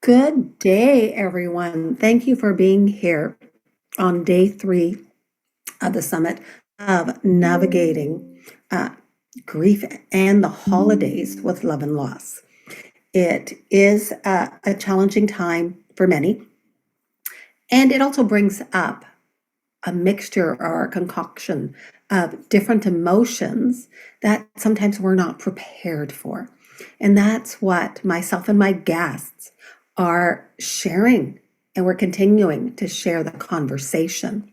Good day, everyone. Thank you for being here on day 3 of the summit of navigating uh, grief and the holidays with love and loss. It is a challenging time for many, and it also brings up a mixture or a concoction of different emotions that sometimes we're not prepared for. And that's what myself and my guests are sharing. And we're continuing to share the conversation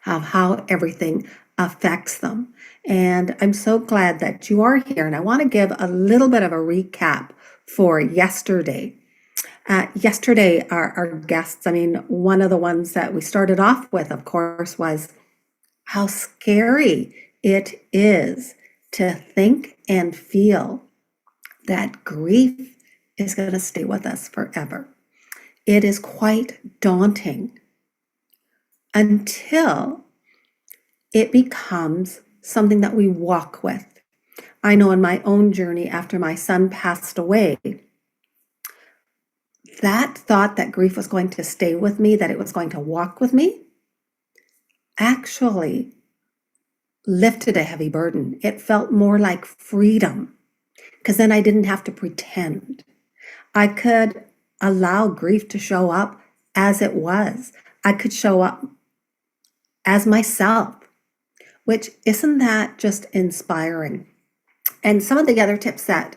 of how everything affects them. And I'm so glad that you are here. And I want to give a little bit of a recap for yesterday. Yesterday, our guests, one of the ones that we started off with, of course, was how scary it is to think and feel that grief is going to stay with us forever. It is quite daunting until it becomes something that we walk with. I know in my own journey after my son passed away, that thought that grief was going to stay with me, that it was going to walk with me, actually lifted a heavy burden. It felt more like freedom because then I didn't have to pretend. I could allow grief to show up as it was. I could show up as myself, which isn't that just inspiring? And some of the other tips that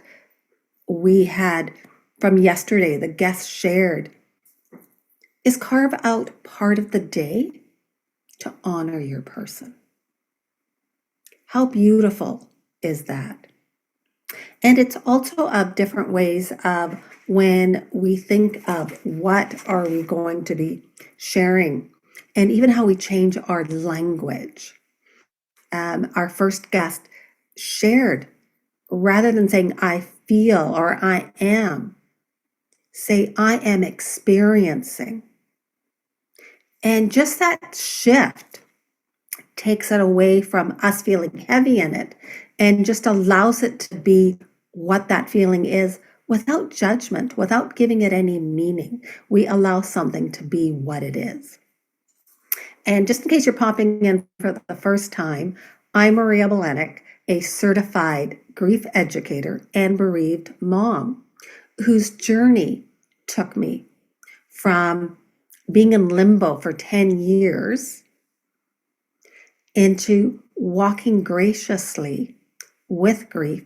we had from yesterday, the guests shared, is carve out part of the day to honor your person. How beautiful is that? And it's also of different ways of when we think of what are we going to be sharing and even how we change our language. Our first guest shared, rather than saying I feel or I am, say I am experiencing. And just that shift takes it away from us feeling heavy in it and just allows it to be what that feeling is without judgment, without giving it any meaning. We allow something to be what it is. And just in case you're popping in for the first time, I'm Maria Belenek, a certified grief educator and bereaved mom whose journey took me from being in limbo for 10 years into walking graciously with grief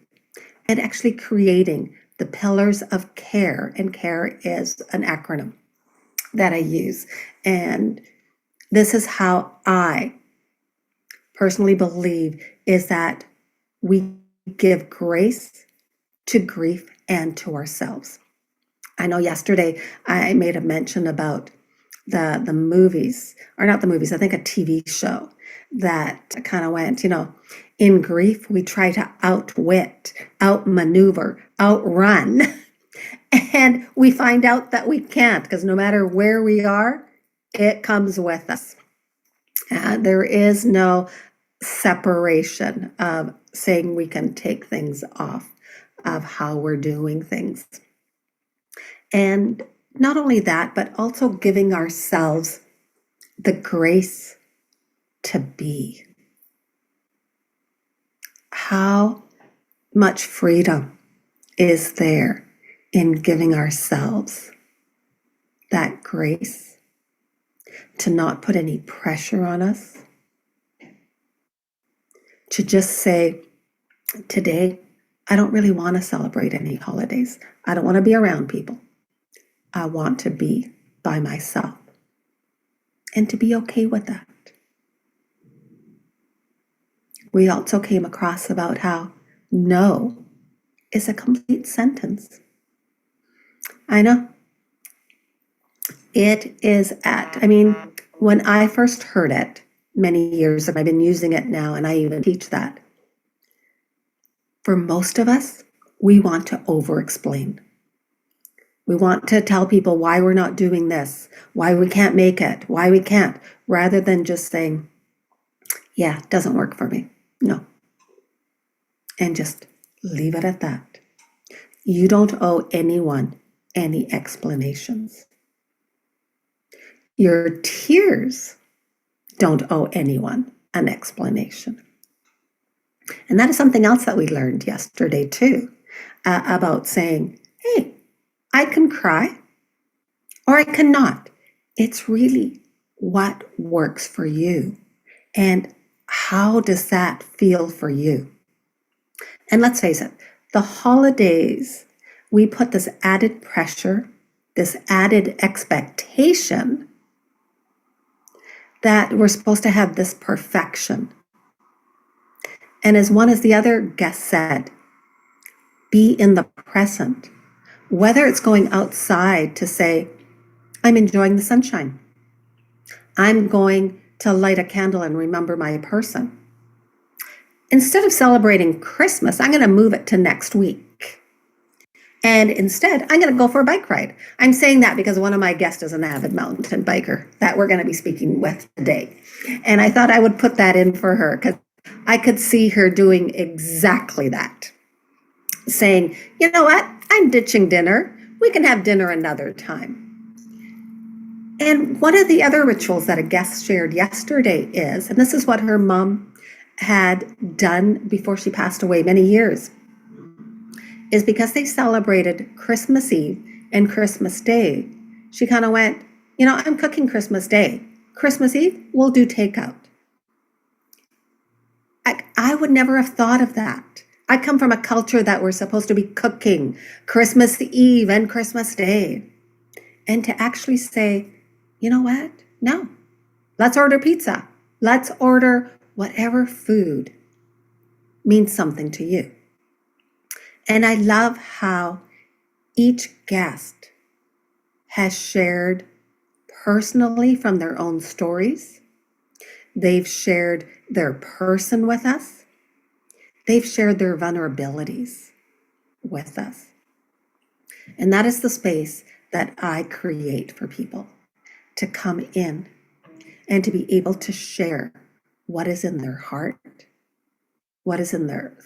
and actually creating the pillars of care. And care is an acronym that I use. And this is how I personally believe is that we give grace to grief and to ourselves. I know yesterday I made a mention about the movies, or not the movies, I think a TV show that kind of went, in grief, we try to outwit, outmaneuver, outrun, and we find out that we can't because no matter where we are, it comes with us. There is no separation of saying we can take things off of how we're doing things. And not only that, but also giving ourselves the grace to be. How much freedom is there in giving ourselves that grace to not put any pressure on us, to just say, today, I don't really want to celebrate any holidays. I don't want to be around people. I want to be by myself, and to be okay with that. We also came across about how no is a complete sentence. I know. It is when I first heard it many years ago, I've been using it now, and I even teach that. For most of us, we want to over-explain. We want to tell people why we're not doing this, why we can't make it, why we can't, rather than just saying, yeah, it doesn't work for me. No. And just leave it at that. You don't owe anyone any explanations. Your tears don't owe anyone an explanation. And that is something else that we learned yesterday too, about saying, hey, I can cry or I cannot. It's really what works for you. And how does that feel for you? And let's face it, the holidays, we put this added pressure, this added expectation that we're supposed to have this perfection. And as one as the other guest said, be in the present. Whether it's going outside to say, I'm enjoying the sunshine. I'm going to light a candle and remember my person. Instead of celebrating Christmas, I'm going to move it to next week. And instead, I'm going to go for a bike ride. I'm saying that because one of my guests is an avid mountain biker that we're going to be speaking with today. And I thought I would put that in for her because I could see her doing exactly that. Saying, you know what? I'm ditching dinner. We can have dinner another time. And one of the other rituals that a guest shared yesterday is, and this is what her mom had done before she passed away many years, is because they celebrated Christmas Eve and Christmas Day, she kind of went, you know, I'm cooking Christmas Day. Christmas Eve, we'll do takeout. I would never have thought of that. I come from a culture that we're supposed to be cooking Christmas Eve and Christmas Day. And to actually say, you know what? No, let's order pizza. Let's order whatever food means something to you. And I love how each guest has shared personally from their own stories. They've shared their person with us. They've shared their vulnerabilities with us. And that is the space that I create for people to come in and to be able to share what is in their heart, what is in their,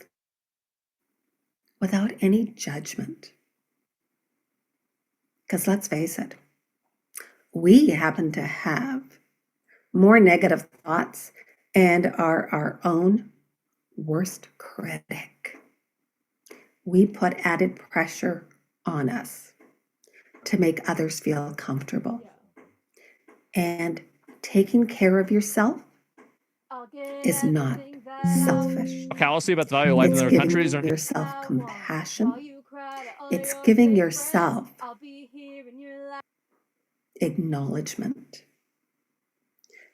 without any judgment. Because let's face it, we happen to have more negative thoughts and are our own worst critic. We put added pressure on us to make others feel comfortable. And taking care of yourself is not selfish. Okay, I'll see about the value of life in It's other giving countries. Or yourself compassion. It's giving yourself acknowledgement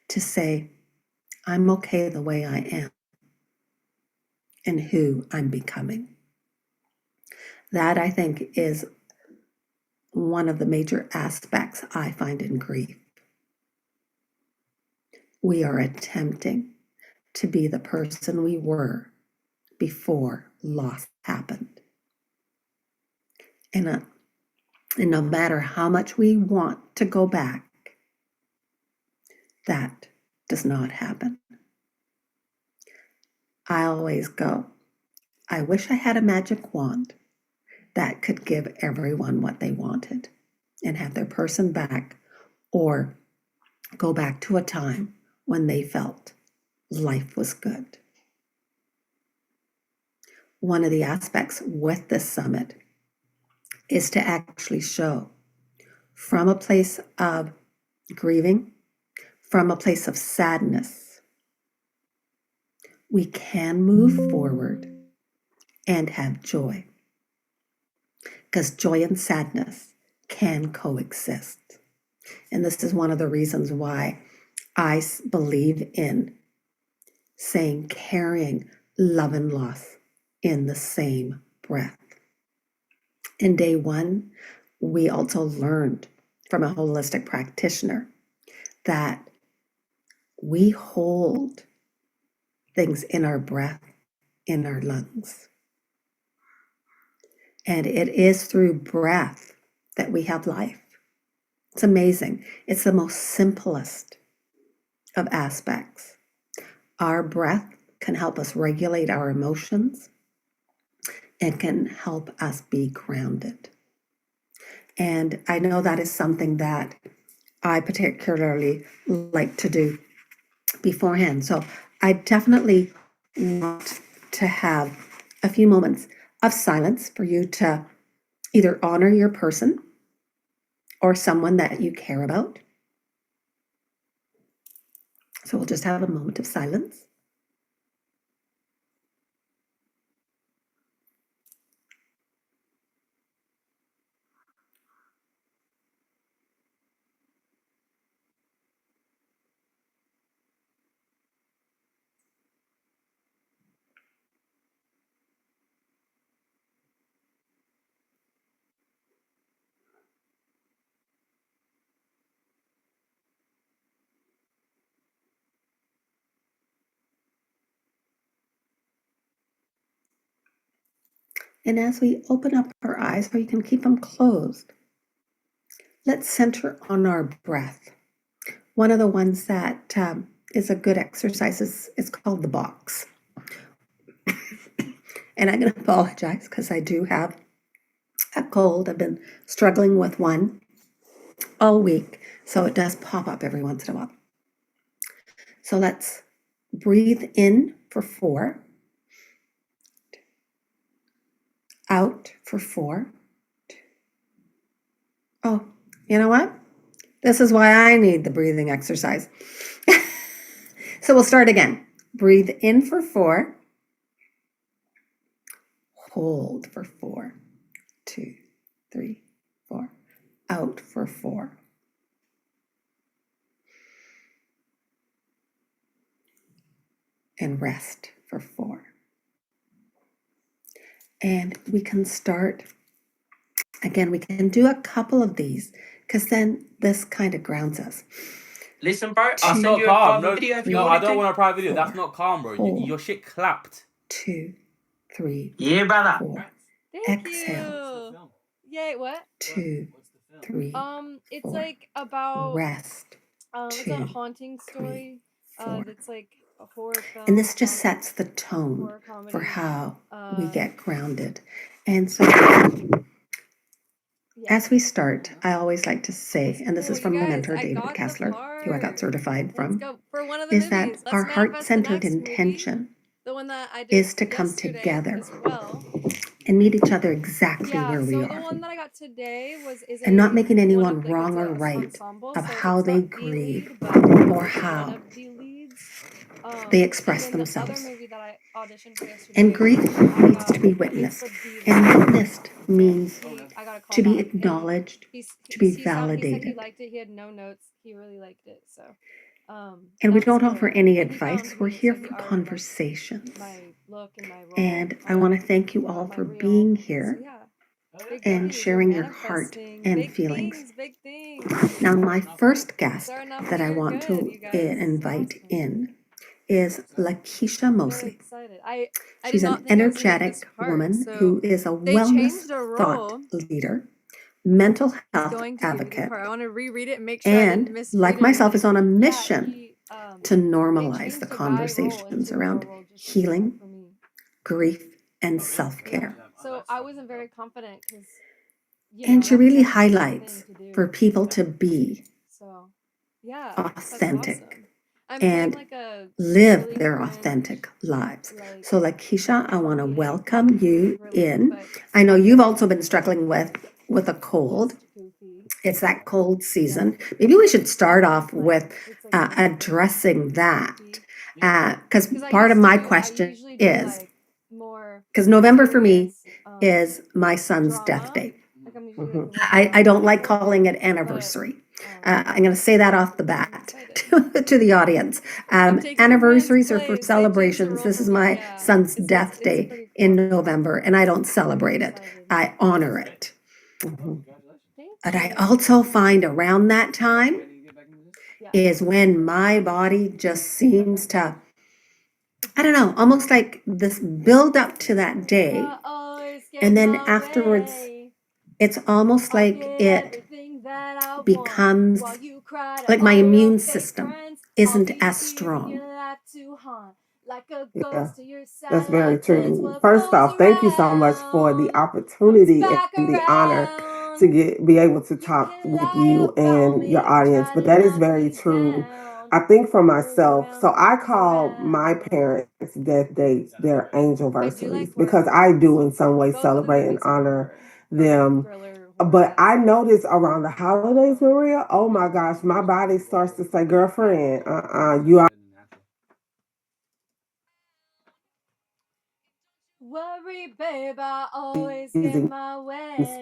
to say, I'm okay the way I am and who I'm becoming. That, I think, is one of the major aspects I find in grief. We are attempting to be the person we were before loss happened. And no matter how much we want to go back, that does not happen. I always go, I wish I had a magic wand that could give everyone what they wanted and have their person back, or go back to a time when they felt life was good. One of the aspects with this summit is to actually show from a place of grieving, from a place of sadness, we can move forward and have joy. Because joy and sadness can coexist. And this is one of the reasons why I believe in saying carrying love and loss in the same breath. In day one, we also learned from a holistic practitioner that we hold things in our breath, in our lungs. And it is through breath that we have life. It's amazing. It's the most simplest of aspects. Our breath can help us regulate our emotions and can help us be grounded. And I know that is something that I particularly like to do beforehand. So I definitely want to have a few moments of silence for you to either honor your person or someone that you care about. So we'll just have a moment of silence. And as we open up our eyes, or you can keep them closed, let's center on our breath. One of the ones that is a good exercise is called the box. And I'm going to apologize because I do have a cold. I've been struggling with one all week, so it does pop up every once in a while. So let's breathe in for 4, out for 4. Oh, you know what? This is why I need the breathing exercise. So we'll start again. Breathe in for 4. Hold for 4. 2, 3, 4. Out for 4. And rest for 4. And we can start, again, we can do a couple of these because then this kind of grounds us. Listen, bro, I'll That's send not you a calm. private No, video if you no, I want don't to. want a private video. That's 4. not calm, bro. Hold. Your shit clapped. 2, 3, Yeah, brother. 4. Thank Exhale. you. Yay, what? 2, 3, It's 4. like about Rest. it's a 2, haunting 3, story. 4. That's like a horror film. And this just sets the tone horror comedy. for how we get grounded. And so Yeah. as we start, I always like to say, and this is Cool, from you my guys, mentor, I David got the Kessler, who I got part. certified Let's from, go for one of the is that movies. Let's our manifest the heart-centered next movie, intention the one that I did is to come yesterday together as well. and meet each other exactly Yeah, where we so the are, one that I got today is and not a making one anyone of like wrong it's or a right ensemble, of so how it's they not the grieve lead, but or it's one how of the leads. they And express then the other themselves. movie that I auditioned for yesterday, And grief I needs to got be it's witnessed. for the And lead. witnessed means I got a call to be back, and acknowledged, to be he said he validated. liked it. He had no notes. He really liked it. So, And we that's don't good. offer any And he found advice. We're me, here so he for already liked conversations. my look and my role. And I want to thank you all my for reel. being So here yeah, big and things. We're sharing your heart manifesting and big feelings. things, big things. Now, my first guest Starting off that the I year want good, to you guys. invite Awesome. in is Lakeisha Really Mosley. excited. I She's did an not think I was gonna get energetic this part. woman So who is a they wellness changed the thought role. leader, mental He's health going to give me the advocate, part. I want to reread it and make sure I didn't and misread like myself is anything. on a Yeah, mission he to they normalize changed the the guy role conversations into a around girl role just healing, for me. grief, and Yeah. self-care. So I wasn't very confident because And she really that's a big highlights thing to do. for people to be So yeah, that's authentic awesome. I'm playing and like a live really their cringe, authentic lives. like So, Lakeisha, I want to comedic welcome you relief, in. but I know you've very also been struggling with a cold. just goofy. It's that cold season. Maybe we should start off with It's like addressing that. goofy. Because 'Cause part of my I question usually do is, like more because November for me serious, is my son's death drama. day. Like I'm usually like the more I don't drama like people, calling it but anniversary. I'm going to say that off the I'm bat excited. to the audience. I'm taking Anniversaries are Rand's for place. They changed the celebrations. role This for is me. my Yeah, son's it's death day pretty in cool. November, and I don't celebrate it. Excited. I honor it. Thank But I you. also find around that time Yeah. is when my body just seems to, I don't know, almost like this build up to that day. And then afterwards, it's almost like it becomes like my immune system isn't as strong. Yeah, that's very true. First off, thank you so much for the opportunity and the honor to down. be able to You talk can with lie you about and your me, audience, try but to that is knock very me true. down. I think for What goes myself, so around I comes call my around. parents' death dates their I do like angelversaries horror because I movies. do in some way Both of the celebrate and movies are honor horror or like them. thriller But I horror-esque. notice around the holidays, Maria, oh my gosh, my body starts to say, girlfriend, you are Worry, babe, I always get using my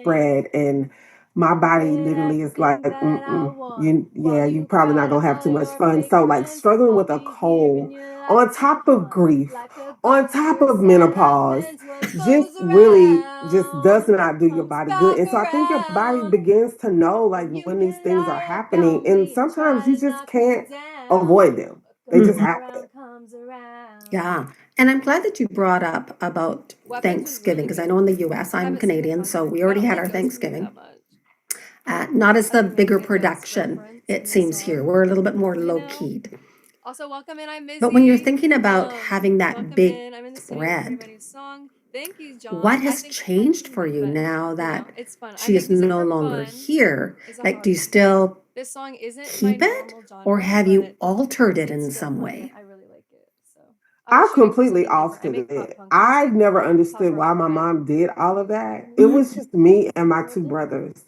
spread, way. and my body Get literally is like, everything that I want yeah, while you you probably cry not to gonna have all too much your fun. fake So, like, friends. struggling I'll with a be here in cold your life on till top of one. grief, Like a on ghost, top your of sign menopause, happens. What just goes really just does around not do your comes body good. back And so I think your body around. begins to know like And you when these can things are lie happening, about and me, sometimes try you to just knock me can't down. avoid them. What They goes just Mhm. happen. around comes Yeah. around. And I'm glad that you brought up about Weapons was Thanksgiving really because I know good. in the US, I I'm haven't seen the Canadian, so concert, we but I already don't had like our those movies that Thanksgiving. much. Not as I the think they bigger get dance production, reference it in the seems here. song, We're a little bit more you low know? keyed. Also, welcome in. I'm But when you're Mizzy. thinking about having that Welcome big in. I'm in the studio for spread, everybody's song. Thank you, what John. I has think it's fun changed for too, you but now you know, that it's fun. I she make is music no for longer fun. here? Is a Like, do hard you one. still This song isn't my keep it normal or genre, have you but altered it it's in still some fun. way? I really like it. So I was I've shooting for completely something different. I altered make pop it. punk I've music, never pop understood why rock, my but mom did all of that. It Mhm. was just me and my two the brothers.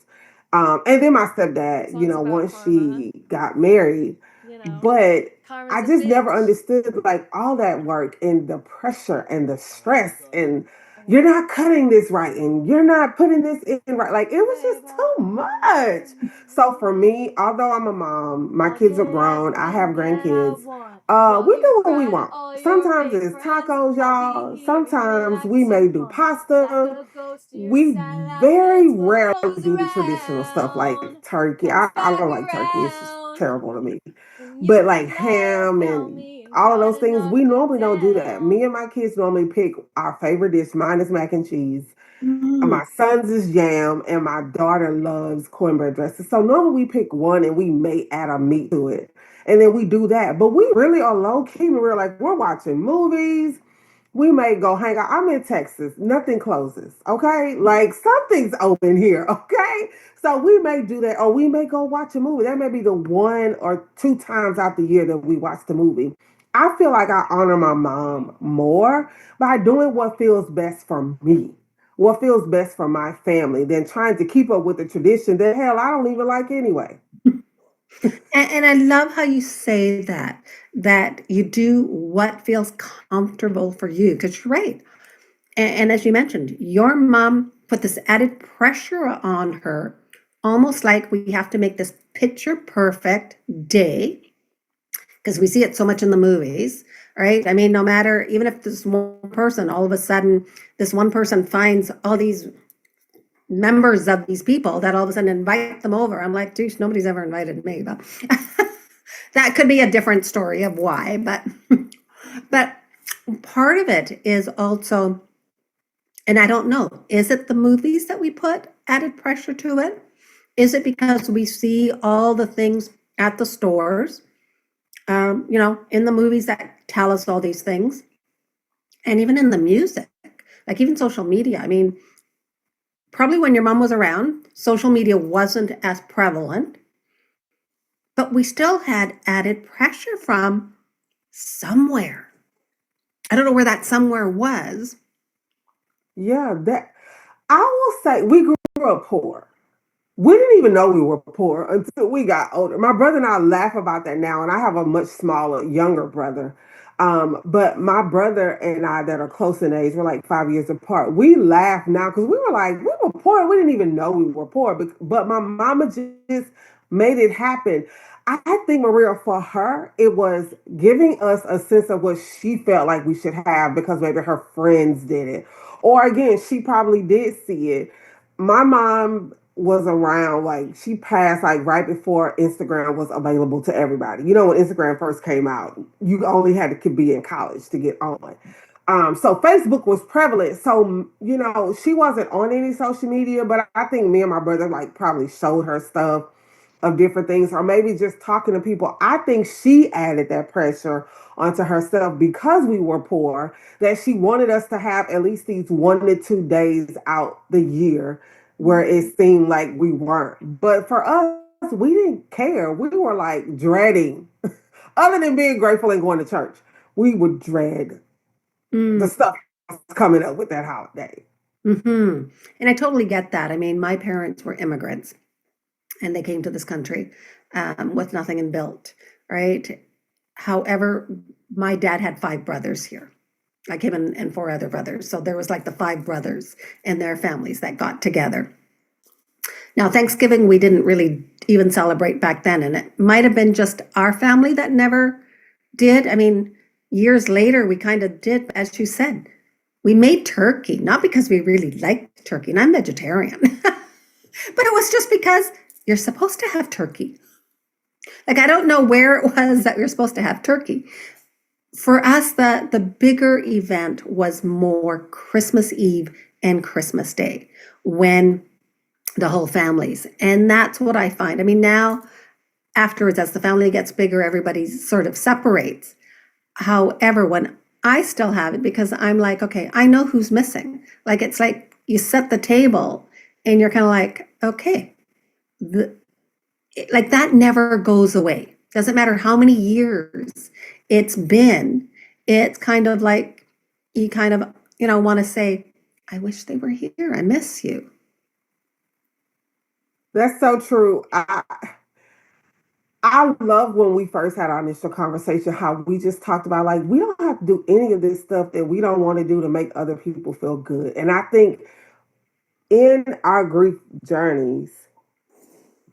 And then my stepdad, song's about once karma. she got married. You know, But karma's I a just never bitch. understood like all that work and the pressure and the stress and you're Oh, not cutting this right and you're not putting this in right. Like it was babe, just I too always much. get my So for me, way. although I'm a mom, my I'll kids are get grown, I have everything that I grandkids. want while We you do what we cry to want. all your Sometimes fake it's friends. tacos, I'll be y'all. here in your Sometimes life we till may do one. Like pasta. a ghost, your We silent very happens. What rarely goes do the traditional stuff like around turkey. comes I back don't like turkey. It's just around. terrible to me. And you But like can lie ham about and me and all of try those to things, knock we me normally don't do that. Me down. and my kids normally pick our favorite dish. Mine is mac and cheese. Mm. My son's is jam, and my daughter loves cornbread dressing. So normally we pick one and we may add a meat to it. And then we do that. But we really are low key. We're like, we're watching movies. We may go hang out. I'm in Texas. Nothing closes. Okay. Like something's open here. Okay. So we may do that. Or we may go watch a movie. That may be the one or two times out the year that we watch the movie. I feel like I honor my mom more by doing what feels best for me, what feels best for my family, than trying to keep up with the tradition that hell I don't even like anyway. And I love how you say that, that you do what feels comfortable for you, because you're right. And as you mentioned, your mom put this added pressure on her, almost like we have to make this picture perfect day, because we see it so much in the movies, right? I mean, no matter, even if this one person, all of a sudden, this one person finds all these members of these people that all of a sudden invite them over. I'm like, geez, nobody's ever invited me, but that could be a different story of why. But part of it is also, and I don't know, is it the movies that we put added pressure to it? Is it because we see all the things at the stores, in the movies that tell us all these things, and even in the music, like even social media? I mean, probably when your mom was around, social media wasn't as prevalent, but we still had added pressure from somewhere. I don't know where that somewhere was. Yeah, that I will say we grew up poor. We didn't even know we were poor until we got older. My brother and I laugh about that now, and I have a much smaller, younger brother. But my brother and I, that are close in age, we're like 5 years apart. We laugh now because we were like, we were poor. We didn't even know we were poor. But my mama just made it happen. I think, Maria, for her, it was giving us a sense of what she felt like we should have because maybe her friends did it. Or again, she probably did see it. My mom was around, like she passed like right before Instagram was available to everybody. When Instagram first came out, you only had to be in college to get on. So Facebook was prevalent. So she wasn't on any social media, but I think me and my brother like probably showed her stuff of different things, or maybe just talking to people. I think she added that pressure onto herself because we were poor, that she wanted us to have at least these 1 to 2 days out the year where it seemed like we weren't. But for us, we didn't care. We were like dreading, other than being grateful and going to church, we would dread the Mm. stuff that's coming up with that holiday. Hmm. And I totally get that. I mean, my parents were immigrants and they came to this country with nothing and built, right? However, my dad had five brothers here, like him and four other brothers. So there was like the five brothers and their families that got together. Now, Thanksgiving, we didn't really even celebrate back then. And it might have been just our family that never did. I mean, years later, we kind of did, as you said. We made turkey, not because we really liked turkey, and I'm vegetarian, but it was just because you're supposed to have turkey. Like, I don't know where it was that we were supposed to have turkey. For us, the bigger event was more Christmas Eve and Christmas Day when the whole families. And that's what I find. I mean, now afterwards, as the family gets bigger, everybody sort of separates. However, when I still have it, because I'm like, okay, I know who's missing. Like, it's like you set the table and you're kind of like, okay, like that never goes away. Doesn't matter how many years it's been. It's kind of like you kind of, want to say, I wish they were here. I miss you. That's so true. I love when we first had our initial conversation how we just talked about like we don't have to do any of this stuff that we don't want to do to make other people feel good. And I think in our grief journeys,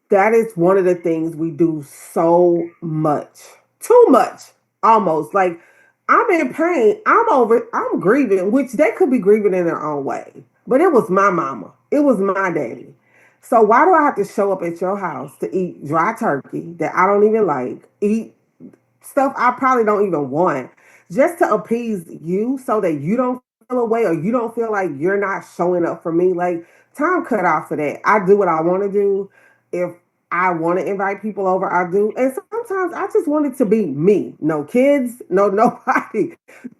that is one of the things we do so much, too much, almost. Like, I'm in pain, I'm over it, I'm grieving, which they could be grieving in their own way. But it was my mama, it was my daddy. So why do I have to show up at your house to eat dry turkey that I don't even like, eat stuff I probably don't even want, just to appease you so that you don't feel away or you don't feel like you're not showing up for me? Like, time cut off for that. I do what I want to do. If I want to invite people over, I do. And sometimes I just want it to be me. No kids, no nobody.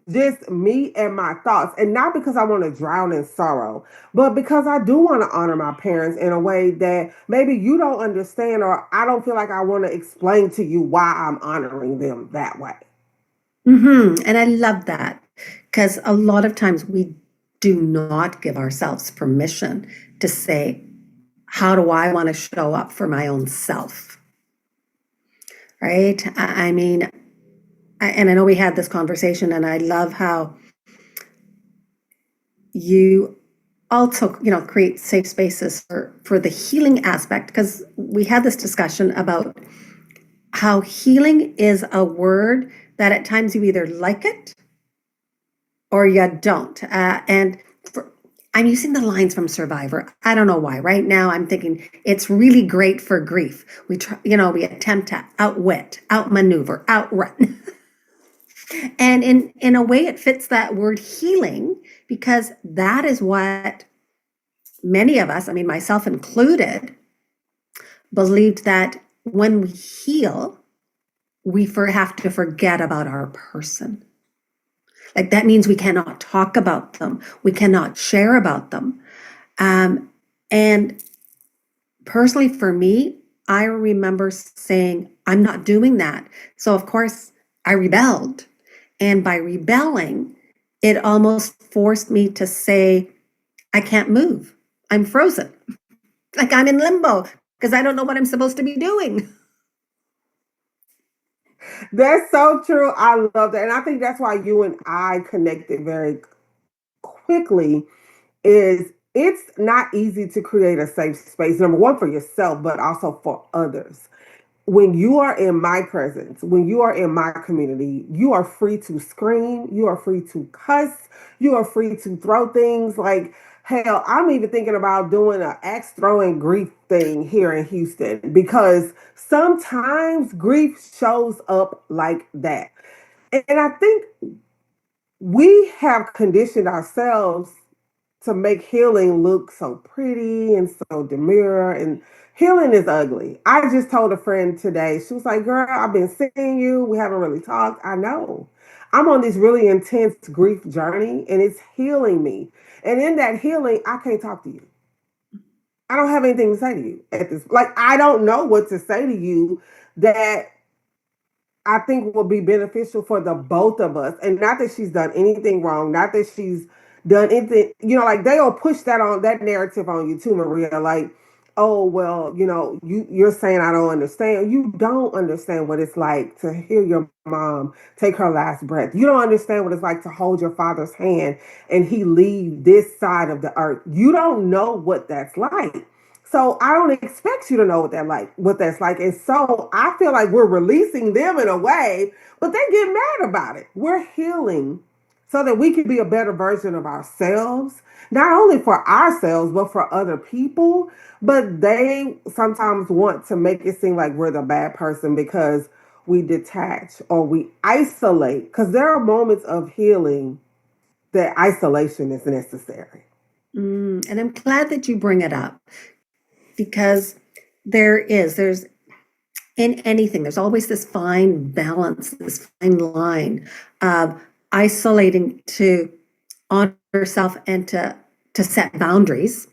Just me and my thoughts. And not because I want to drown in sorrow, but because I do want to honor my parents in a way that maybe you don't understand, or I don't feel like I want to explain to you why I'm honoring them that way. And I love that because a lot of times we do not give ourselves permission to say, how do I want to show up for my own self? Right? I mean, and I know we had this conversation, and I love how you also, create safe spaces for the healing aspect, because we had this discussion about how healing is a word that at times you either like it or you don't. And I'm using the lines from Survivor. I don't know why. Right now, I'm thinking it's really great for grief. We try, we attempt to outwit, outmaneuver, outrun. And in a way, it fits that word healing because that is what many of us, I mean, myself included, believed that when we heal, we have to forget about our person. Like that means we cannot talk about them. We cannot share about them. And personally, for me, I remember saying, I'm not doing that. So, of course, I rebelled. And by rebelling, it almost forced me to say, I can't move. I'm frozen. Like I'm in limbo because I don't know what I'm supposed to be doing. That's so true. I love that. And I think that's why you and I connected very quickly. Is it's not easy to create a safe space, number one, for yourself, but also for others. When you are in my presence, when you are in my community, you are free to scream, you are free to cuss, you are free to throw things. Like, hell, I'm even thinking about doing an axe throwing grief thing here in Houston because sometimes grief shows up like that. And I think we have conditioned ourselves to make healing look so pretty and so demure, and healing is ugly. I just told a friend today, she was like, girl, I've been seeing you. We haven't really talked. I know. I'm on this really intense grief journey and it's healing me. And in that healing, I can't talk to you. I don't have anything to say to you at this. Like, I don't know what to say to you that I think will be beneficial for the both of us. And not that she's done anything wrong, not that she's done anything, like they'll push that narrative on you too, Maria. Like, oh well, you're saying I don't understand. You don't understand what it's like to hear your mom take her last breath. You don't understand what it's like to hold your father's hand and he leave this side of the earth. You don't know what that's like. So I don't expect you to know what that's like. And so I feel like we're releasing them in a way, but they get mad about it. We're healing so that we can be a better version of ourselves, not only for ourselves, but for other people. But they sometimes want to make it seem like we're the bad person because we detach or we isolate. Because there are moments of healing that isolation is necessary. And I'm glad that you bring it up because there's in anything, there's always this fine balance, this fine line of isolating to honor yourself and to set boundaries,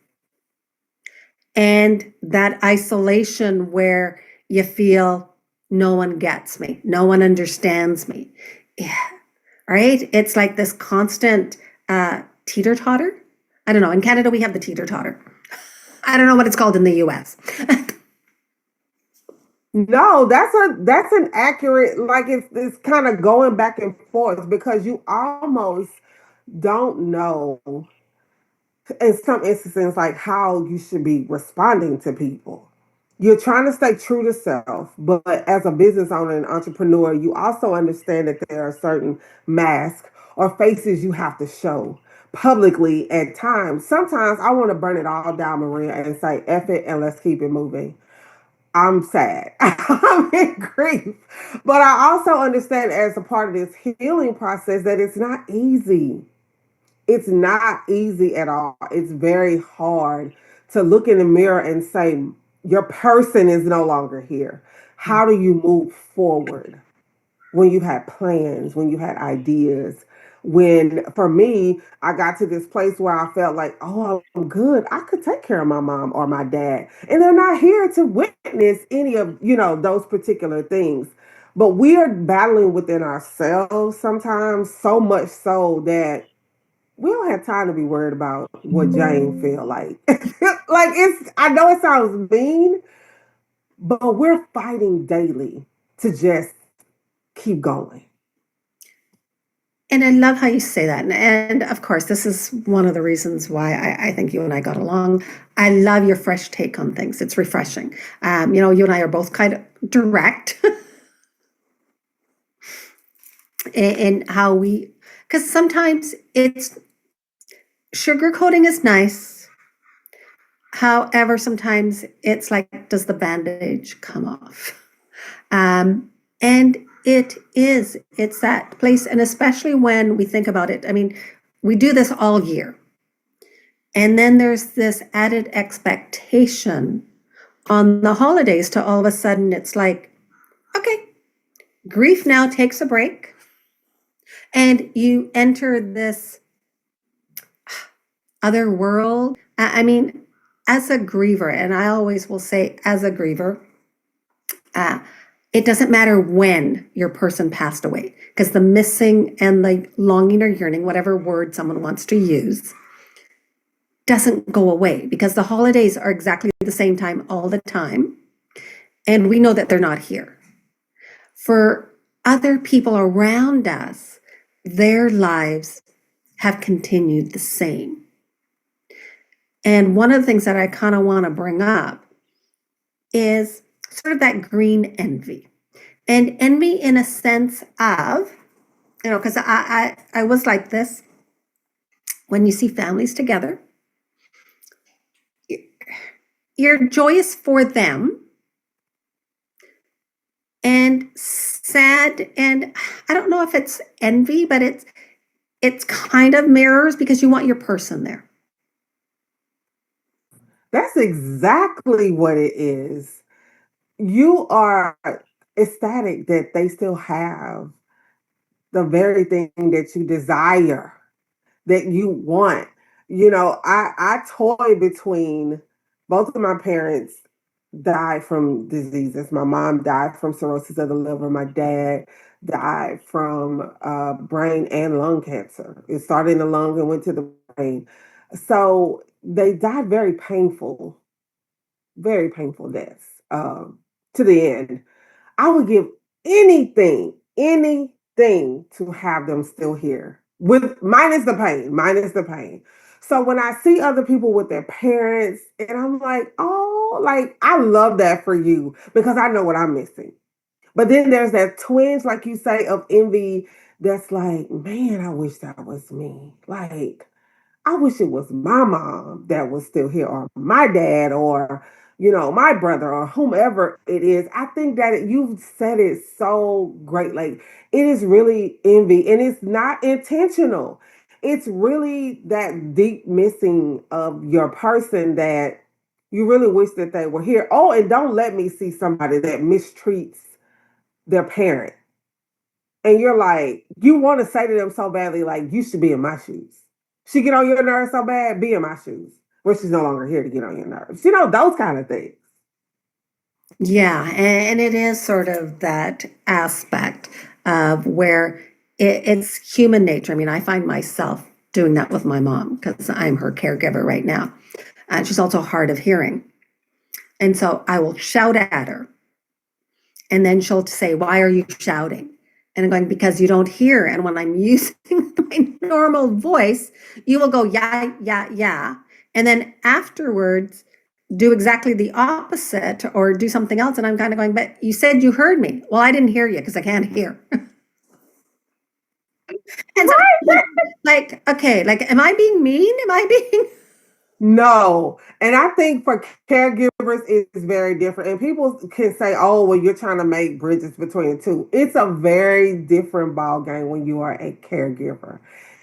and that isolation where you feel no one gets me, no one understands me. Yeah, right? It's like this constant teeter totter. I don't know. In Canada, we have the teeter totter. I don't know what it's called in the US. No, that's an accurate, like it's kind of going back and forth because you almost don't know in some instances like how you should be responding to people. You're trying to stay true to self, but as a business owner and entrepreneur, you also understand that there are certain masks or faces you have to show publicly at times. Sometimes I want to burn it all down, Maria, and say F it and let's keep it moving. I'm sad. I'm in grief. But I also understand as a part of this healing process that it's not easy. It's not easy at all. It's very hard to look in the mirror and say, your person is no longer here. How do you move forward? When you had plans, when you had ideas. When, for me, I got to this place where I felt like, oh, I'm good. I could take care of my mom or my dad. And they're not here to witness any of, those particular things. But we are battling within ourselves sometimes, so much so that we don't have time to be worried about what Jane feel like. I know it sounds mean, but we're fighting daily to just keep going. And I love how you say that. And of course, this is one of the reasons why I think you and I got along. I love your fresh take on things. It's refreshing. You and I are both kind of direct in how because sometimes it's sugarcoating is nice. However, sometimes it's like, does the bandage come off? And it's that place. And especially when we think about it, I mean, we do this all year. And then there's this added expectation on the holidays to all of a sudden it's like, okay, grief now takes a break. And you enter this other world. I mean, as a griever, and I always will say, as a griever, it doesn't matter when your person passed away, because the missing and the longing or yearning, whatever word someone wants to use, doesn't go away because the holidays are exactly the same time all the time. And we know that they're not here. For other people around us, their lives have continued the same. And one of the things that I kind of want to bring up is sort of that green envy. And envy in a sense of, because I was like this, when you see families together, you're joyous for them and sad, and I don't know if it's envy, but it's kind of mirrors because you want your person there. That's exactly what it is. You are ecstatic that they still have the very thing that you desire, that you want. I toy between both of my parents died from diseases. My mom died from cirrhosis of the liver. My dad died from brain and lung cancer. It started in the lung and went to the brain. So they died very painful deaths to the end. I would give anything to have them still here. With minus the pain. So when I see other people with their parents, and I'm like, oh, like I love that for you because I know what I'm missing. But then there's that twinge, like you say, of envy that's like, man, I wish that was me. Like, I wish it was my mom that was still here, or my dad, or my brother, or whomever it is. I think that you've said it so great. Like it is really envy, and it's not intentional. It's really that deep missing of your person that you really wish that they were here. Oh, and don't let me see somebody that mistreats their parent, and you're like, you want to say to them so badly, like, you should be in my shoes. She get on your nerves so bad, be in my shoes. Well, she's no longer here to get on your nerves. Those kind of things. Yeah, and it is sort of that aspect of where it's human nature. I mean, I find myself doing that with my mom because I'm her caregiver right now. And she's also hard of hearing. And so I will shout at her. And then she'll say, "Why are you shouting?" And I'm going, "Because you don't hear." And when I'm using my normal voice, you will go, "Yeah, yeah, yeah." And then afterwards, do exactly the opposite or do something else. And I'm kind of going, "But you said you heard me." "Well, I didn't hear you because I can't hear." And so, like, okay, like, am I being mean? Am I being No. And I think for caregivers, it's very different. And people can say, oh, well, you're trying to make bridges between the two. It's a very different ball game when you are a caregiver.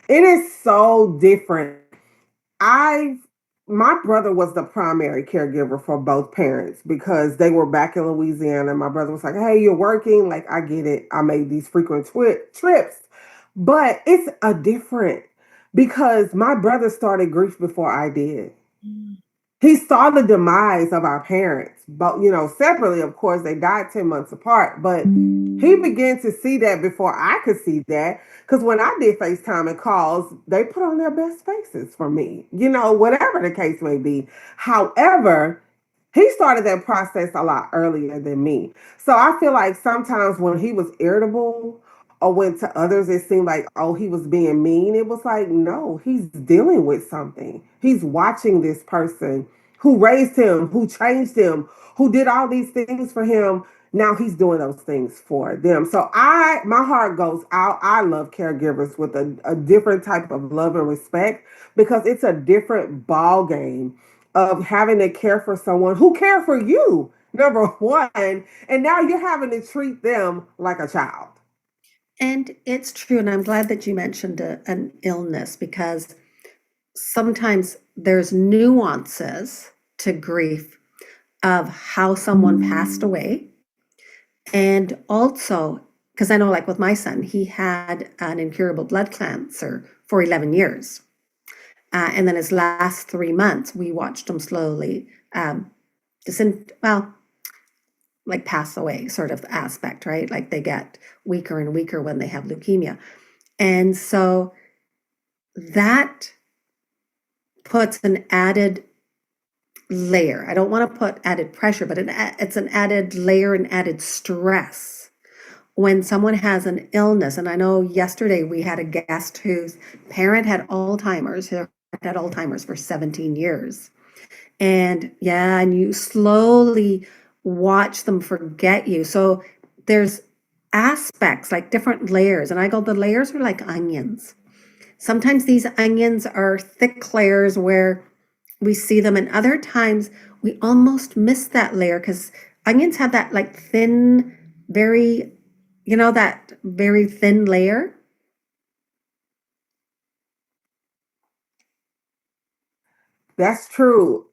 It is so different. I My brother was the primary caregiver for both parents because they were back in Louisiana. My brother was like, "Hey, you're working. Like, I get it. I made these frequent trips." But it's a different because my brother started grief before I did. He saw the demise of our parents, but separately, of course, they died 10 months apart. But he began to see that before I could see that. Because when I did FaceTime and calls, they put on their best faces for me, whatever the case may be. However, he started that process a lot earlier than me. So I feel like sometimes when he was irritable or when to others it seemed like, oh, he was being mean, it was like, no, he's dealing with something. He's watching this person who raised him, who changed him, who did all these things for him. Now he's doing those things for them. So my heart goes out. I love caregivers with a different type of love and respect because it's a different ball game of having to care for someone who cared for you, number one, and now you're having to treat them like a child. And it's true. And I'm glad that you mentioned an illness because sometimes there's nuances to grief of how someone passed away. And also, because I know, like with my son, he had an incurable blood cancer for 11 years. And then his last 3 months, we watched him slowly well, like pass away sort of aspect, right? Like they get weaker and weaker when they have leukemia. And so that puts an added layer. I don't want to put added pressure, but it's an added layer and added stress when someone has an illness. And I know yesterday we had a guest whose parent had Alzheimer's, who had Alzheimer's for 17 years. And yeah, and you slowly watch them forget you. So there's aspects like different layers. And I go, the layers are like onions. Sometimes these onions are thick layers where we see them, and other times we almost miss that layer because onions have that like thin, very, that very thin layer. That's true.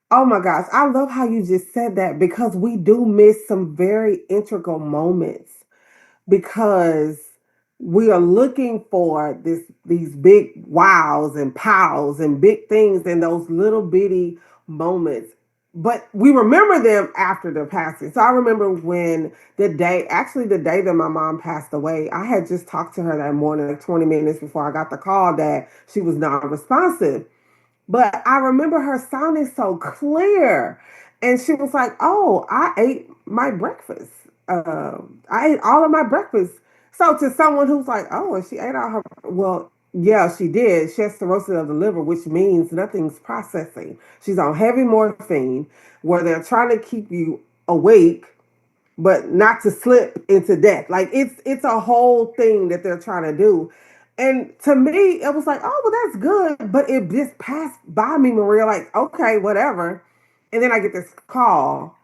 Oh my gosh, I love how you just said that because we do miss some very integral moments because we are looking for these big wows and pows and big things and those little bitty moments, but we remember them after their passing. So I remember when the day that my mom passed away, I had just talked to her that morning, like 20 minutes before I got the call that she was non-responsive. But I remember her sounding so clear. And she was like, "Oh, I ate my breakfast. I ate all of my breakfast." So to someone who's like, "Oh, and she ate all her," well, yeah, she did. She has cirrhosis of the liver, which means nothing's processing. She's on heavy morphine, where they're trying to keep you awake but not to slip into death. Like it's a whole thing that they're trying to do. And to me, it was like, oh, well, that's good. But it just passed by me, Maria, like, okay, whatever. And then I get this call,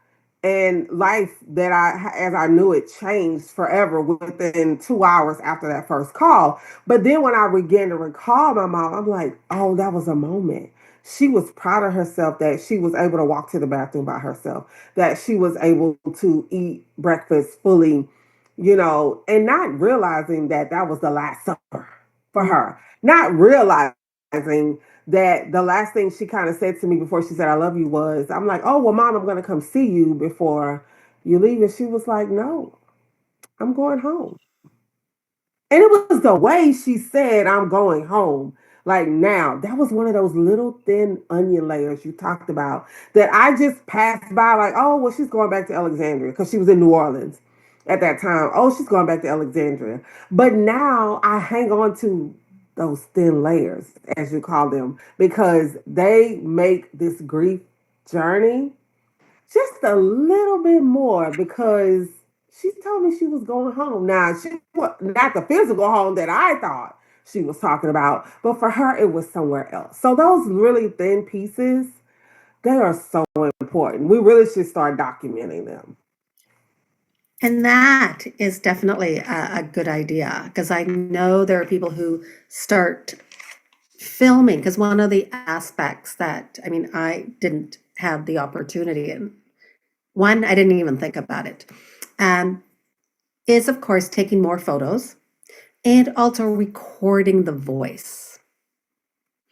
and life as I knew it, changed forever within 2 hours after that first call. But then when I began to recall my mom, I'm like, oh, that was a moment. She was proud of herself that she was able to walk to the bathroom by herself, that she was able to eat breakfast fully, and not realizing that that was the last supper for her, not realizing that the last thing she kind of said to me before she said, "I love you," was, I'm like, "Oh, well, mom, I'm going to come see you before you leave." And she was like, "No, I'm going home." And it was the way she said, "I'm going home." Like now, that was one of those little thin onion layers you talked about that I just passed by, like, oh, well, she's going back to Alexandria because she was in New Orleans at that time. Oh, she's going back to Alexandria. But now I hang on to those thin layers, as you call them, because they make this grief journey just a little bit more because she told me she was going home. Now, she was not the physical home that I thought she was talking about, but for her, it was somewhere else. So those really thin pieces, they are so important. We really should start documenting them. And that is definitely a good idea because I know there are people who start filming because one of the aspects that, I mean, I didn't have the opportunity in, one, I didn't even think about it, um, is of course taking more photos and also recording the voice.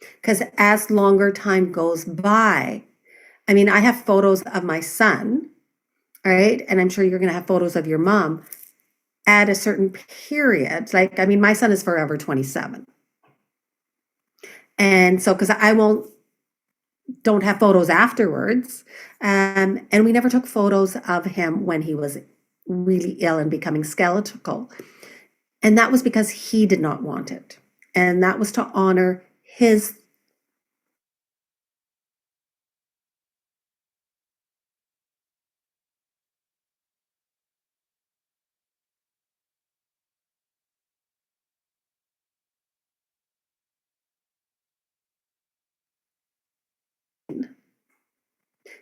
Because as longer time goes by, I mean, I have photos of my son, all right, and I'm sure you're going to have photos of your mom at a certain period. Like, I mean, my son is forever 27. And so, because I don't have photos afterwards. And we never took photos of him when he was really ill and becoming skeletal. And that was because he did not want it. And that was to honor his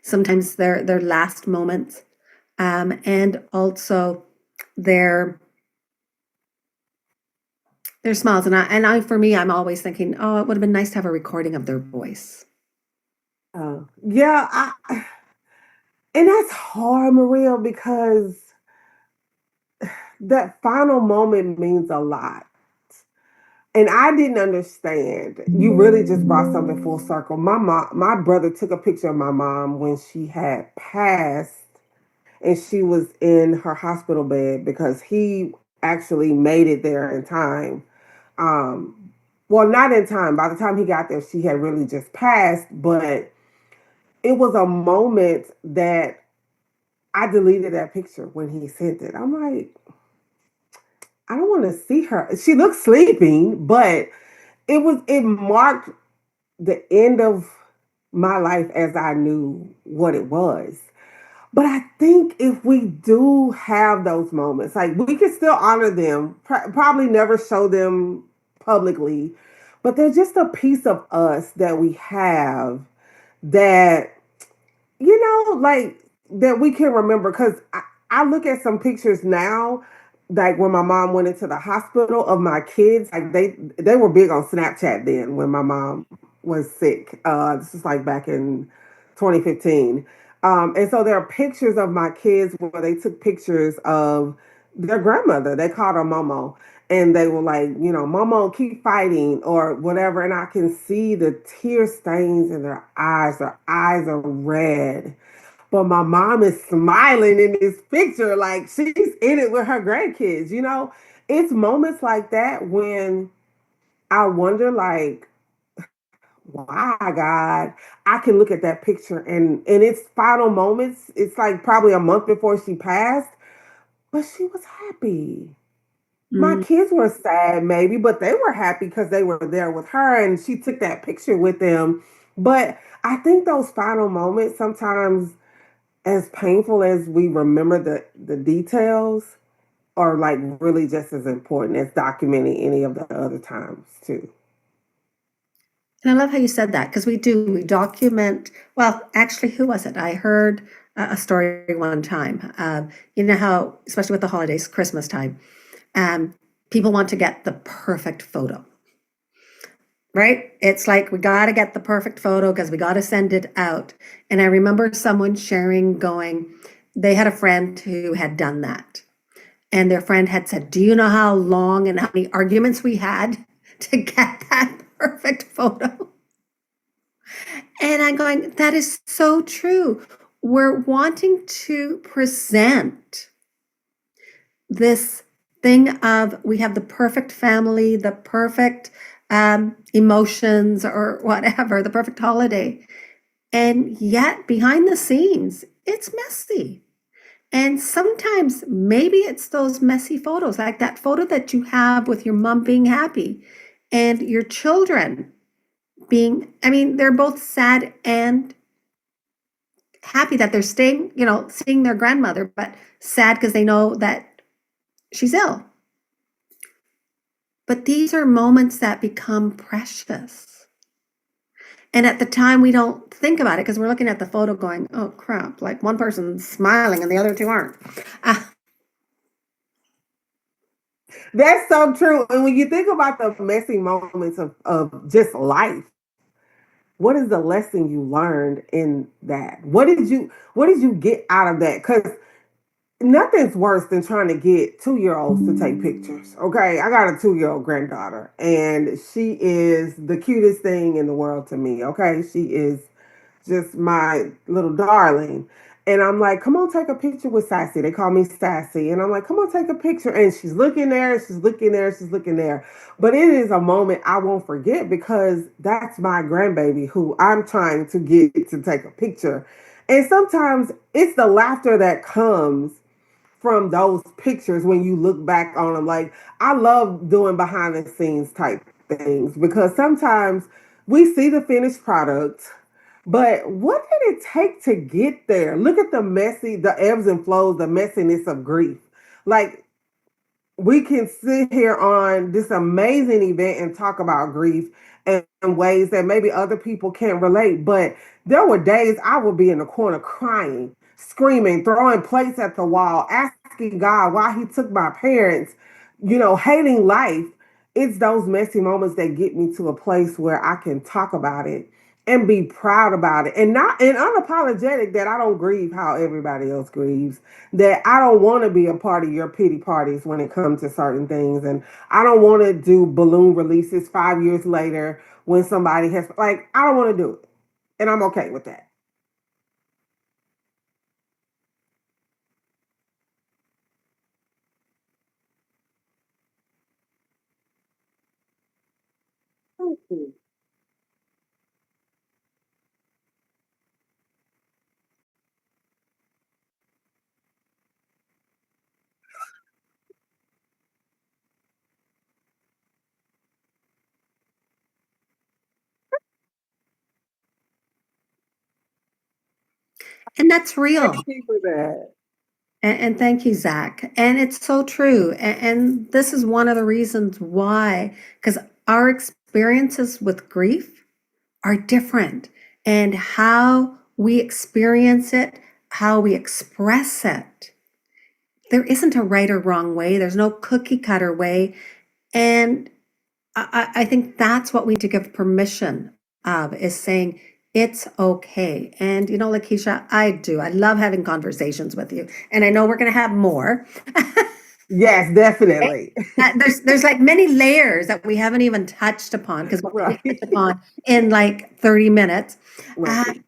sometimes their last moments, and also their their smiles. And I for me, I'm always thinking, oh, it would have been nice to have a recording of their voice. Yeah, and that's hard, Maria, because that final moment means a lot. And I didn't understand. You really just brought something full circle. My brother took a picture of my mom when she had passed, and she was in her hospital bed because he actually made it there in time. Um, well, not in time. By the time he got there, she had really just passed. But it was a moment that I deleted that picture when he sent it. I'm like, I don't want to see her. She looks sleeping, but it marked the end of my life as I knew what it was. But I think if we do have those moments, like we can still honor them, probably never show them publicly, but they're just a piece of us that we have that, like that we can remember. Because I look at some pictures now, like when my mom went into the hospital of my kids, like they were big on Snapchat then when my mom was sick. This is like back in 2015. And so there are pictures of my kids where they took pictures of their grandmother. They called her Momo. And they were like, Momo, keep fighting or whatever. And I can see the tear stains in their eyes. Their eyes are red. But my mom is smiling in this picture like she's in it with her grandkids. It's moments like that when I wonder, like, why, God? I can look at that picture and in its final moments, it's like probably a month before she passed, but she was happy. My Mm. kids were sad, maybe, but they were happy because they were there with her and she took that picture with them. But I think those final moments, sometimes as painful as we remember the details, are like really just as important as documenting any of the other times, too. And I love how you said that because we document. Well, actually, who was it? I heard a story one time. You know how, especially with the holidays, Christmas time, um, people want to get the perfect photo, right? It's like we got to get the perfect photo because we got to send it out. And I remember someone sharing, going, they had a friend who had done that. And their friend had said, "Do you know how long and how many arguments we had to get that perfect photo?" And I'm going, that is so true. We're wanting to present this thing of we have the perfect family, the perfect emotions or whatever, the perfect holiday. And yet behind the scenes, it's messy. And sometimes maybe it's those messy photos, like that photo that you have with your mom being happy and your children being, I mean, they're both sad and happy that they're staying, seeing their grandmother, but sad because they know that she's ill. But these are moments that become precious. And at the time, we don't think about it because we're looking at the photo going, oh crap, like one person's smiling and the other two aren't. Uh, That's so true. And when you think about the messy moments of just life, what is the lesson you learned in that? What did you get out of that? Because nothing's worse than trying to get 2 year olds to take pictures. Okay. I got a 2 year old granddaughter and she is the cutest thing in the world to me. Okay. She is just my little darling. And I'm like, come on, take a picture with Sassy. They call me Sassy. And I'm like, come on, take a picture. And she's looking there, she's looking there, she's looking there. But it is a moment I won't forget because that's my grandbaby who I'm trying to get to take a picture. And sometimes it's the laughter that comes from those pictures when you look back on them. Like, I love doing behind the scenes type things because sometimes we see the finished product, but what did it take to get there? Look at the ebbs and flows, the messiness of grief. Like, we can sit here on this amazing event and talk about grief in ways that maybe other people can't relate. But there were days I would be in the corner crying, screaming, throwing plates at the wall, asking God why He took my parents, hating life. It's those messy moments that get me to a place where I can talk about it and be proud about it and unapologetic that I don't grieve how everybody else grieves, that I don't want to be a part of your pity parties when it comes to certain things. And I don't want to do balloon releases 5 years later when somebody has, like, I don't want to do it. And I'm okay with that. and that's Thank real. you for that. And thank you, Zach. And it's so true. And this is one of the reasons why, because our experiences with grief are different, and how we experience it, how we express it. There isn't a right or wrong way, there's no cookie cutter way. And I think that's what we need to give permission of, is saying it's okay. And Lakeisha, I do. I love having conversations with you. And I know we're going to have more. Yes, definitely. There's like many layers that we haven't even touched upon because we're going to Right. touch upon in like 30 minutes. Uh, Right.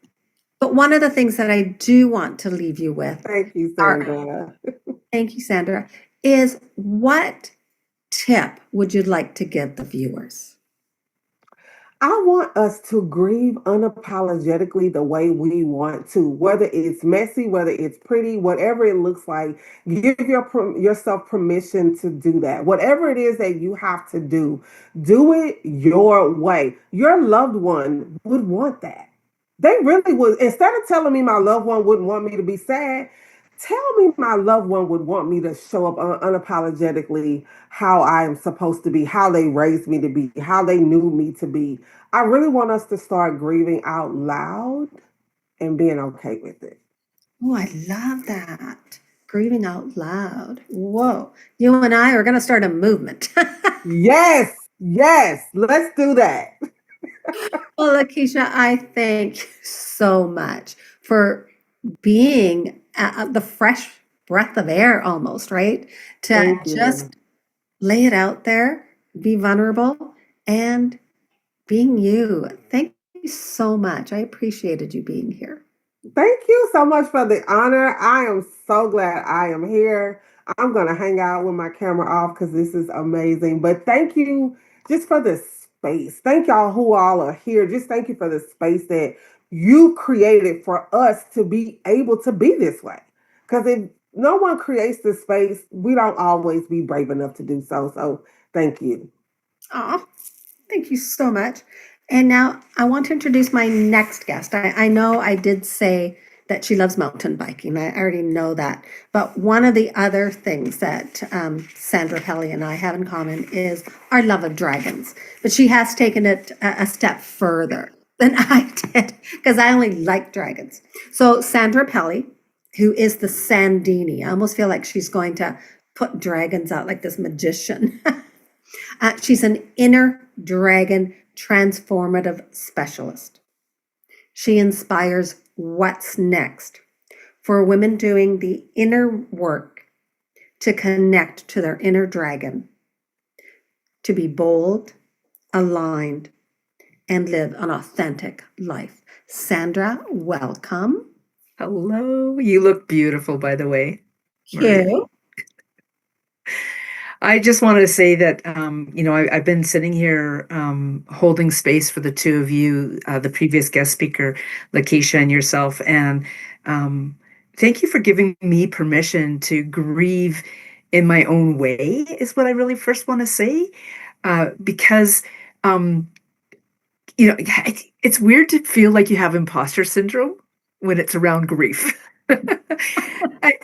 but one of the things that I do want to leave you with Thank you, are, Sandra. thank you, Sandra, is what tip would you like to give the viewers? I want us to grieve unapologetically the way we want to, whether it's messy, whether it's pretty, whatever it looks like. Give yourself permission to do that. Whatever it is that you have to do it your way. Your loved one would want that. They really would. Instead of telling me my loved one wouldn't want me to be sad, tell me my loved one would want me to show up unapologetically how I am supposed to be, how they raised me to be, how they knew me to be. I really want us to start grieving out loud and being okay with it. Oh, I love that. Grieving out loud. Whoa. You and I are going to start a movement. Yes, yes, let's do that. Well, Lakeisha, I thank you so much for being the fresh breath of air almost, right? To Thank just you. lay it out there, be vulnerable, and being you. Thank you so much. I appreciated you being here. Thank you so much for the honor. I am so glad I am here. I'm going to hang out with my camera off because this is amazing. But thank you just for the space. Thank y'all who all are here. Just thank you for the space that you created for us to be able to be this way. Because if no one creates the space, we don't always be brave enough to do so. So thank you. Oh, thank you so much. And now I want to introduce my next guest. I know I did say that she loves mountain biking. I already know that. But one of the other things that Sandra Pelly and I have in common is our love of dragons. But she has taken it a step further than I did because I only like dragons. So Sandra Pelly, who is the Sandini, I almost feel like she's going to put dragons out like this magician. She's an inner dragon transformative specialist. She inspires what's next for women doing the inner work to connect to their inner dragon, to be bold, aligned, and live an authentic life. Sandra, welcome. Hello. You look beautiful, by the way, Maria. Cute. I just wanted to say that, I've been sitting here holding space for the two of you, the previous guest speaker, Lakeisha, and yourself. And thank you for giving me permission to grieve in my own way, is what I really first want to say. Because, um, it's weird to feel like you have imposter syndrome when it's around grief.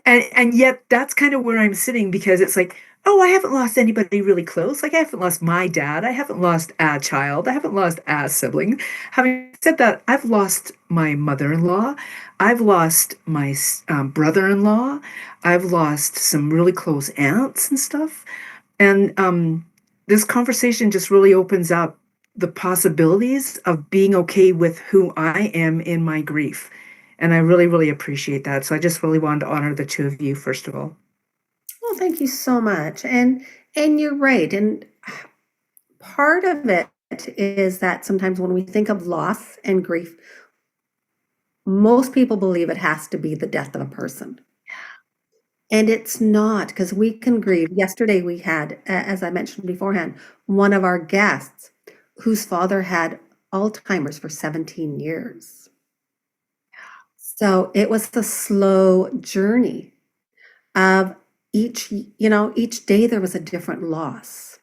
And yet that's kind of where I'm sitting because it's like, oh, I haven't lost anybody really close. Like I haven't lost my dad. I haven't lost a child. I haven't lost a sibling. Having said that, I've lost my mother-in-law. I've lost my brother-in-law. I've lost some really close aunts and stuff. And this conversation just really opens up the possibilities of being okay with who I am in my grief. And I really, really appreciate that. So I just really wanted to honor the two of you, first of all. Well, thank you so much. And you're right. And part of it is that sometimes when we think of loss and grief, most people believe it has to be the death of a person. And it's not because we can grieve. Yesterday, we had, as I mentioned beforehand, one of our guests whose father had Alzheimer's for 17 years. So it was a slow journey of each day there was a different loss.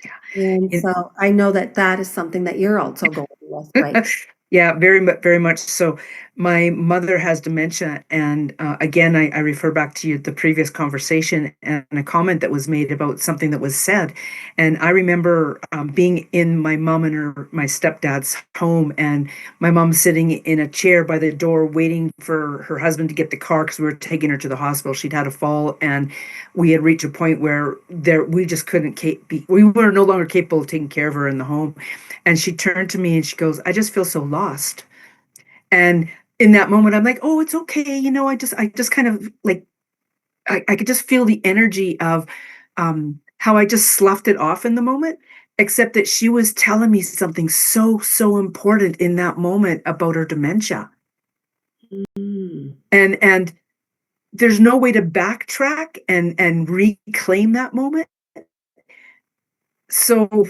Yeah. And It- so I know that that is something that you're also going with, right? Yeah, very much so. My mother has dementia, and again, I refer back to the previous conversation and a comment that was made about something that was said. And I remember being in my mom and my stepdad's home, and my mom sitting in a chair by the door, waiting for her husband to get the car because we were taking her to the hospital. She'd had a fall, and we had reached a point where we just couldn't we were no longer capable of taking care of her in the home. And she turned to me and she goes, I just feel so lost. And in that moment, I'm like, oh, it's okay. I just kind of like, I could just feel the energy of how I just sloughed it off in the moment, except that she was telling me something so, so important in that moment about her dementia. Mm. And there's no way to backtrack and reclaim that moment. So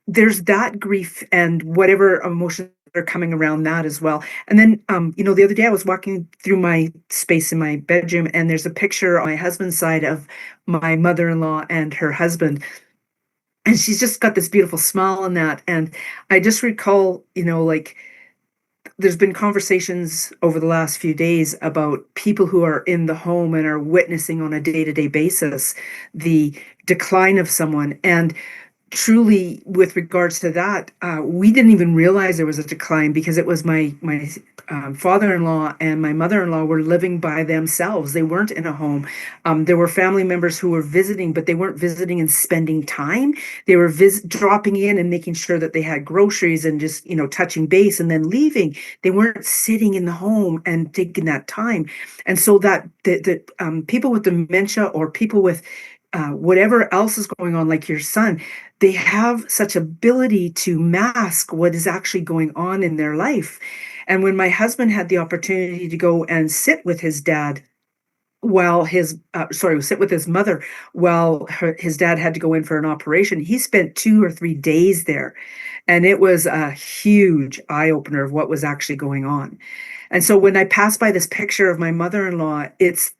there's that grief and whatever emotions are coming around that as well. And then, the other day I was walking through my space in my bedroom, and there's a picture on my husband's side of my mother-in-law and her husband. And she's just got this beautiful smile on that. And I just recall, like there's been conversations over the last few days about people who are in the home and are witnessing on a day-to-day basis the decline of someone. And truly, with regards to that, we didn't even realize there was a decline because it was my father-in-law and my mother-in-law were living by themselves. They weren't in a home. There were family members who were visiting, but they weren't visiting and spending time. They were dropping in and making sure that they had groceries and just touching base and then leaving. They weren't sitting in the home and taking that time. And so that the people with dementia or people with whatever else is going on, like your son, they have such ability to mask what is actually going on in their life. And when my husband had the opportunity to go and sit with his dad while sit with his mother while his dad had to go in for an operation, he spent 2 or 3 days there. And it was a huge eye opener of what was actually going on. And so when I pass by this picture of my mother-in-law, it's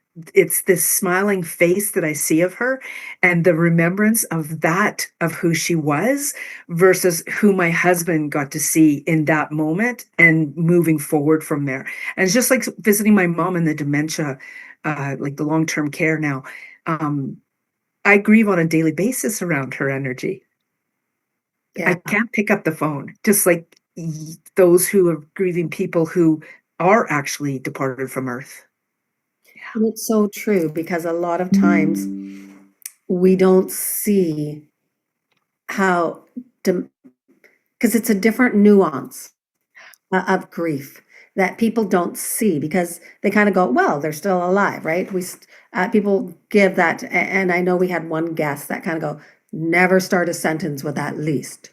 this smiling face that I see of her and the remembrance of who she was versus who my husband got to see in that moment and moving forward from there. And it's just like visiting my mom in the dementia, like the long-term care now. I grieve on a daily basis around her energy. Yeah. I can't pick up the phone, just like those who are grieving people who are actually departed from earth. And it's so true because a lot of times we don't see how, because it's a different nuance of grief that people don't see because they kind of go, well, they're still alive, right? People give that, and I know we had one guest that kind of go, never start a sentence with at least.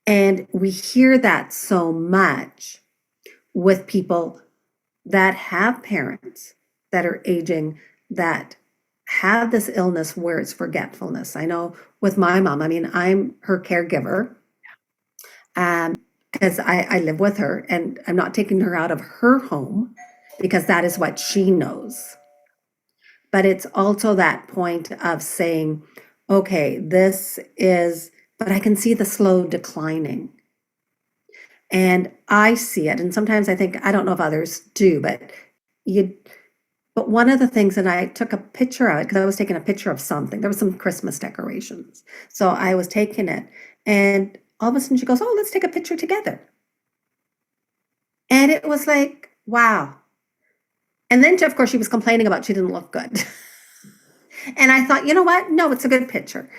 And we hear that so much with people that have parents that are aging that have this illness where it's forgetfulness. I know with my mom, I mean, I'm her caregiver because I live with her and I'm not taking her out of her home because that is what she knows. But it's also that point of saying, okay, but I can see the slow declining. And I see it. And sometimes I think, I don't know if others do, but one of the things, and I took a picture of it because I was taking a picture of something. There was some Christmas decorations. So I was taking it, and all of a sudden she goes, oh, let's take a picture together. And it was like, wow. And then, of course, she was complaining about she didn't look good. And I thought, you know what? No, it's a good picture.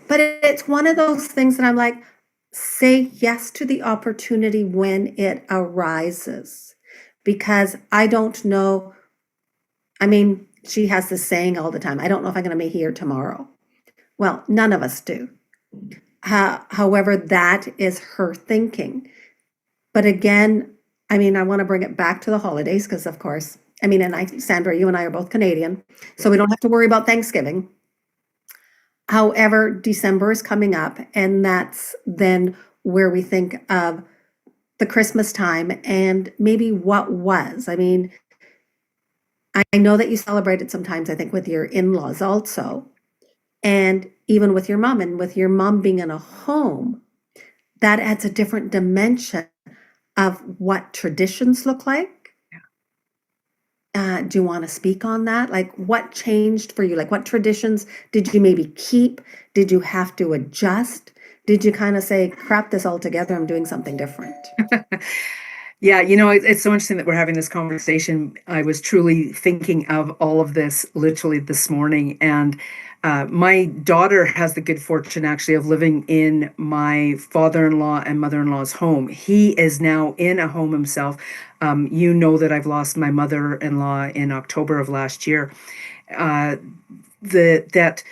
But it's one of those things that I'm like, say yes to the opportunity when it arises. Because I don't know. I mean, she has this saying all the time, I don't know if I'm going to be here tomorrow. Well, none of us do. However, that is her thinking. But again, I mean, I want to bring it back to the holidays because, of course, I mean, and Sandra, you and I are both Canadian, so we don't have to worry about Thanksgiving. However, December is coming up, and that's then where we think of the Christmas time and maybe what was. I mean, I know that you celebrated sometimes, I think, with your in-laws also, and even with your mom, and with your mom being in a home, that adds a different dimension of what traditions look like. Do you want to speak on that? Like, what changed for you? Like, what traditions did you maybe keep? Did you have to adjust? Did you kind of say, crap this all together, I'm doing something different? Yeah, it's so interesting that we're having this conversation. I was truly thinking of all of this literally this morning. And my daughter has the good fortune actually of living in my father-in-law and mother-in-law's home. He is now in a home himself. You know that I've lost my mother-in-law in October of last year. Uh, the that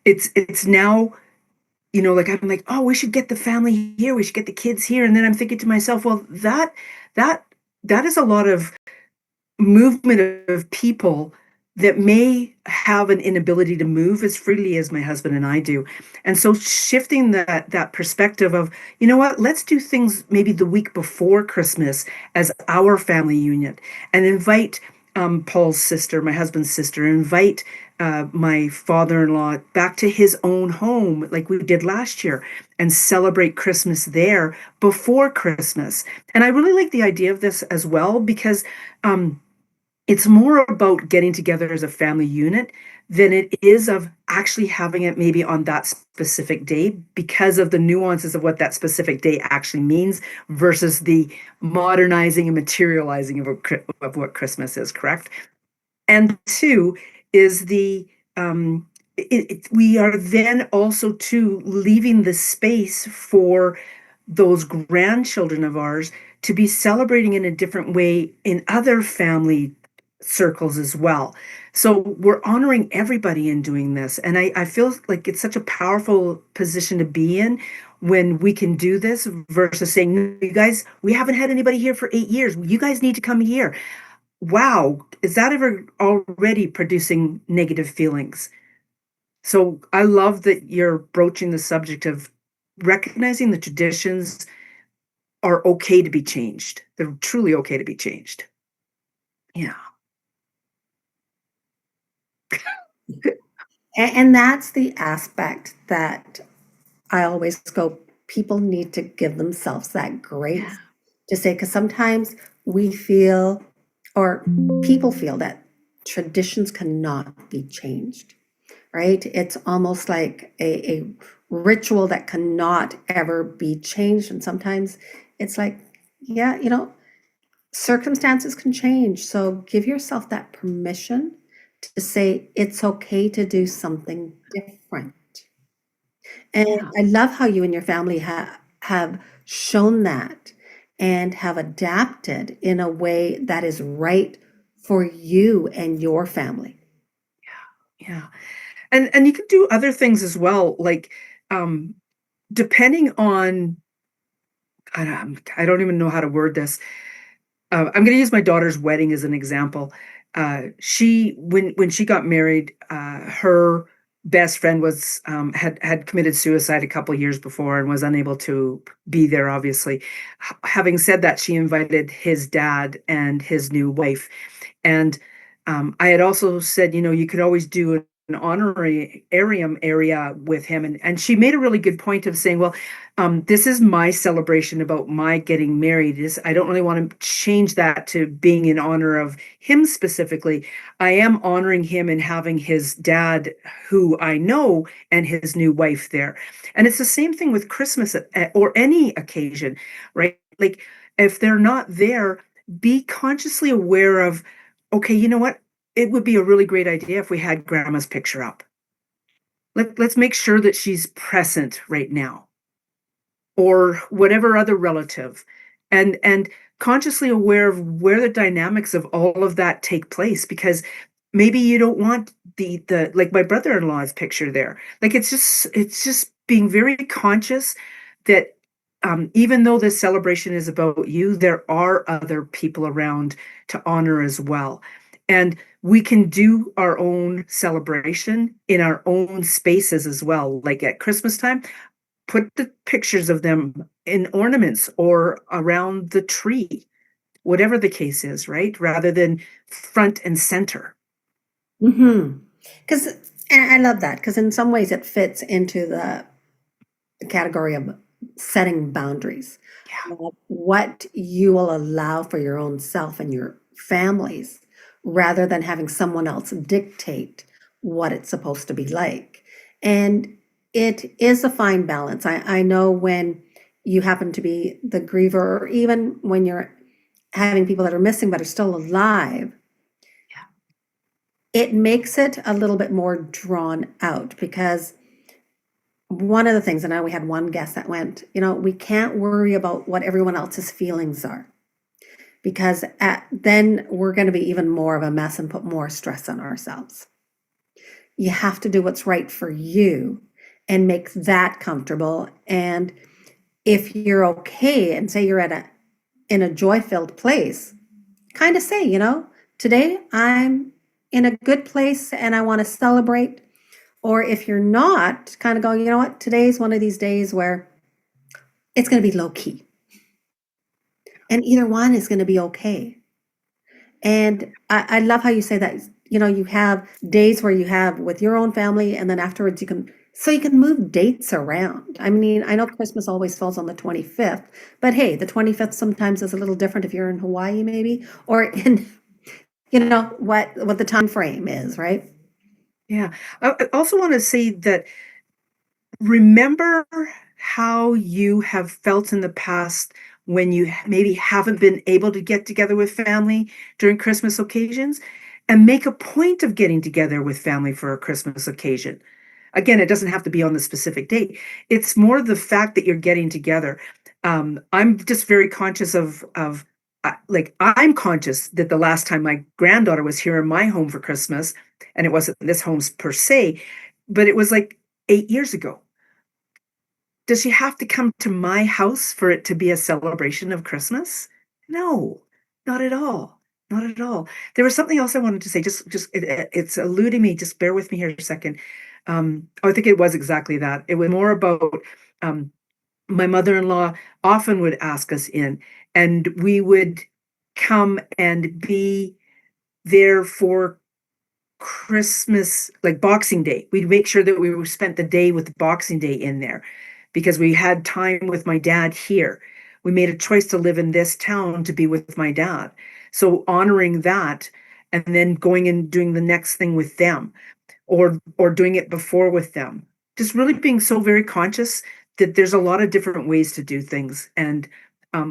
it's now, like I'm like, oh, we should get the family here, we should get the kids here, and then I'm thinking to myself, well, that that is a lot of movement of people that may have an inability to move as freely as my husband and I do. And so shifting that perspective of, you know what, let's do things maybe the week before Christmas as our family unit, and invite Paul's sister, my husband's sister, invite my father-in-law back to his own home like we did last year, and celebrate Christmas there before Christmas. And I really like the idea of this as well, because it's more about getting together as a family unit than it is of actually having it maybe on that specific day, because of the nuances of what that specific day actually means versus the modernizing and materializing of what Christmas is, correct? And two is we are then also too leaving the space for those grandchildren of ours to be celebrating in a different way in other family circles as well. So we're honoring everybody in doing this. And I feel like it's such a powerful position to be in when we can do this versus saying, "No, you guys, we haven't had anybody here for 8 years. You guys need to come here." Wow, is that ever already producing negative feelings? So I love that you're broaching the subject of recognizing the traditions are okay to be changed. They're truly okay to be changed. Yeah. And that's the aspect that I always go, people need to give themselves that grace to say, because sometimes we feel, or people feel, that traditions cannot be changed, right? It's almost like a ritual that cannot ever be changed. And sometimes it's like, yeah, circumstances can change. So give yourself that permission to say it's okay to do something different. And Yeah. I love how you and your family have shown that and have adapted in a way that is right for you and your family. Yeah. And you can do other things as well, like um depending on, I don't even know how to word this. I'm going to use my daughter's wedding as an example. She when she got married, her best friend was had committed suicide a couple years before and was unable to be there. Obviously, having said that, she invited his dad and his new wife, and I had also said, you could always do an honorarium area with him, and she made a really good point of saying, well, this is my celebration about my getting married. I don't really want to change that to being in honor of him specifically. I am honoring him and having his dad, who I know, and his new wife there. And it's the same thing with Christmas or any occasion, right? Like if they're not there, be consciously aware of, okay, you know what? It would be a really great idea if we had grandma's picture up. Let's make sure that she's present right now, or whatever other relative, and consciously aware of where the dynamics of all of that take place, because maybe you don't want the like my brother-in-law's picture there. Like it's just being very conscious that even though this celebration is about you, there are other people around to honor as well. And we can do our own celebration in our own spaces as well. Like at Christmas time, put the pictures of them in ornaments or around the tree, whatever the case is, right? Rather than front and center. Because, and I love that, because in some ways it fits into the category of setting boundaries. Yeah. What you will allow for your own self and your families, rather than having someone else dictate what it's supposed to be like. And it is a fine balance. I know when you happen to be the griever, or even when you're having people that are missing but are still alive, it makes it a little bit more drawn out, because one of the things, and I know we had one guest that went, we can't worry about what everyone else's feelings are. because then we're going to be even more of a mess and put more stress on ourselves. You have to do what's right for you and make that comfortable. And if you're okay and say you're in a joy-filled place, kind of say, today I'm in a good place and I want to celebrate. Or if you're not, kind of go, you know what, today's one of these days where it's going to be low key. And either one is going to be okay. And I love how you say that, you have days where you have with your own family, and then afterwards you can move dates around. I mean, I know Christmas always falls on the 25th, but hey, the 25th sometimes is a little different if you're in Hawaii maybe, or in, what the time frame is, right? Yeah. I also want to say that remember how you have felt in the past when you maybe haven't been able to get together with family during Christmas occasions, and make a point of getting together with family for a Christmas occasion. Again, it doesn't have to be on the specific date. It's more the fact that you're getting together. I'm just very conscious of like I'm conscious that the last time my granddaughter was here in my home for Christmas, and it wasn't this home's per se, but it was like 8 years ago. Does she have to come to my house for it to be a celebration of Christmas? No, not at all. Not at all. There was something else I wanted to say. It's eluding me. Just bear with me here a second. I think it was exactly that. It was more about um, my mother-in-law often would ask us in, and we would come and be there for Christmas, like Boxing Day. We'd make sure that we spent the day with Boxing Day in there because we had time with my dad here. We made a choice to live in this town to be with my dad. So honoring that and then going and doing the next thing with them, or doing it before with them. Just really being so very conscious that there's a lot of different ways to do things. And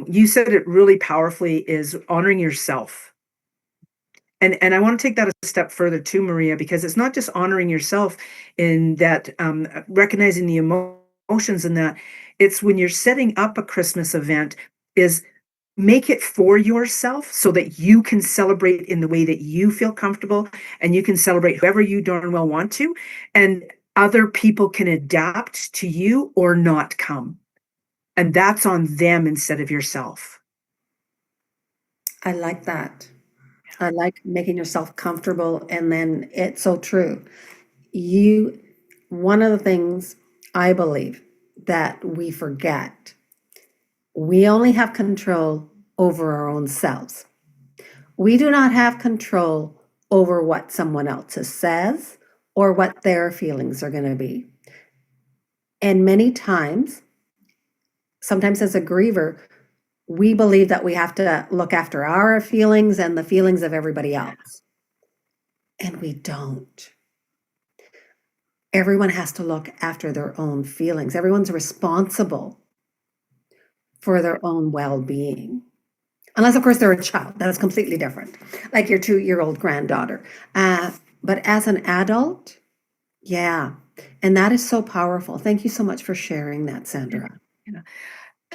you said it really powerfully, is honoring yourself. And I want to take that a step further too, Maria, because it's not just honoring yourself in that, recognizing the emotions in that. It's when you're setting up a Christmas event, is make it for yourself so that you can celebrate in the way that you feel comfortable, and you can celebrate whoever you darn well want to, and other people can adapt to you or not come. And that's on them instead of yourself. I like that. I like making yourself comfortable. And then it's so true. One of the things I believe that we forget, we only have control over our own selves. We do not have control over what someone else says or what their feelings are going to be. And many times, sometimes as a griever, we believe that we have to look after our feelings and the feelings of everybody else. And we don't. Everyone has to look after their own feelings. Everyone's responsible for their own well-being. Unless, of course, they're a child. That is completely different. Like your 2-year-old granddaughter. But as an adult, yeah. And that is so powerful. Thank you so much for sharing that, Sandra. Yeah.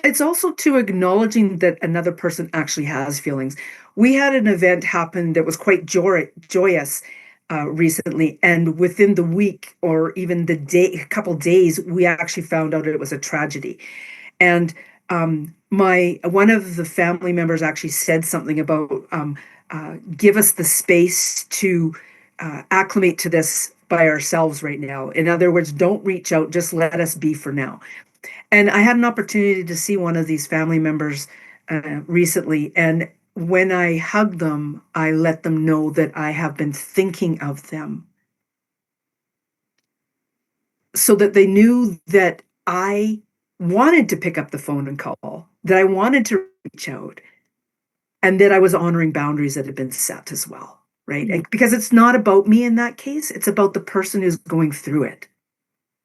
It's also to acknowledging that another person actually has feelings. We had an event happen that was quite joyous recently, and within the week or even the day, a couple days, we actually found out it was a tragedy. And my one of the family members actually said something about give us the space to acclimate to this by ourselves right now. In other words, don't reach out, just let us be for now. And I had an opportunity to see one of these family members recently. And when I hugged them, I let them know that I have been thinking of them, so that they knew that I wanted to pick up the phone and call, that I wanted to reach out, and that I was honoring boundaries that had been set as well. Right. Mm. Because it's not about me in that case. It's about the person who's going through it.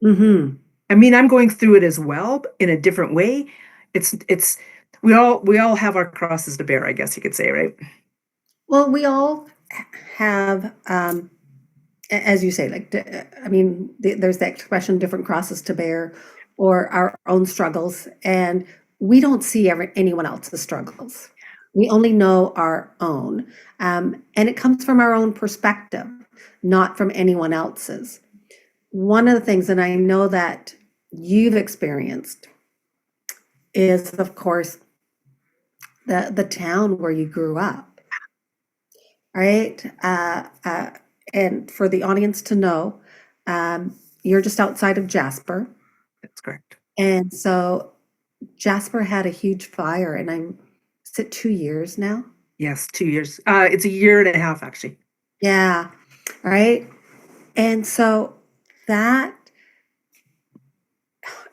Mm-hmm. I mean, I'm going through it as well, but in a different way. It's we all have our crosses to bear, I guess you could say, right? Well, we all have, as you say, like, I mean, there's the expression, different crosses to bear, or our own struggles, and we don't see anyone else's struggles. We only know our own. And it comes from our own perspective, not from anyone else's. One of the things, and I know that you've experienced, is, of course, the town where you grew up, right? And for the audience to know, you're just outside of Jasper. That's correct. And so Jasper had a huge fire, and is it 2 years now? Yes, 2 years. It's a year and a half, actually. Yeah, right. And so that,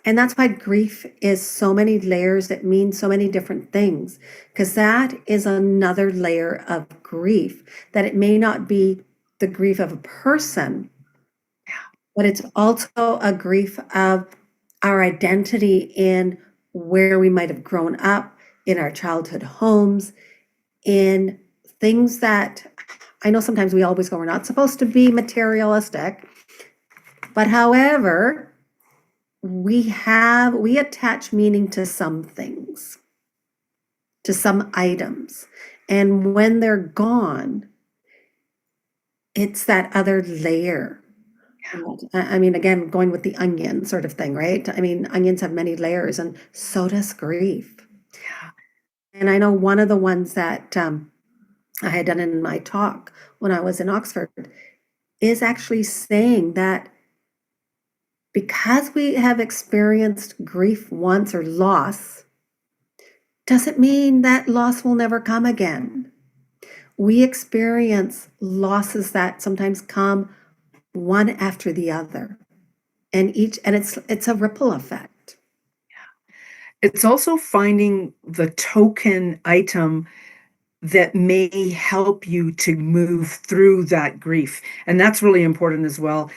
and that's why grief is so many layers. It means so many different things, because that is another layer of grief, that it may not be the grief of a person, but it's also a grief of our identity in where we might have grown up, in our childhood homes, in things that I know sometimes we always go, we're not supposed to be materialistic, but however, we attach meaning to some things, to some items. And when they're gone, it's that other layer. I mean, again, going with the onion sort of thing, right? I mean, onions have many layers, and so does grief. Yeah. And I know one of the ones that I had done in my talk when I was in Oxford is actually saying that because we have experienced grief once or loss, doesn't mean that loss will never come again. We experience losses that sometimes come one after the other, and it's a ripple effect. It's also finding the token item that may help you to move through that grief. And that's really important as well.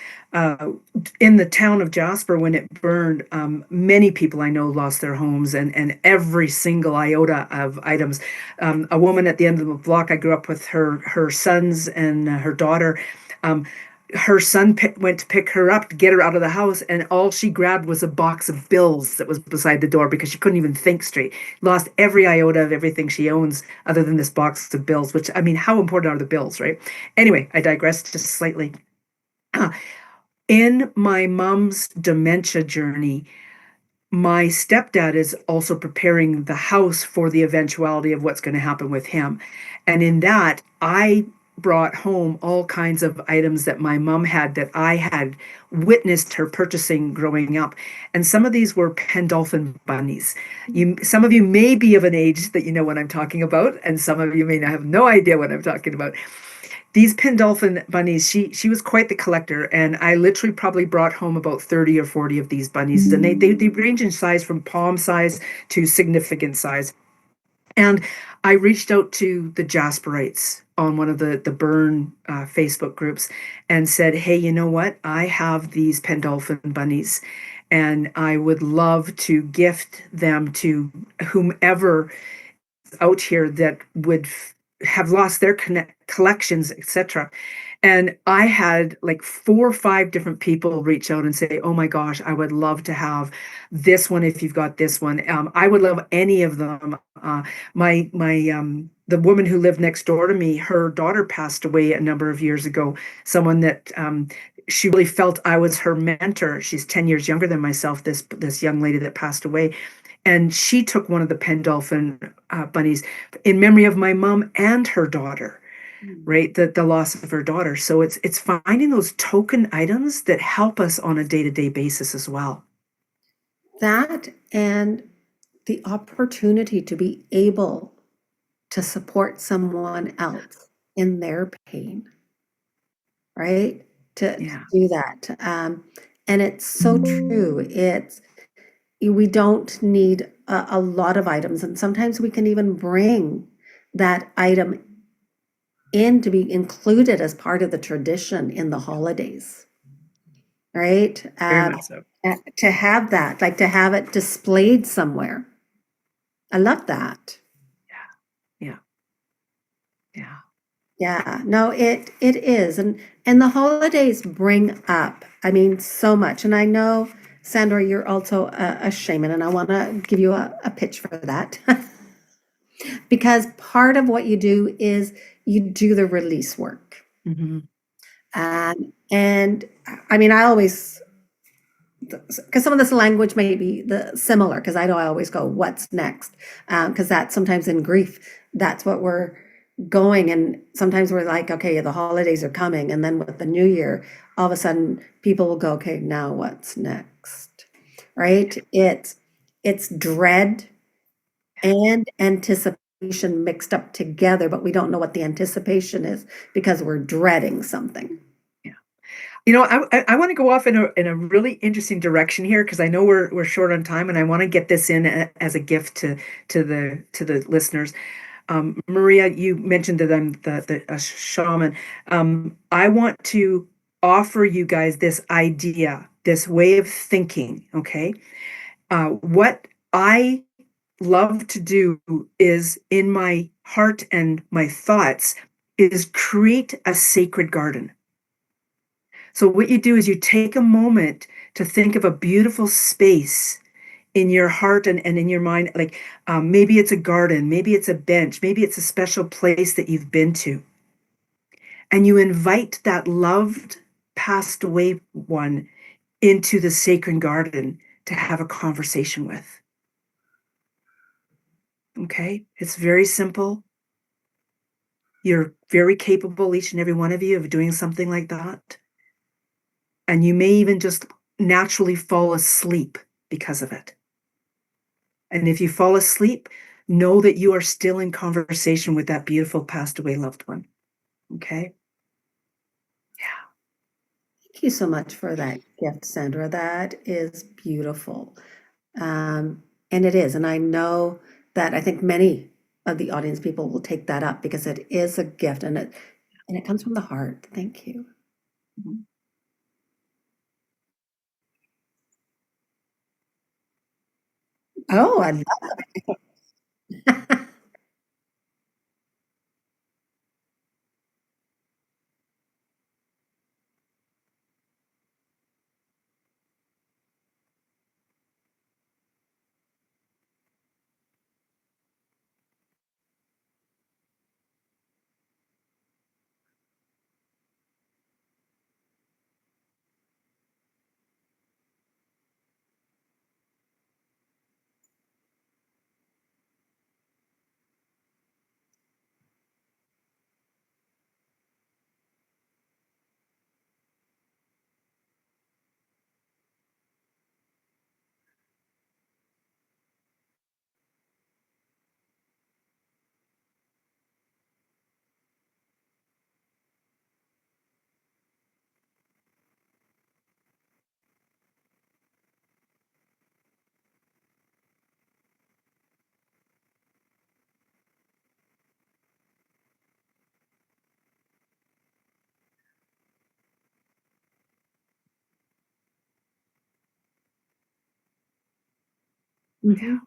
In the town of Jasper, when it burned, many people I know lost their homes, and every single iota of items. A woman at the end of the block, I grew up with her sons and her daughter. Her son went to pick her up to get her out of the house, and all she grabbed was a box of bills that was beside the door because she couldn't even think straight. Lost every iota of everything she owns other than this box of bills, which, I mean, how important are the bills, right? Anyway, I digressed just slightly. In my mom's dementia journey, my stepdad is also preparing the house for the eventuality of what's going to happen with him. And in that, I brought home all kinds of items that my mom had that I had witnessed her purchasing growing up. And some of these were Pendolphin bunnies. Some of you may be of an age that you know what I'm talking about, and some of you may have no idea what I'm talking about. These Pendolphin bunnies, she was quite the collector, and I literally probably brought home about 30 or 40 of these bunnies, and they range in size from palm size to significant size. And I reached out to the Jasperites on one of the Burn Facebook groups and said, hey, you know what? I have these Pendolphin bunnies, and I would love to gift them to whomever out here that would have lost their collections, etc. And I had like 4 or 5 different people reach out and say, oh my gosh, I would love to have this one if you've got this one. I would love any of them. The woman who lived next door to me, her daughter passed away a number of years ago. Someone that she really felt I was her mentor. She's 10 years younger than myself, this young lady that passed away. And she took one of the Pendolphin bunnies in memory of my mom and her daughter, right? The loss of her daughter. So it's finding those token items that help us on a day-to-day basis as well. That, and the opportunity to be able to support someone else in their pain, right? To do that. And it's so true. We don't need a lot of items, and sometimes we can even bring that item in to be included as part of the tradition in the holidays, right? Very much so. To have that, like to have it displayed somewhere. I love that. Yeah, no, it is. And the holidays bring up, I mean, so much. And I know, Sandra, you're also a shaman, and I want to give you a pitch for that. Because part of what you do is you do the release work. Mhm. And I mean, I always, because some of this language may be similar, because I know I always go, what's next? Because that's sometimes in grief, that's what we're going. And sometimes we're like, okay, the holidays are coming. And then with the new year, all of a sudden people will go, okay, now what's next? Right? It's dread and anticipation mixed up together, but we don't know what the anticipation is because we're dreading something. You know, I want to go off in a really interesting direction here because I know we're short on time, and I want to get this in as a gift to the listeners. Maria, you mentioned that I'm a shaman. I want to offer you guys this idea, this way of thinking. Okay, what I love to do is in my heart and my thoughts is create a sacred garden. So what you do is you take a moment to think of a beautiful space in your heart and in your mind. Like maybe it's a garden, maybe it's a bench, maybe it's a special place that you've been to. And you invite that loved, passed away one into the sacred garden to have a conversation with. Okay? It's very simple. You're very capable, each and every one of you, of doing something like that. And you may even just naturally fall asleep because of it. And if you fall asleep, know that you are still in conversation with that beautiful passed away loved one. Okay? Thank you so much for that gift, Sandra. That is beautiful. And it is. And I know that I think many of the audience people will take that up because it is a gift and it comes from the heart. Thank you. Mhm. Oh, I love it. Mhm.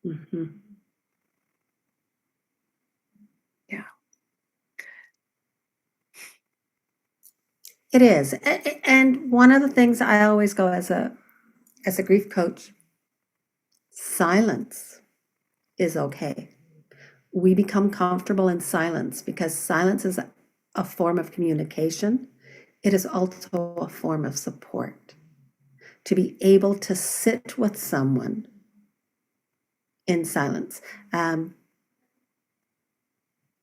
Mhm. Yeah. It is. And one of the things I always go as a grief coach, silence is okay. We become comfortable in silence because silence is a form of communication. It is also a form of support. To be able to sit with someone in silence. I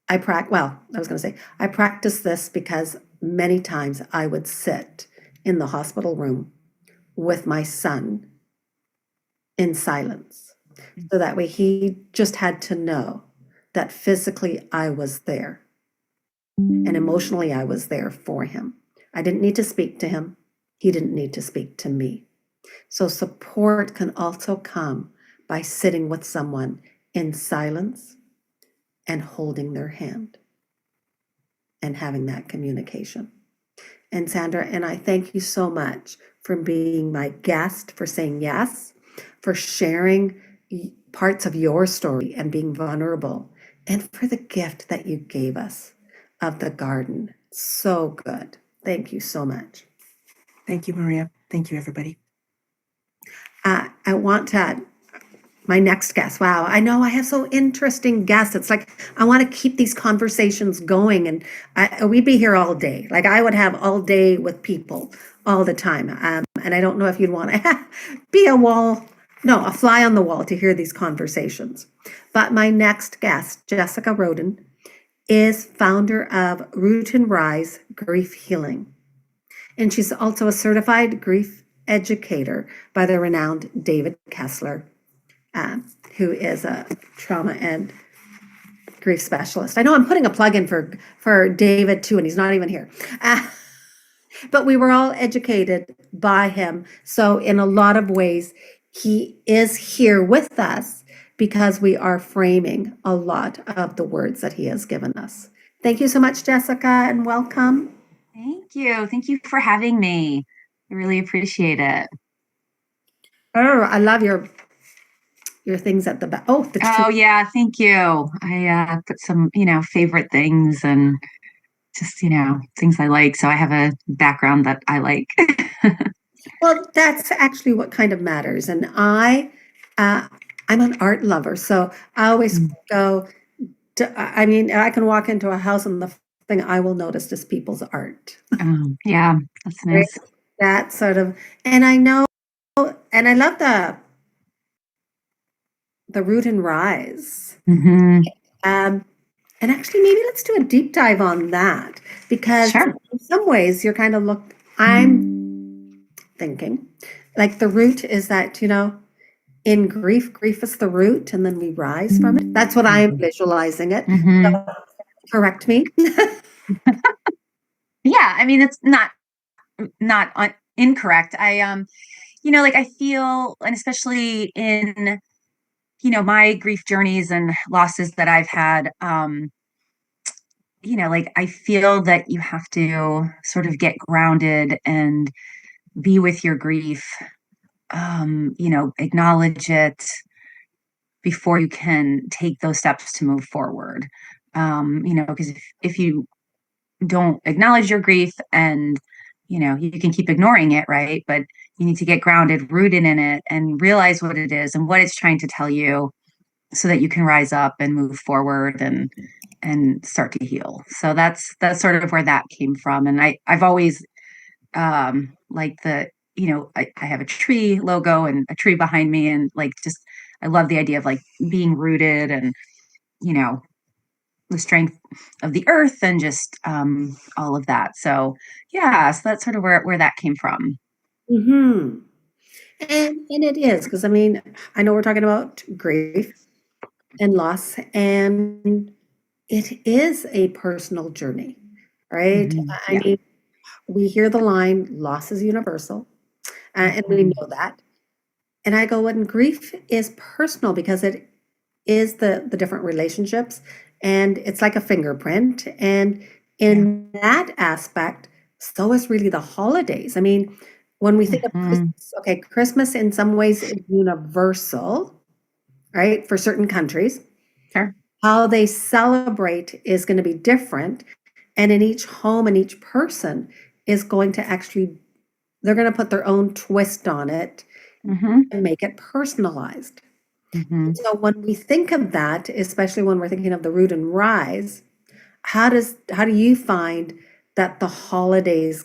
was going to say, I practice this because many times I would sit in the hospital room with my son in silence. So that way he just had to know that physically I was there and emotionally I was there for him. I didn't need to speak to him. He didn't need to speak to me. So support can also come by sitting with someone in silence and holding their hand and having that communication. And Sandra, and I thank you so much for being my guest, for saying yes, for sharing parts of your story and being vulnerable, and for the gift that you gave us. of the garden. So good. Thank you so much. Thank you, Maria. Thank you, everybody. I want to, my next guest. Wow, I know I have so interesting guests. It's like I want to keep these conversations going, and we'd be here all day. Like I would have all day with people all the time. And I don't know if you'd want to be a fly on the wall to hear these conversations. But my next guest, Jessica Roden, is founder of Root and Rise Grief Healing. And she's also a certified grief educator by the renowned David Kessler, who is a trauma and grief specialist. I know I'm putting a plug in for David too, and he's not even here. But we were all educated by him. So in a lot of ways, he is here with us because we are framing a lot of the words that he has given us. Thank you so much, Jessica, and welcome. Thank you. Thank you for having me. I really appreciate it. Oh, I love your things at the back. Oh, the tree. Oh yeah, thank you. I put some, favorite things and just, things I like. So I have a background that I like. Well, that's actually what kind of matters. And I'm an art lover, so I always go I mean, I can walk into a house and the thing I will notice is people's art. Yeah, that's nice. That sort of, and I know, and I love the Root and Rise. Mm-hmm. And actually, maybe let's do a deep dive on that because Sure. in some ways you're kind of I'm thinking like the root is that, in grief is the root and then we rise from it. That's what I'm visualizing it. Mm-hmm. So, correct me. Yeah, I mean, it's not incorrect. I I feel, and especially in, my grief journeys and losses that I've had, I feel that you have to sort of get grounded and be with your grief, acknowledge it before you can take those steps to move forward. Because if you don't acknowledge your grief and, you can keep ignoring it, right? But you need to get grounded, rooted in it, and realize what it is and what it's trying to tell you so that you can rise up and move forward and start to heal. So that's sort of where that came from. And I've always like I have a tree logo and a tree behind me, and like just I love the idea of like being rooted and you know the strength of the earth and just all of that. So yeah, so that's sort of where that came from. Hmm. And it is because I mean, I know we're talking about grief and loss, and it is a personal journey, right? I Yeah. mean, we hear the line, loss is universal, and we know that. And I go, and grief is personal because it is the different relationships, and it's like a fingerprint. And in that aspect, so is really the holidays. I mean, when we think of Christmas, okay, Christmas in some ways is universal, right? For certain countries. Sure. How they celebrate is going to be different. And in each home and each person is going to actually, they're going to put their own twist on it and make it personalized. So when we think of that, especially when we're thinking of the root and rise, how do you find that the holidays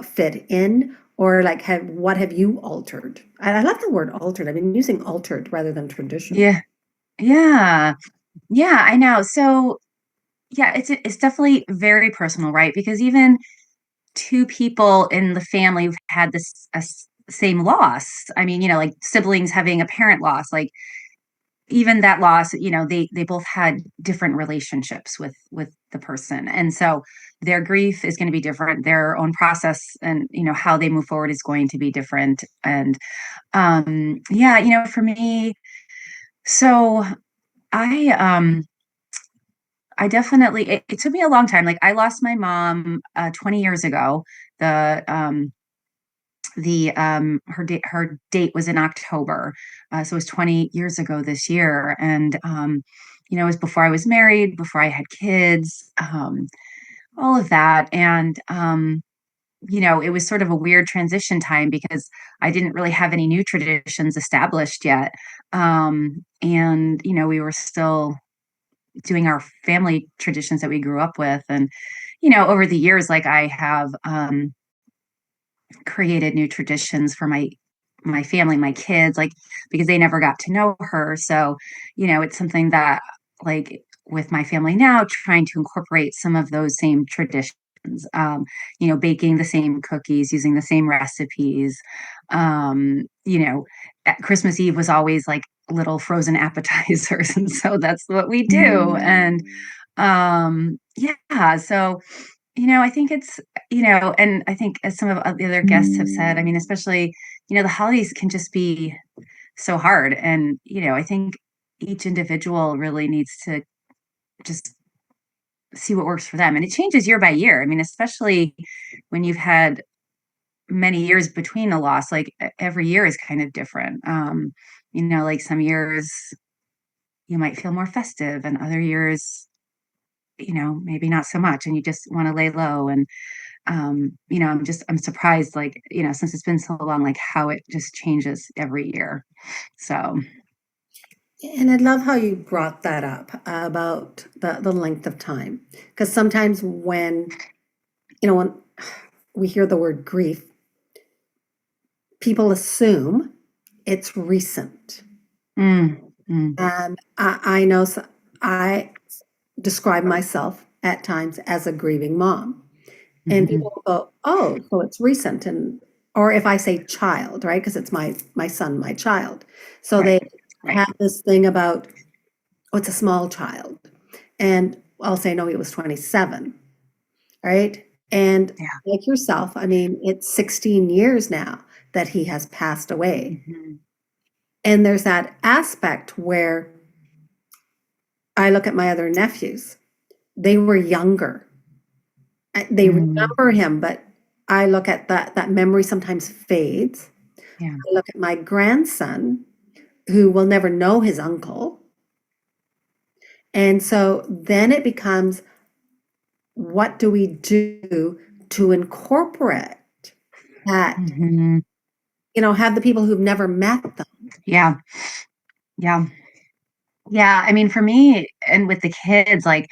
fit in, or like what have you altered? I love the word altered. I've been using altered rather than traditional. Yeah, I know. So yeah, it's definitely very personal, right? Because even two people in the family who've had this same loss. I mean, like siblings having a parent loss, like even that loss, they both had different relationships with the person, and so their grief is going to be different. Their own process and how they move forward is going to be different. And yeah, for me, so I I definitely it took me a long time. Like I lost my mom 20 years ago. Her date was in October, so it was 20 years ago this year, and you know, it was before I was married, before I had kids, all of that. And, you know, it was sort of a weird transition time because I didn't really have any new traditions established yet. And, you know, we were still doing our family traditions that we grew up with. And, you know, over the years, like I have created new traditions for my family, my kids, like because they never got to know her. So, you know, it's something that like with my family now, trying to incorporate some of those same traditions. You know, baking the same cookies, using the same recipes. You know, at Christmas Eve was always like little frozen appetizers, and so that's what we do. And yeah, so you know, I think it's, you know, and I think as some of the other guests have said, I mean, especially, you know, the holidays can just be so hard. And, you know, I think each individual really needs to just see what works for them. And it changes year by year. I mean, especially when you've had many years between a loss, like every year is kind of different. You know, like some years you might feel more festive and other years, you know, maybe not so much. And you just want to lay low. And you know, I'm surprised, like, you know, since it's been so long, like how it just changes every year. So, And I love how you brought that up about the length of time. Because sometimes when we hear the word grief, people assume it's recent. mm, mm, I know I describe myself at times as a grieving mom. And mhm, people will go, "Oh, so it's recent," or if I say child, right? Because it's my son, my child. So right, they right. have this thing about, "Oh, it's a small child." And I'll say, "No, he was 27," right? And Yeah. like yourself, I mean, it's 16 years now that he has passed away. Mhm, And there's that aspect where I look at my other nephews. They were younger. They mm, remember him, but I look at that memory sometimes fades. yeah. I look at my grandson, who will never know his uncle. And so then it becomes, what do we do to incorporate that, Mhm, have the people who've never met them? yeah. Yeah. Yeah. I mean, for me and with the kids, like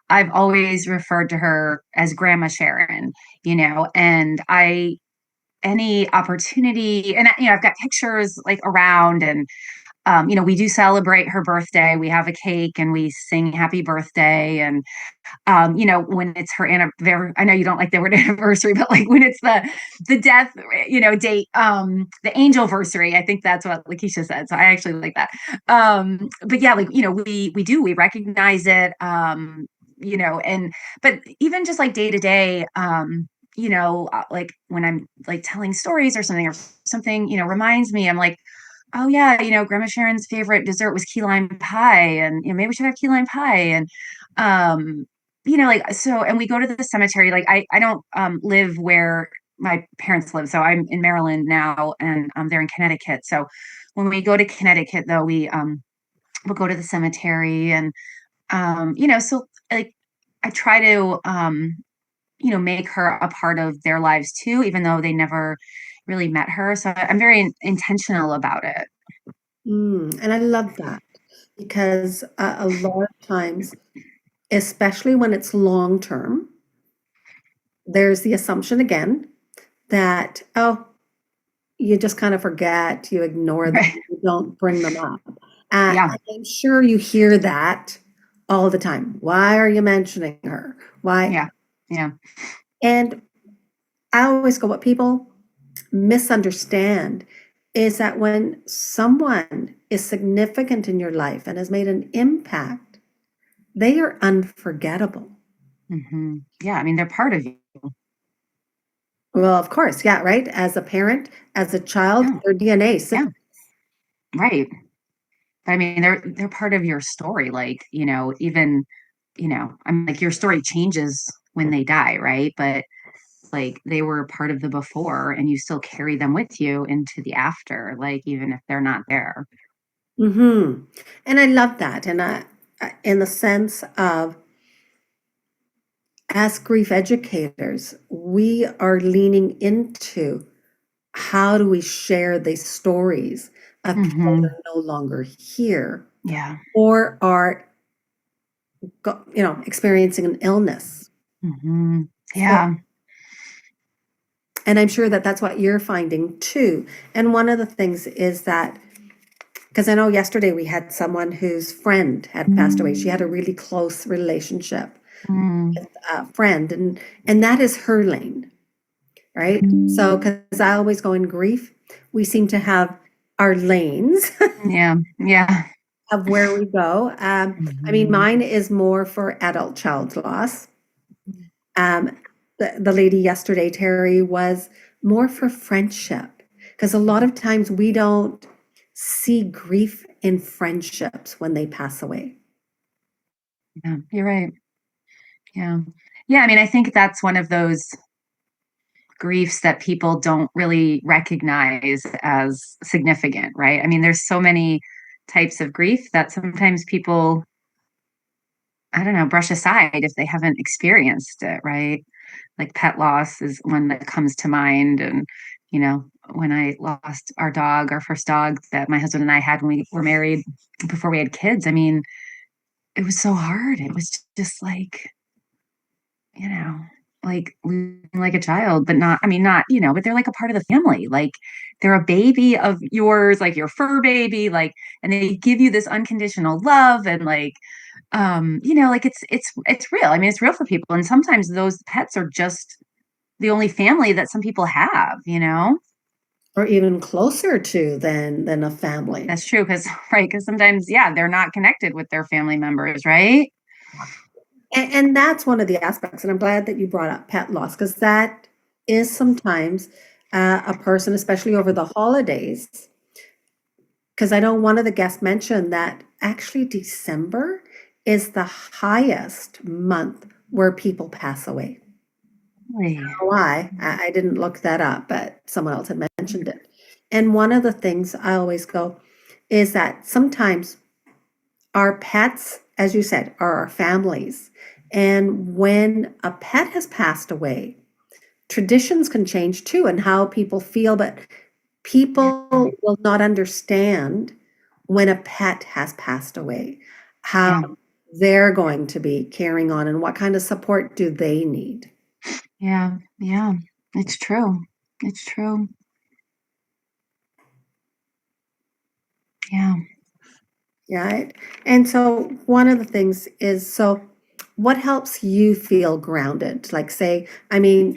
I've always referred to her as Grandma Sharon, you know, and any opportunity, and you know, I've got pictures like around, and you know, we do celebrate her birthday. We have a cake and we sing happy birthday. And, you know, when it's her anniversary, I know you don't like the word anniversary, but like when it's the death, you know, date, the angel versary, I think that's what Lakeisha said. So I actually like that. But yeah, like, you know, we recognize it, you know, but even just like day to day, you know, like when I'm like telling stories or something, you know, reminds me, I'm like, oh yeah, you know, Grandma Sharon's favorite dessert was key lime pie, and you know, maybe we should have key lime pie. And um, you know, like so, and we go to the cemetery. Like I don't live where my parents live, so I'm in Maryland now, and they're in Connecticut. So when we go to Connecticut, though, we'll go to the cemetery, and you know, so like I try to you know, make her a part of their lives too, even though they never really met her. So I'm very intentional about it. And I love that because a lot of times, especially when it's long term, there's the assumption again that, oh, you just kind of forget, you ignore them, Right. you don't bring them up. Yeah. And I'm sure you hear that all the time. Why are you mentioning her? Why? Yeah. Yeah. And I always go, what people misunderstand is that when someone is significant in your life and has made an impact, they are unforgettable. Yeah. I mean, they're part of you. Well, of course, yeah, right? As a parent, as a child, Yeah. their DNA Yeah. sits. Right. But I mean, they're part of your story. Like, you know, even, you know, I'm like your story changes when they die, right? But like they were part of the before and you still carry them with you into the after, like even if they're not there. And I love that. And in the sense of, as grief educators, we are leaning into how do we share these stories of people Mhm. that are no longer here Yeah. or are experiencing an illness. Mhm. So, Yeah. and I'm sure that that's what you're finding too. And one of the things is that, because I know yesterday we had someone whose friend had passed away. She had a really close relationship Mm. with a friend, and that is her lane, right? So, because I always go in grief, we seem to have our lanes Yeah. Yeah. of where we go. I mean, Mhm. mine is more for adult child loss. The lady yesterday, Terry, was more for friendship, because a lot of times we don't see grief in friendships when they pass away. Yeah, you're right. Yeah. Yeah, I mean, I think that's one of those griefs that people don't really recognize as significant, right? I mean, there's so many types of grief that sometimes people, I don't know, brush aside if they haven't experienced it, right? Like pet loss is one that comes to mind. And, you know, when I lost our dog, our first dog that my husband and I had when we were married before we had kids, I mean, it was so hard. It was just like, you know, like losing like a child, but not, I mean, not, you know, but they're like a part of the family. Like they're a baby of yours, like your fur baby, like, and they give you this unconditional love and like, you know, like it's real. I mean, it's real for people. And sometimes those pets are just the only family that some people have, you know? Or even closer to than a family. That's true. Cause right. Cause sometimes, yeah, they're not connected with their family members, right? And that's one of the aspects, and I'm glad that you brought up pet loss, because that is sometimes a person, especially over the holidays. Because I know one of the guests mentioned that actually December is the highest month where people pass away. Really? Why? I didn't look that up, but someone else had mentioned it. And one of the things I always go is that sometimes our pets, as you said, are our families. And when a pet has passed away, traditions can change too, and how people feel, but people will not understand when a pet has passed away, how Yeah. they're going to be carrying on and what kind of support do they need. Yeah. Yeah. It's true. It's true. Yeah. Right. And so one of the things is, so what helps you feel grounded? Like, say, I mean,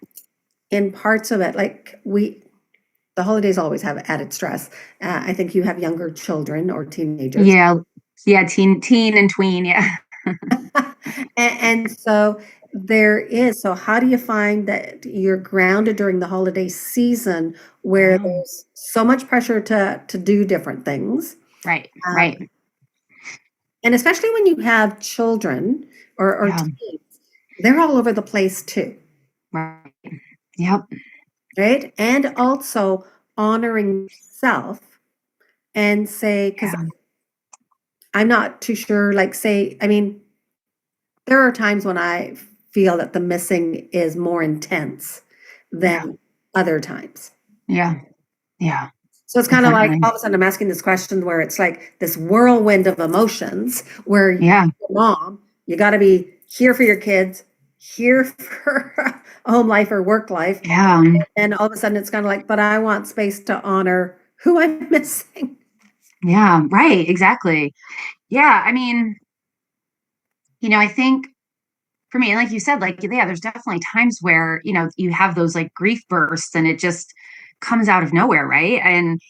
in parts of it, like the holidays always have added stress. I think you have younger children or teenagers. Yeah. Yeah. Teen and tween. Yeah. And so there is, so how do you find that you're grounded during the holiday season where Yeah. there's so much pressure to do different things? Right. Um, Right. and especially when you have children or Yeah. teens, they're all over the place too, Right. Yep. right? And also honoring self and say, because Yeah. I'm not too sure, like, say, I mean, there are times when I feel that the missing is more intense Yeah. than other times. Yeah. Yeah. So it's kind of like Definitely. all of a sudden I'm asking this question where it's like this whirlwind of emotions where Yeah. you're a mom, you got to be here for your kids, here for home life or work life. Yeah. And all of a sudden it's kind of like, but I want space to honor who I'm missing. Yeah. Right. Exactly. Yeah. I mean, you know, I think for me, like you said, like, yeah, there's definitely times where, you know, you have those like grief bursts and it just comes out of nowhere, right? And,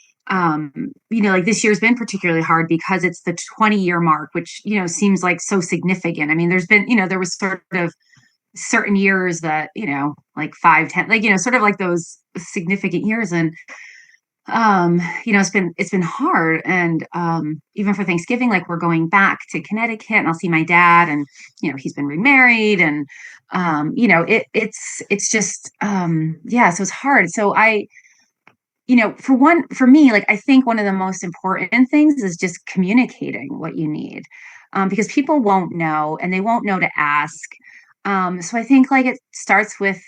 you know, like this year's been particularly hard because it's the 20-year mark, which, you know, seems like so significant. I mean, there's been, you know, there was sort of certain years that, you know, like 5, 10, like, you know, sort of like those significant years. And you know, it's been hard. And even for Thanksgiving, like we're going back to Connecticut and I'll see my dad, and you know, he's been remarried. And you know, it's just yeah, so it's hard. So I, you know, for me, like I think one of the most important things is just communicating what you need. because people won't know and they won't know to ask. So I think like it starts with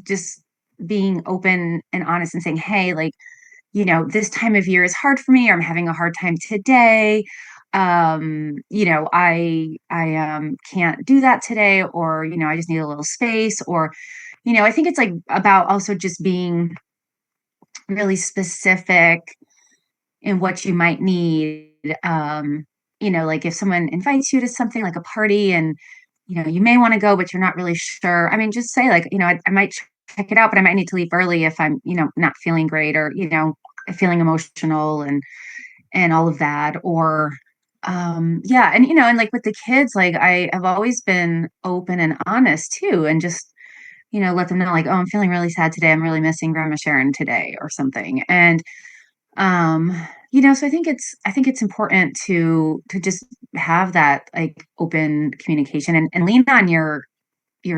just being open and honest and saying, hey, like, this time of year is hard for me, or I'm having a hard time today. I can't do that today, or, I just need a little space, or, I think it's like about also just being really specific in what you might need. Like if someone invites you to something like a party and, you may want to go, but you're not really sure. I mean, just say like, I might check it out, but I might need to leave early if I'm, not feeling great, or, feeling emotional and all of that. Or, yeah. And like with the kids, like I have always been open and honest too. And just, let them know like, oh, I'm feeling really sad today. I'm really missing Grandma Sharon today or something. And, um, so I think it's important to just have that like open communication and lean on your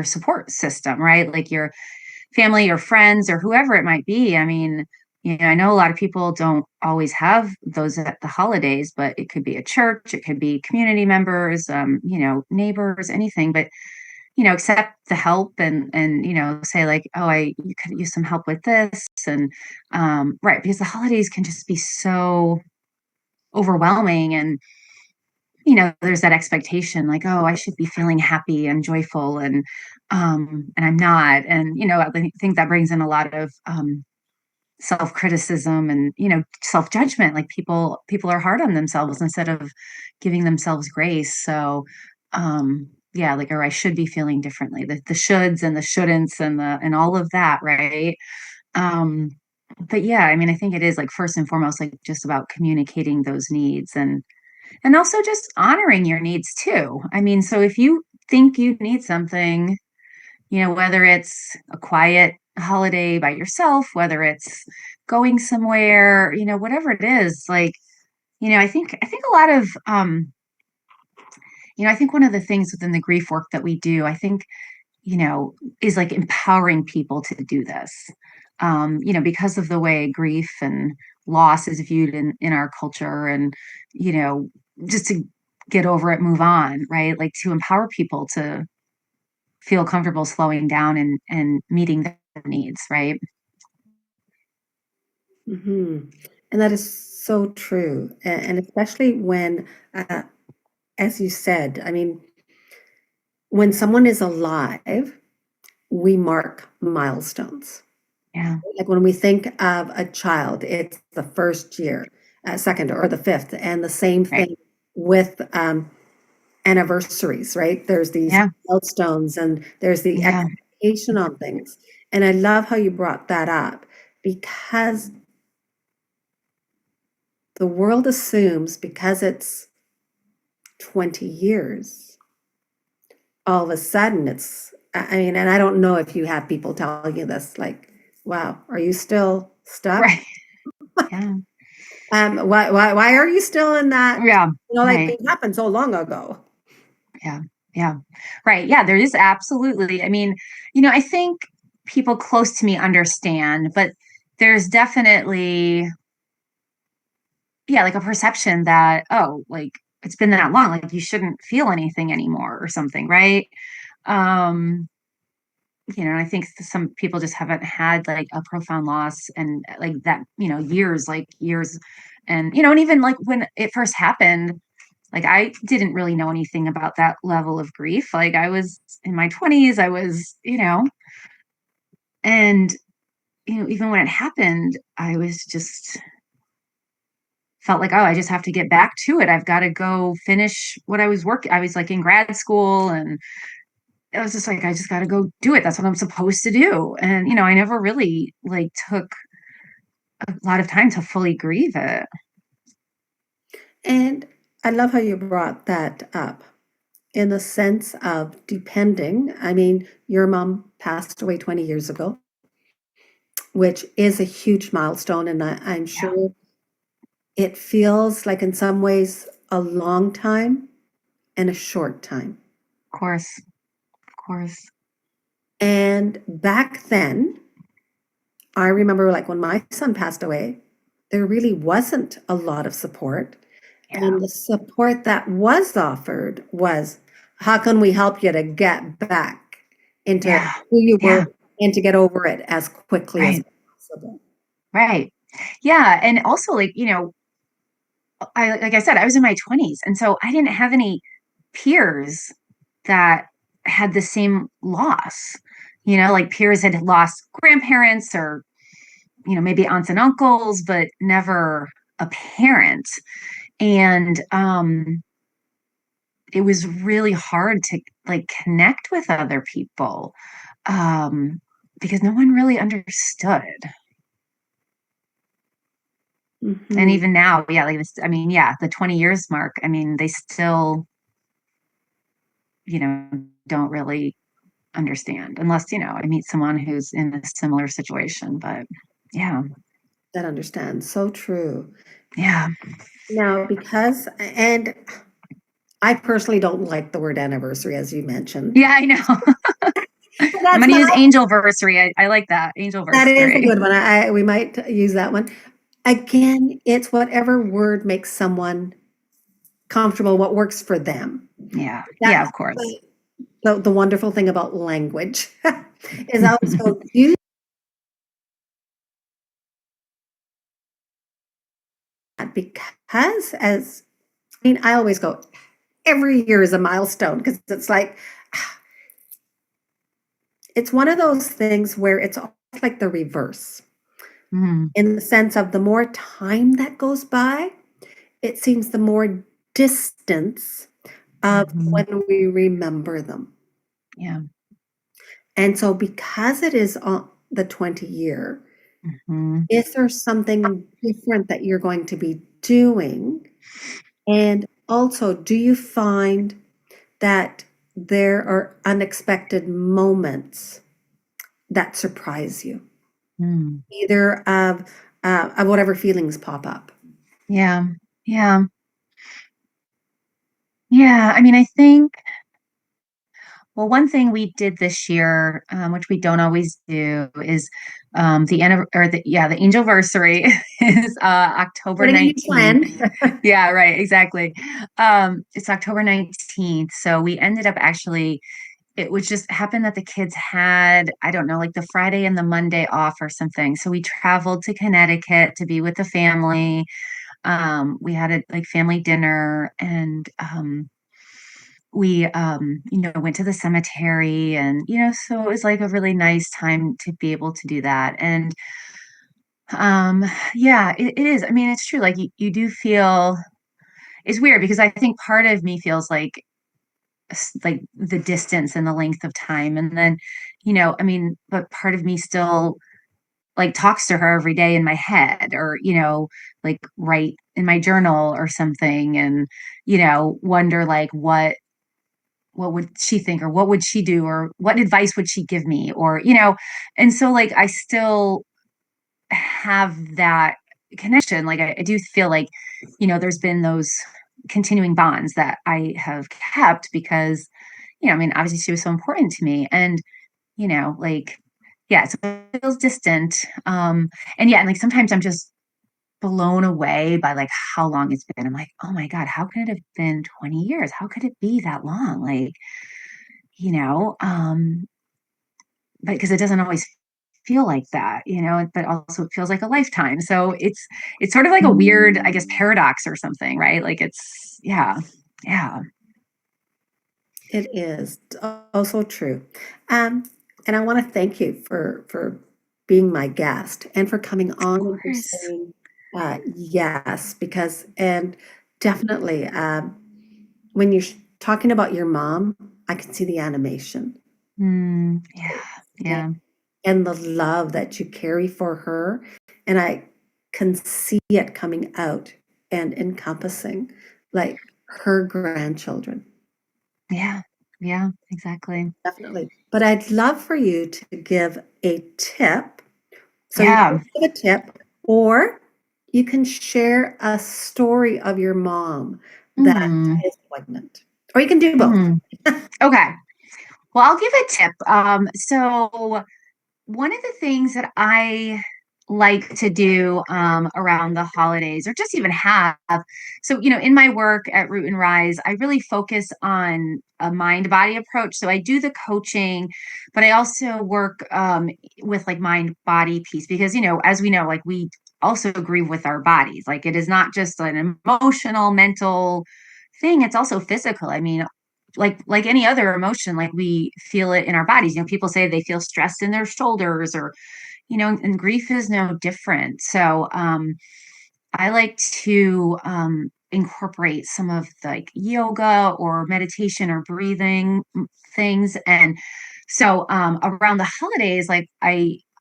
support system, right? Like your family or friends or whoever it might be. I mean, I know a lot of people don't always have those at the holidays, but it could be a church, it could be community members, neighbors, anything. But accept the help and say like, oh, you could use some help with this, and right, because the holidays can just be so overwhelming, and there's that expectation like, oh, I should be feeling happy and joyful, and I'm not. And I think that brings in a lot of self-criticism and self-judgment. Like people are hard on themselves instead of giving themselves grace. So yeah, like, or I should be feeling differently, the shoulds and the shouldn'ts and all of that, right? um but yeah, I mean, I think it is like first and foremost like just about communicating those needs, and also just honoring your needs too. I mean, so if you think you need something, whether it's a quiet holiday by yourself, whether it's going somewhere, whatever it is, like, I think a lot of, I think one of the things within the grief work that we do, I think, is like empowering people to do this. Because of the way grief and loss is viewed in our culture, and, you know, just to get over it, move on, right? Like to empower people to feel comfortable slowing down and meeting their needs, right? Mhm. And that is so true. And especially when, as you said, I mean, when someone is alive, we mark milestones. Yeah, Like when we think of a child, it's the first year, second, or the fifth, and the same right. thing with anniversaries, right? There's these Yeah, milestones and there's the yeah, expectation on things. And I love how you brought that up because the world assumes because it's 20 years, all of a sudden I mean, and I don't know if you have people telling you this, like, wow, are you still stuck? right. Yeah, Why are you still in that? yeah, Like right. it happened so long ago. Yeah, yeah, right. Yeah, there is absolutely. I mean, I think people close to me understand, but there's definitely, yeah, like a perception that, oh, like it's been that long, like you shouldn't feel anything anymore or something, right? Um, I think some people just haven't had like a profound loss and like that, years, like years. And, and even like when it first happened, like I didn't really know anything about that level of grief. Like I was in my 20s, I was, and, even when it happened, I was just felt like, oh, I just have to get back to it. I've got to go finish what I was working. I was like in grad school, and it was just like, I just got to go do it. That's what I'm supposed to do. And, I never really like took a lot of time to fully grieve it. And I love how you brought that up in the sense of depending. I mean, your mom passed away 20 years ago, which is a huge milestone. And I'm Yeah, sure it feels like in some ways a long time and a short time. of course. Of course. And back then, I remember like when my son passed away, there really wasn't a lot of support. Yeah. And the support that was offered was, how can we help you to get back into Yeah. who you Yeah. were and to get over it as quickly as Right. possible? Right. Yeah. And also, like, like I said, I was in my 20s, and so I didn't have any peers that had the same loss. Like peers had lost grandparents or, maybe aunts and uncles, but never a parent. And it was really hard to like connect with other people, because no one really understood. And Mhm. even now, yeah, like this, I mean, yeah, the 20 years mark, I mean, they still, you know, don't really understand unless, I meet someone who's in a similar situation. But yeah, That understands. So true. yeah, Now, and I personally don't like the word anniversary, as you mentioned. yeah, I know. But I'm that's gonna use not, angelversary. I like that, that is a angelversary. good one. We might use that one. Again, it's whatever word makes someone comfortable, what works for them. Yeah, That's yeah, of course. the wonderful thing about language is also use that, because I always go, every year is a milestone, because it's like, it's one of those things where it's almost like the reverse, Mm, in the sense of the more time that goes by, it seems the more distance of mhm, when we remember them. yeah. And so, because it is on the 20 year, Mhm, is there something different that you're going to be doing? And also, do you find that there are unexpected moments that surprise you, mm, either of whatever feelings pop up? yeah, yeah, yeah. I mean, I think, well, one thing we did this year, which we don't always do, is the angelversary is October According to your 19th. plan. Yeah, right, exactly. It's October 19th. So we ended up actually, it was just happened that the kids had, I don't know, like the Friday and the Monday off or something. So we traveled to Connecticut to be with the family. We had a like family dinner, and we went to the cemetery, and so it was like a really nice time to be able to do that. And yeah, it is. I mean, it's true, like you do feel, it's weird because I think part of me feels like the distance and the length of time, and then I mean, but part of me still like talks to her every day in my head, or like write in my journal or something, and wonder like what would she think, or what would she do, or what advice would she give me, or and so like I still have that connection. Like I do feel like there's been those continuing bonds that I have kept because I mean, obviously she was so important to me. And like, yeah, so it feels distant. And yeah, and like sometimes I'm just blown away by like how long it's been. I'm like, oh my God, how could it have been 20 years? How could it be that long? Like, you know, um, but because it doesn't always feel like that, but also it feels like a lifetime. So it's sort of like a weird, I guess, paradox or something, right? Like it's, yeah, yeah, It is also true. Um, and I want to thank you for being my guest and for coming of on and for course. saying yes, because, and definitely, when you're talking about your mom, I can see the animation Yeah, and, yeah, and the love that you carry for her, and I can see it coming out and encompassing like her grandchildren. yeah, yeah, exactly. Definitely. But I'd love for you to give a tip. So you Yeah. can give a tip, or you can share a story of your mom that Mm, is poignant. Or you can do both. mm. Okay. Well, I'll give a tip. So one of the things that I like to do around the holidays or just even have. So, in my work at Root and Rise, I really focus on a mind body approach. So I do the coaching, but I also work with like mind body piece because, as we know, like we also grieve with our bodies. Like it is not just an emotional, mental thing, it's also physical. I mean, like any other emotion, like we feel it in our bodies. People say they feel stressed in their shoulders or and grief is no different. So I like to incorporate some of the, like yoga or meditation or breathing things. And so around the holidays, like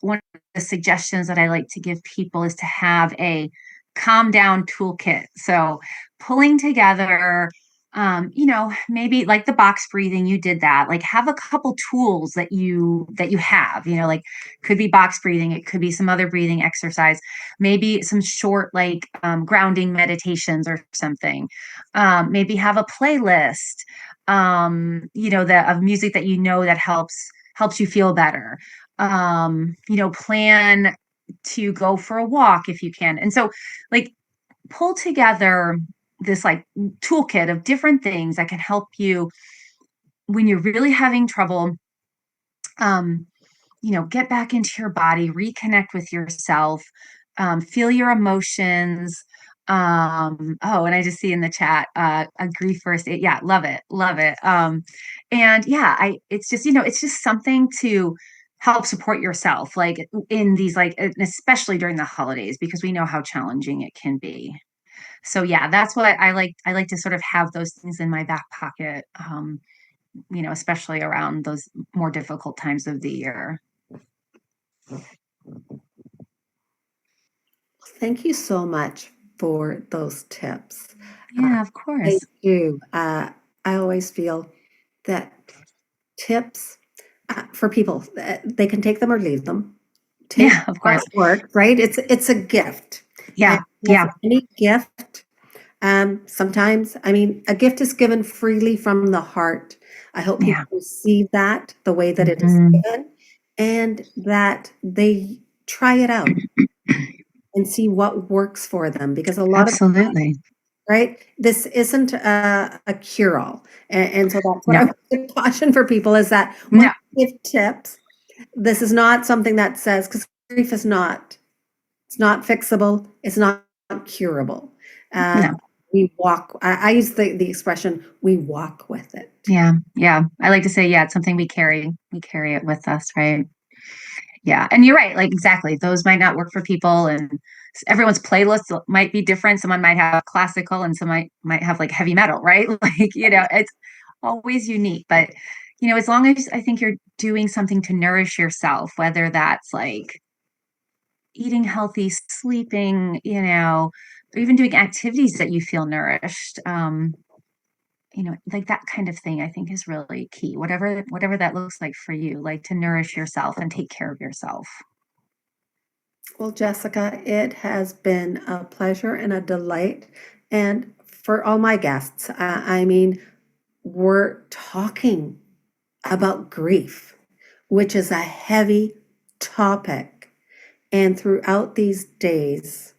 one of the suggestions that I like to give people is to have a calm down toolkit. So pulling together maybe like the box breathing, you did that, like have a couple tools that you have, like could be box breathing, it could be some other breathing exercise, maybe some short like grounding meditations or something. Maybe have a playlist, of music that that helps you feel better. Plan to go for a walk if you can. And so like pull together this like toolkit of different things that can help you when you're really having trouble, um, get back into your body, reconnect with yourself, feel your emotions. Oh, and I just see in the chat, a grief first aid. Yeah, love it, love it. And yeah, it's just, it's just something to help support yourself, like in these, like, and especially during the holidays, because we know how challenging it can be. So yeah, that's what I like. I like to sort of have those things in my back pocket, especially around those more difficult times of the year. Thank you so much for those tips. Yeah, of I course. do. I always feel that tips for people, they can take them or leave them. Take Yeah, of what course. work, right? It's a gift. And Yeah, with yeah, any gift, sometimes, I mean, a gift is given freely from the heart. I hope people yeah. receive that the way that it is Mhm. given and that they try it out and see what works for them because a lot of Absolutely. right, this isn't a cure-all, and so that's what I No, would caution for people is that when no, you give tips, this is not something that says because grief is not it's not fixable, it's not curable. no. We walk I use the expression, "We walk with it." Yeah, yeah. I like to say, yeah, it's something we carry. We carry it with us, right? Yeah, and you're right. Like exactly, those might not work for people, and everyone's playlist might be different. Someone might have classical, and some might have like heavy metal, right? Like it's always unique. But as long as I think you're doing something to nourish yourself, whether that's like eating healthy, sleeping, or even doing activities that you feel nourished. Like that kind of thing, I think is really key. Whatever that looks like for you, like to nourish yourself and take care of yourself. Well, Jessica, it has been a pleasure and a delight, and for all my guests, I mean, we're talking about grief, which is a heavy topic. And throughout these days,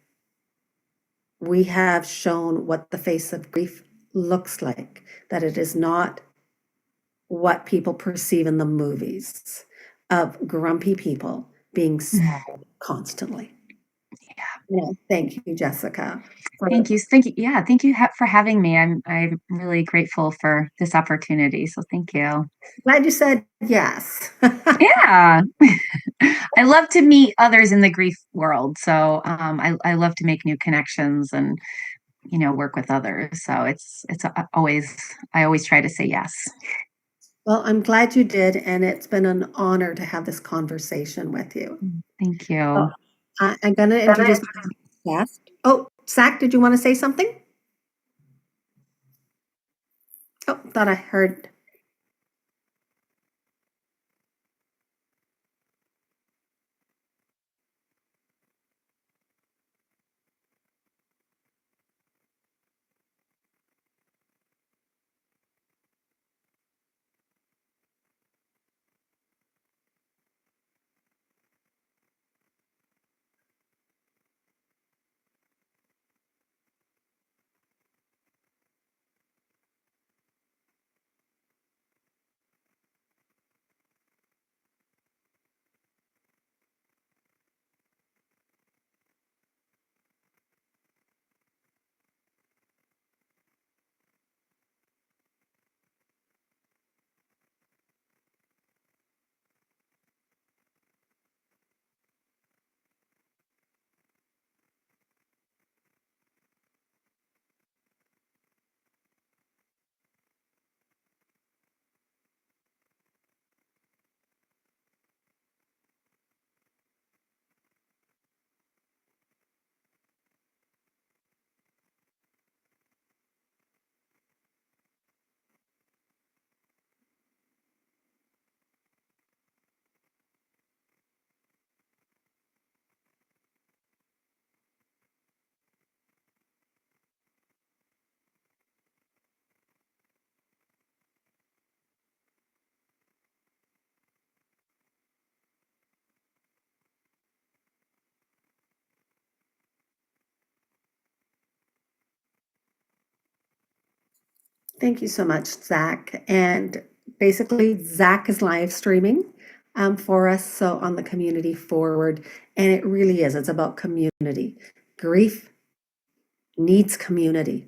we have shown what the face of grief looks like, that it is not what people perceive in the movies of grumpy people being sad constantly. Yeah, thank you, Jessica. Thank you. Thank you. Yeah, thank you for having me. I'm really grateful for this opportunity. So thank you. Glad you said yes. Yeah. I love to meet others in the grief world. So I love to make new connections and work with others. So it's always I always try to say yes. Well, I'm glad you did, and it's been an honor to have this conversation with you. Thank Oh, you. I'm going to introduce my guest. Oh, Zach, did you want to say something? Oh, thought I heard. Thank you so much, Zach. And basically, Zach is live streaming for us, so on the Community Forward. And it really is, it's about community. Grief needs community.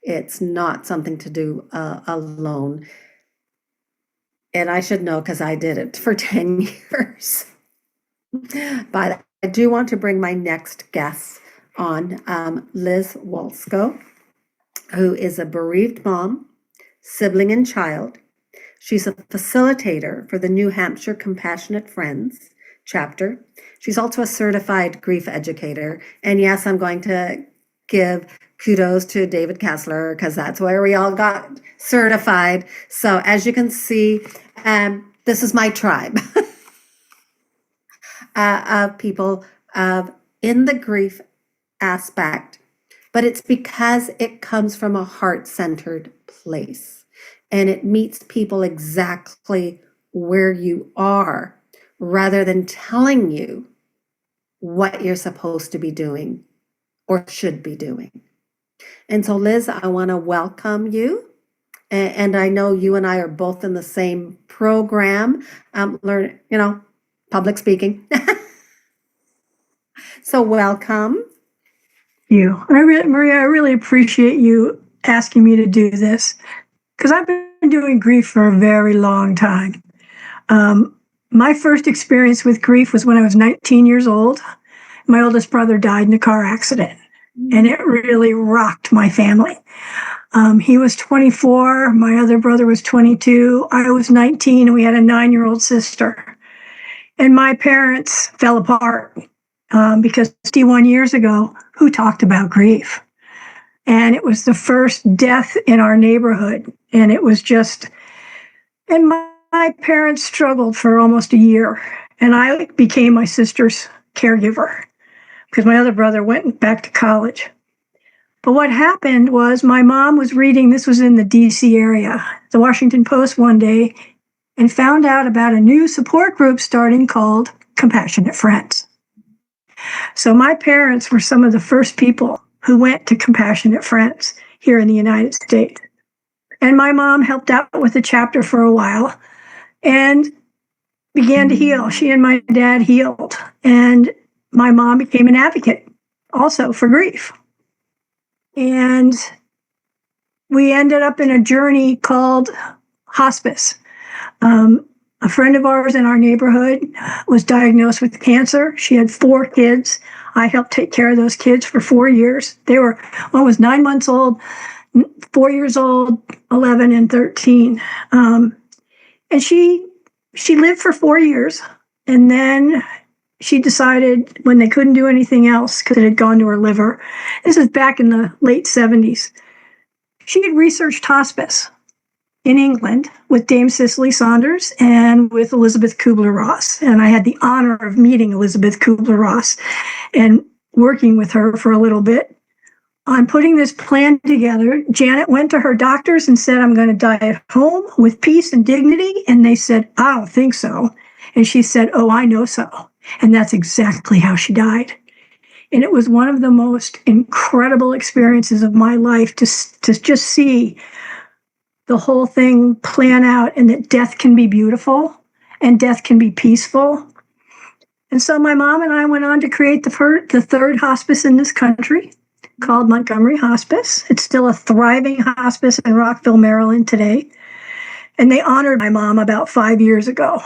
It's not something to do alone. And I should know because I did it for 10 years. But I do want to bring my next guest on, Liz Walsko, who is a bereaved mom, sibling, and child. She's a facilitator for the New Hampshire Compassionate Friends chapter. She's also a certified grief educator. And yes, I'm going to give kudos to David Kessler because that's where we all got certified. So as you can see, this is my tribe of people in the grief aspect, but it's because it comes from a heart-centered place and it meets people exactly where you are rather than telling you what you're supposed to be doing or should be doing. And so, Liz, I want to welcome you. And I know you and I are both in the same program, learn, public speaking. So welcome. You. Maria, I really appreciate you asking me to do this because I've been doing grief for a very long time. My first experience with grief was when I was 19 years old. My oldest brother died in a car accident, and it really rocked my family. He was 24, my other brother was 22, I was 19, and we had a 9-year-old sister. And my parents fell apart because 51 years ago, who talked about grief? And it was the first death in our neighborhood. And it was just, and my parents struggled for almost a year. And I became my sister's caregiver because my other brother went back to college. But what happened was my mom was reading, this was in the DC area, the Washington Post one day, and found out about a new support group starting called Compassionate Friends. So my parents were some of the first people who went to Compassionate Friends here in the United States. And my mom helped out with the chapter for a while and began to heal. She and my dad healed. And my mom became an advocate also for grief. And we ended up in a journey called hospice. A friend of ours in our neighborhood was diagnosed with cancer. She had 4 kids. I helped take care of those kids for 4 years. One was 9 months old, 4 years old, 11, and 13. And she lived for 4 years. And then she decided when they couldn't do anything else because it had gone to her liver, this is back in the late 70s, she had researched hospice in England with Dame Cicely Saunders and with Elizabeth Kubler-Ross. And I had the honor of meeting Elizabeth Kubler-Ross and working with her for a little bit on putting this plan together. Janet went to her doctors and said, I'm going to die at home with peace and dignity. And they said, I don't think so. And she said, oh, I know so. And that's exactly how she died. And it was one of the most incredible experiences of my life to just see the whole thing plan out and that death can be beautiful and death can be peaceful. And so my mom and I went on to create the third hospice in this country called Montgomery Hospice. It's still a thriving hospice in Rockville, Maryland today. And they honored my mom about 5 years ago.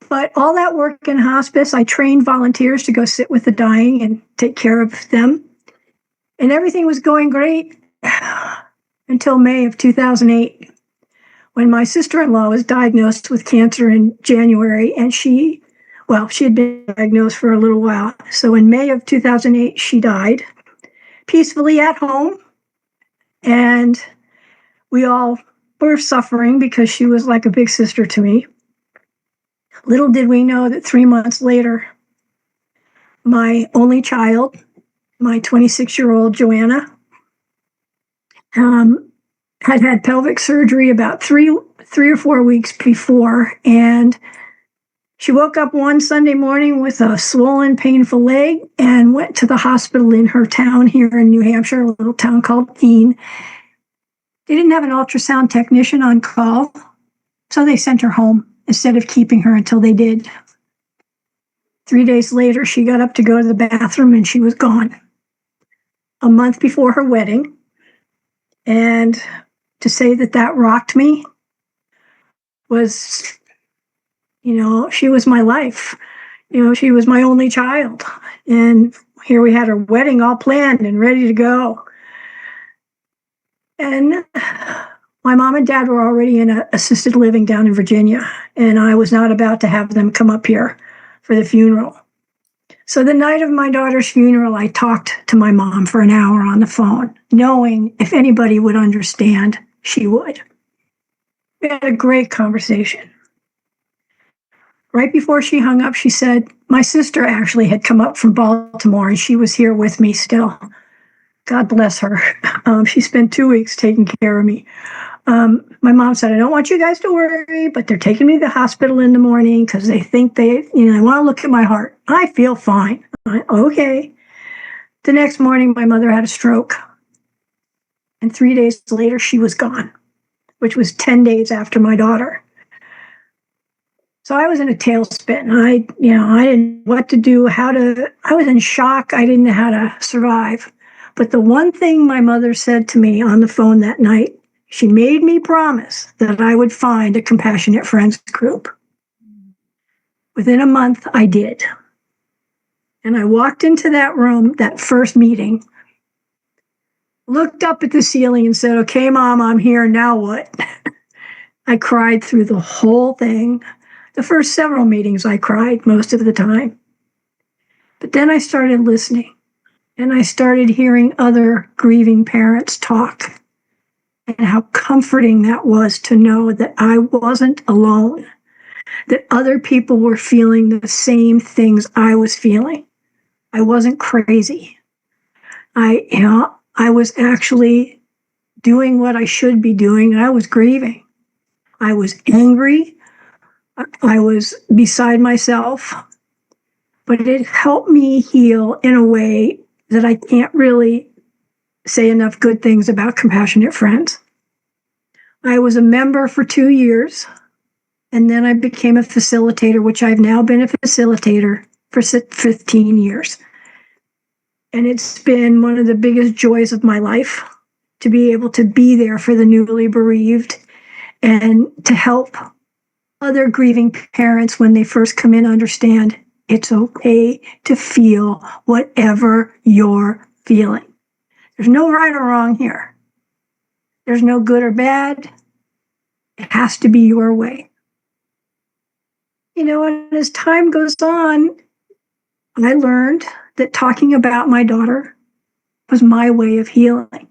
But all that work in hospice, I trained volunteers to go sit with the dying and take care of them. And everything was going great until May of 2008, when my sister-in-law was diagnosed with cancer in January, and she had been diagnosed for a little while. So in May of 2008, she died peacefully at home. And we all were suffering because she was like a big sister to me. Little did we know that 3 months later, my only child, my 26-year-old Joanna, had pelvic surgery about three or 4 weeks before. And she woke up one Sunday morning with a swollen, painful leg and went to the hospital in her town here in New Hampshire, a little town called Keene. They didn't have an ultrasound technician on call, so they sent her home instead of keeping her until they did. 3 days later, she got up to go to the bathroom and she was gone. A month before her wedding. And to say that that rocked me was, she was my life. She was my only child. And here we had her wedding all planned and ready to go. And my mom and dad were already in an assisted living down in Virginia, and I was not about to have them come up here for the funeral. So the night of my daughter's funeral, I talked to my mom for an hour on the phone, knowing if anybody would understand, she would. We had a great conversation. Right before she hung up, she said, my sister actually had come up from Baltimore and she was here with me still. God bless her. She spent 2 weeks taking care of me. My mom said, I don't want you guys to worry, but they're taking me to the hospital in the morning because they think they want to look at my heart. I feel fine. Okay. The next morning, my mother had a stroke. And 3 days later, she was gone, which was 10 days after my daughter. So I was in a tailspin. I didn't know what to do, I was in shock. I didn't know how to survive. But the one thing my mother said to me on the phone that night, she made me promise that I would find a Compassionate Friends group. Within a month, I did. And I walked into that room, that first meeting, looked up at the ceiling and said, okay, Mom, I'm here. Now what? I cried through the whole thing. The first several meetings, I cried most of the time. But then I started listening. And I started hearing other grieving parents talk and how comforting that was to know that I wasn't alone, that other people were feeling the same things I was feeling. I wasn't crazy. I was actually doing what I should be doing. I was grieving. I was angry. I was beside myself, but it helped me heal in a way that I can't really say enough good things about Compassionate Friends. I was a member for 2 years, and then I became a facilitator, which I've now been a facilitator for 15 years. And it's been one of the biggest joys of my life to be able to be there for the newly bereaved and to help other grieving parents when they first come in understand it's okay to feel whatever you're feeling. There's no right or wrong here. There's no good or bad. It has to be your way. And as time goes on, I learned that talking about my daughter was my way of healing.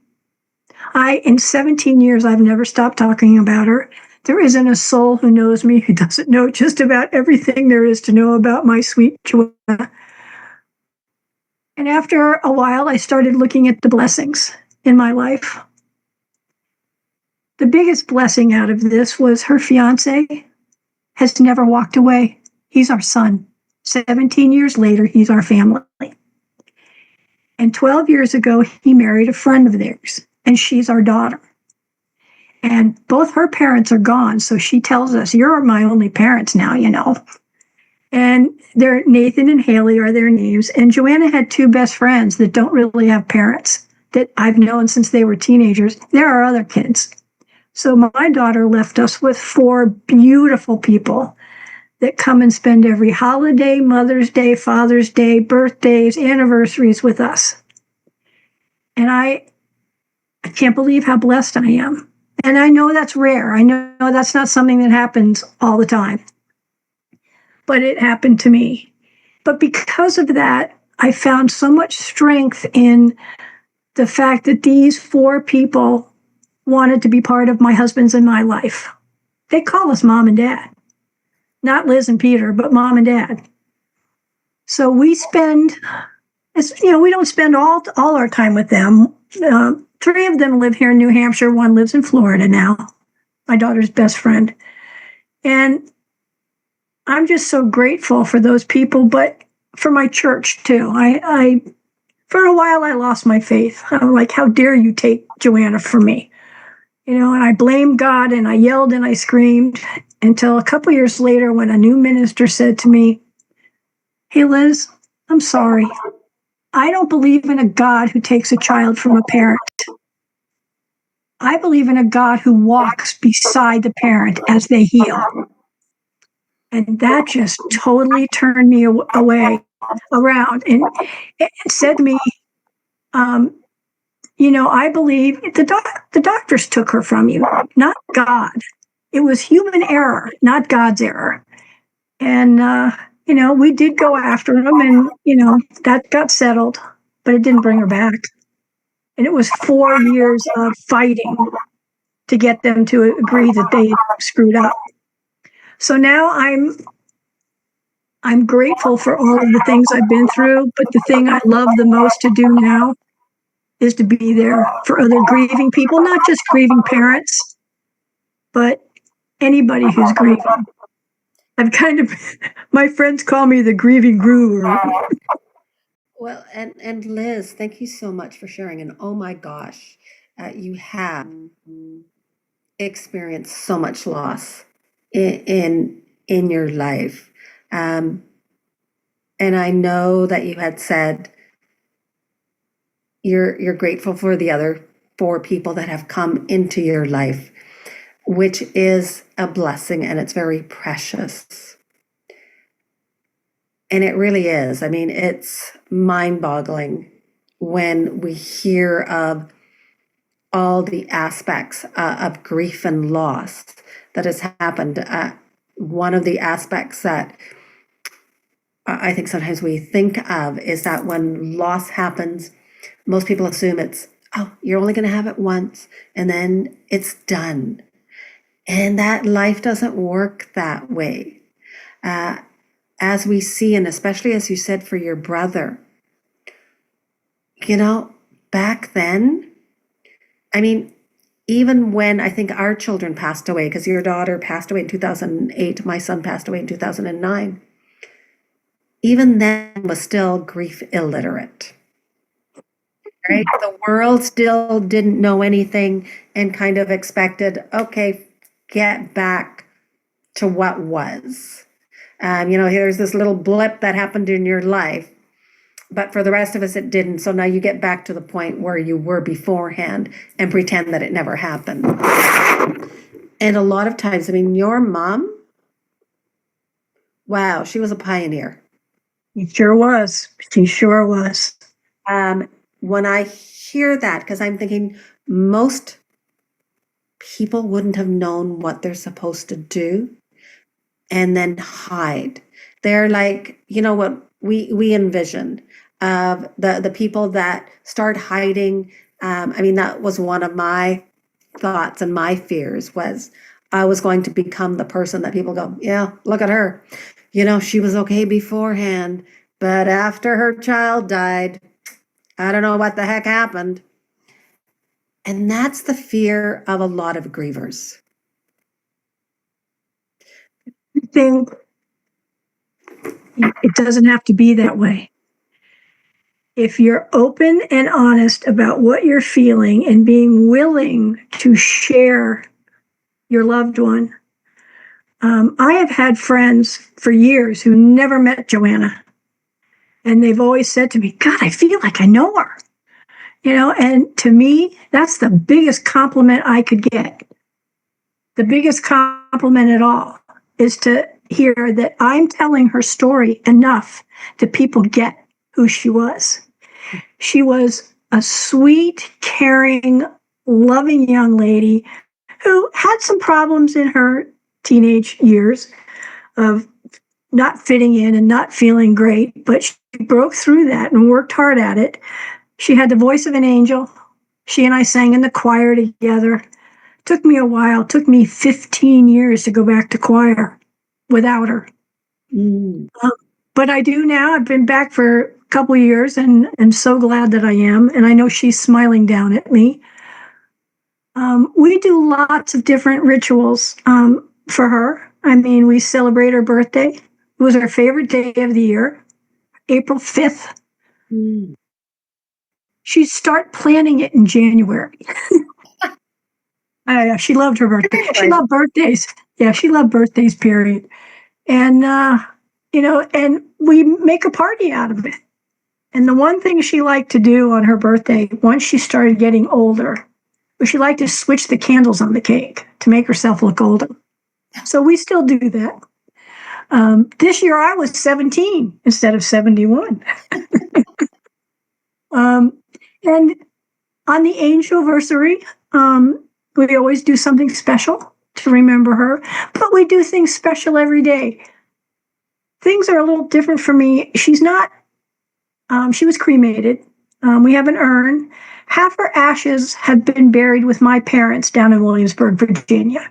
In 17 years, I've never stopped talking about her. There isn't a soul who knows me who doesn't know just about everything there is to know about my sweet Joanna. And after a while, I started looking at the blessings in my life. The biggest blessing out of this was her fiance has never walked away. He's our son. 17 years later, he's our family. And 12 years ago, he married a friend of theirs, and she's our daughter. And both her parents are gone, so she tells us, you're my only parents now, And Nathan and Haley are their names. And Joanna had 2 best friends that don't really have parents that I've known since they were teenagers. There are other kids. So my daughter left us with 4 beautiful people that come and spend every holiday, Mother's Day, Father's Day, birthdays, anniversaries with us. And I can't believe how blessed I am. And I know that's rare. I know that's not something that happens all the time. But it happened to me. But because of that, I found so much strength in the fact that these 4 people wanted to be part of my husband's and my life. They call us Mom and Dad. Not Liz and Peter, but Mom and Dad. So we we don't spend all our time with them. 3 of them live here in New Hampshire. 1 lives in Florida now, my daughter's best friend. And I'm just so grateful for those people, but for my church too. I for a while, I lost my faith. I'm like, how dare you take Joanna from me? And I blamed God and I yelled and I screamed until a couple years later when a new minister said to me, "Hey, Liz, I'm sorry. I don't believe in a God who takes a child from a parent. I believe in a God who walks beside the parent as they heal." And that just totally turned me away around and it said to me, um, I believe the doctors took her from you, not God. It was human error, not God's error. And, we did go after him and, that got settled, but it didn't bring her back. And it was 4 years of fighting to get them to agree that they screwed up. So now I'm grateful for all of the things I've been through, but the thing I love the most to do now is to be there for other grieving people, not just grieving parents, but anybody who's grieving. I've my friends call me the grieving guru. Well, and Liz, thank you so much for sharing. And oh my gosh, you have experienced so much loss in your life, and I know that you had said you're grateful for the other 4 people that have come into your life, which is a blessing and it's very precious. And it really is. I mean, it's mind-boggling when we hear of all the aspects of grief and loss that has happened. One of the aspects that I think sometimes we think of is that when loss happens, most people assume it's, oh, you're only going to have it once and then it's done. And that life doesn't work that way. As we see, and especially as you said for your brother, back then, I mean, even when I think our children passed away, because your daughter passed away in 2008, my son passed away in 2009, even then was still grief illiterate. Right? The world still didn't know anything and kind of expected, okay, get back to what was. Here's this little blip that happened in your life, but for the rest of us, it didn't. So now you get back to the point where you were beforehand and pretend that it never happened. And a lot of times, I mean, your mom, wow, she was a pioneer. He sure was. He sure was. When I hear that, because I'm thinking most people wouldn't have known what they're supposed to do and then hide. They're like, what we envision of the people that start hiding. I mean, that was one of my thoughts and my fears was I was going to become the person that people go, yeah, look at her. She was okay beforehand, but after her child died, I don't know what the heck happened. And that's the fear of a lot of grievers. I think it doesn't have to be that way. If you're open and honest about what you're feeling and being willing to share your loved one. I have had friends for years who never met Joanna. And they've always said to me, God, I feel like I know her. And to me, that's the biggest compliment I could get. The biggest compliment at all is to hear that I'm telling her story enough that people get who she was. She was a sweet, caring, loving young lady who had some problems in her teenage years of not fitting in and not feeling great, but she broke through that and worked hard at it. She had the voice of an angel. She and I sang in the choir together. Took me a while, took me 15 years to go back to choir without her. But I do now. I've been back for a couple of years and I'm so glad that I am. And I know she's smiling down at me. We do lots of different rituals for her. I mean, we celebrate her birthday. It was her favorite day of the year, April 5th. She'd start planning it in January. She loved her birthday. She Anyway. loved birthdays. Yeah, she loved birthdays, period. And, and we make a party out of it. And the one thing she liked to do on her birthday, once she started getting older, was she liked to switch the candles on the cake to make herself look older. So we still do that. This year I was 17 instead of 71. And on the angelversary, we always do something special to remember her, but we do things special every day. Things are a little different for me. She's not, she was cremated. We have an urn. Half her ashes have been buried with my parents down in Williamsburg, Virginia,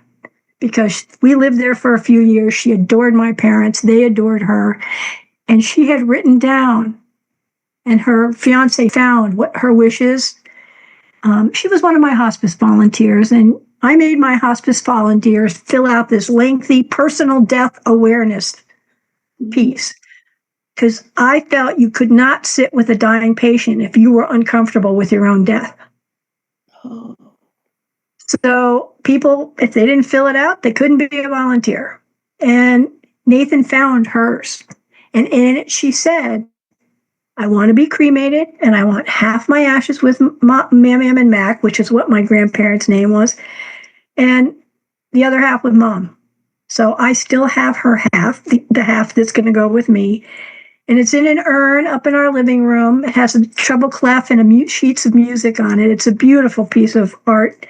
because we lived there for a few years. She adored my parents. They adored her. And she had written down, and her fiance found what her wishes. She was one of my hospice volunteers, and I made my hospice volunteers fill out this lengthy personal death awareness piece, because I felt you could not sit with a dying patient if you were uncomfortable with your own death. Oh. So people, if they didn't fill it out, they couldn't be a volunteer. And Nathan found hers. And in it, she said, I want to be cremated, and I want half my ashes with Mam and Mac, which is what my grandparents' name was, and the other half with Mom. So I still have her half, the half that's going to go with me. And it's in an urn up in our living room. It has a treble clef and sheets of music on it. It's a beautiful piece of art.